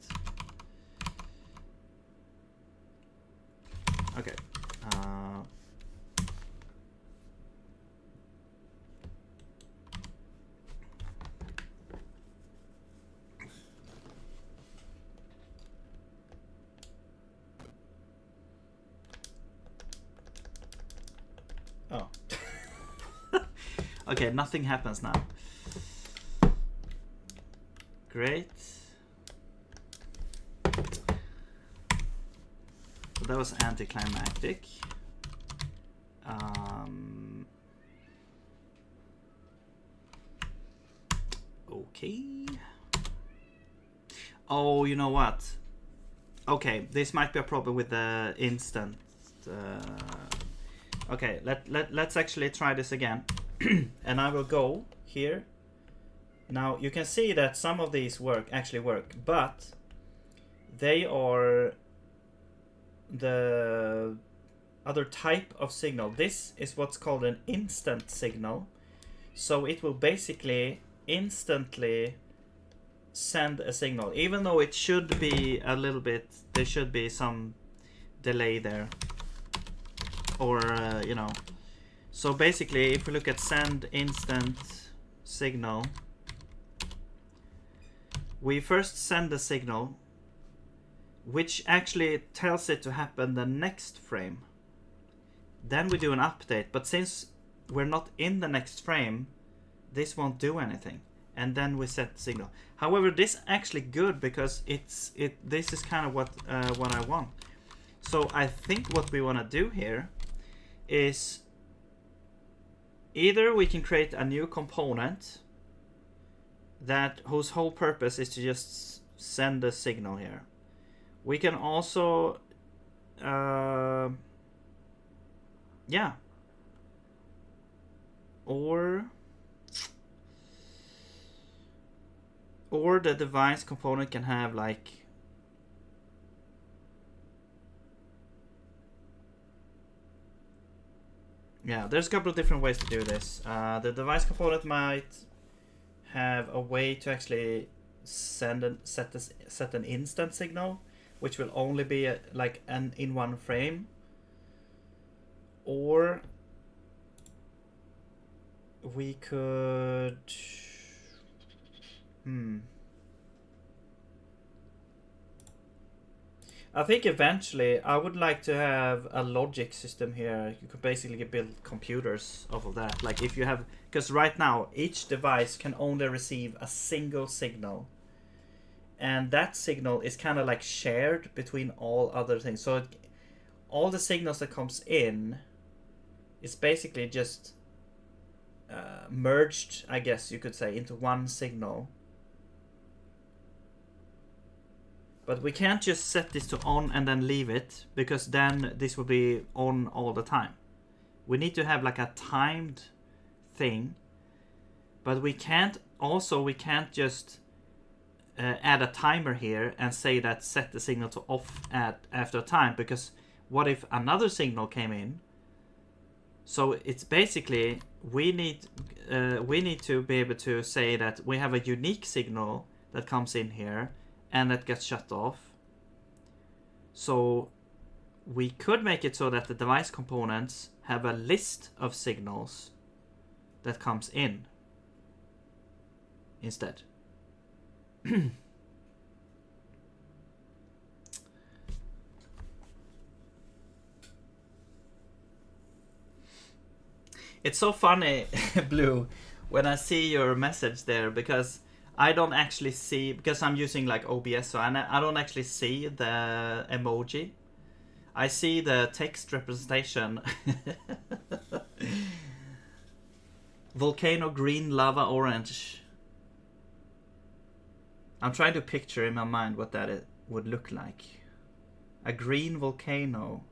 Okay. Oh. Okay, nothing happens now. Great. So that was anticlimactic. Okay. Oh, you know what? Okay, this might be a problem with the instant. Okay, let's actually try this again. And I will go here. Now you can see that some of these actually work, but they are the other type of signal. This is what's called an instant signal. So it will basically instantly send a signal, even though it should be a little bit, there should be some delay there, or you know. So basically, if we look at send instant signal, we first send a signal which actually tells it to happen the next frame. Then we do an update, but since we're not in the next frame, this won't do anything. And then we set the signal. However, this is actually good because this is kind of what I want. So I think what we want to do here is either we can create a new component whose whole purpose is to just send a signal here. We can also yeah, or the device component can have like there's a couple of different ways to do this. The device component might have a way to actually set an instant signal, which will only be in one frame, or we could I think eventually I would like to have a logic system here. You could basically build computers off of that. Like if you have, because right now each device can only receive a single signal, and that signal is kind of like shared between all other things. So all the signals that comes in is basically just merged, I guess you could say, into one signal. But we can't just set this to on and then leave it, because then this will be on all the time. We need to have like a timed thing, but we can't just add a timer here and say that set the signal to off after a time, because what if another signal came in? So it's basically we need to be able to say that we have a unique signal that comes in here and that gets shut off. So we could make it so that the device components have a list of signals that comes in instead. It's so funny, Blue, when I see your message there, because I don't actually see, because I'm using like OBS, so I don't actually see the emoji. I see the text representation. Volcano green, lava orange. I'm trying to picture in my mind what that would look like. A green volcano,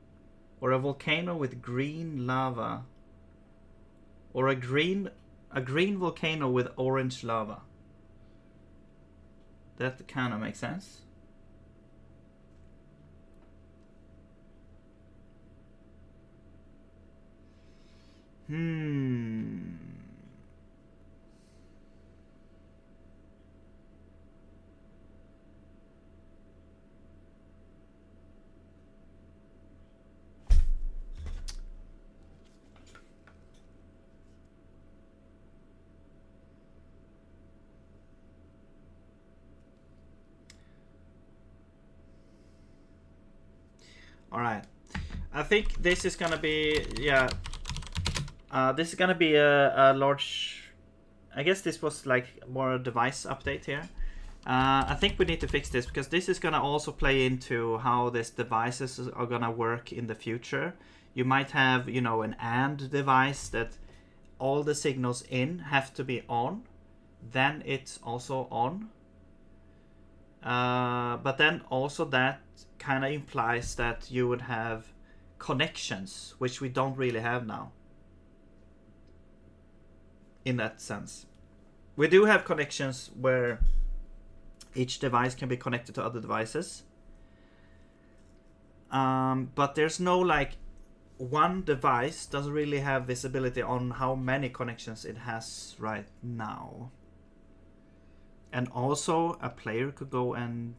or a volcano with green lava, or a green volcano with orange lava. That kind of makes sense. All right, I think this is gonna be this is gonna be a large. I guess this was like more a device update here. I think we need to fix this, because this is gonna also play into how these devices are gonna work in the future. You might have, you know, an AND device that all the signals in have to be on, then it's also on. But then also that kind of implies that you would have connections, which we don't really have now. In that sense, we do have connections where each device can be connected to other devices, but there's no like one device doesn't really have visibility on how many connections it has right now. And also a player could go and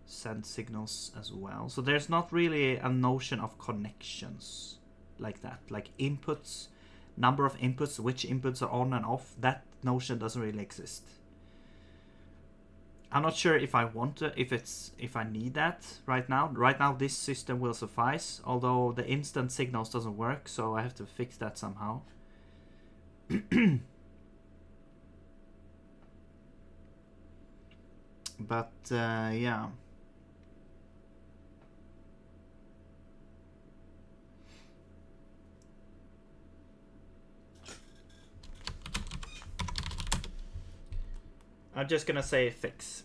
send signals as well. So there's not really a notion of connections like that. Like inputs, number of inputs, which inputs are on and off, that notion doesn't really exist. I'm not sure if I want to, if I need that right now. Right now this system will suffice, although the instant signals doesn't work, so I have to fix that somehow. But yeah. I'm just gonna say fix.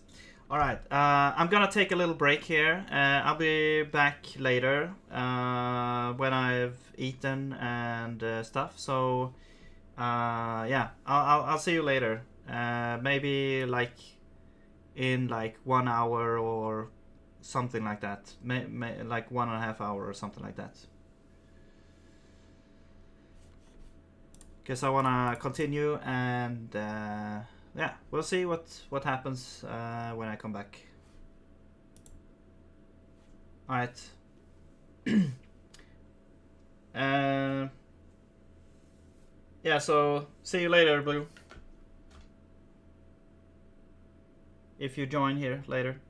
Alright, I'm gonna take a little break here. I'll be back later when I've eaten and stuff. So yeah, I'll see you later. Maybe like in like 1 hour or something like that. Like 1.5 hours or something like that. Because I wanna continue and yeah, we'll see what happens when I come back. All right. Yeah, so see you later, Blue. If you join here later.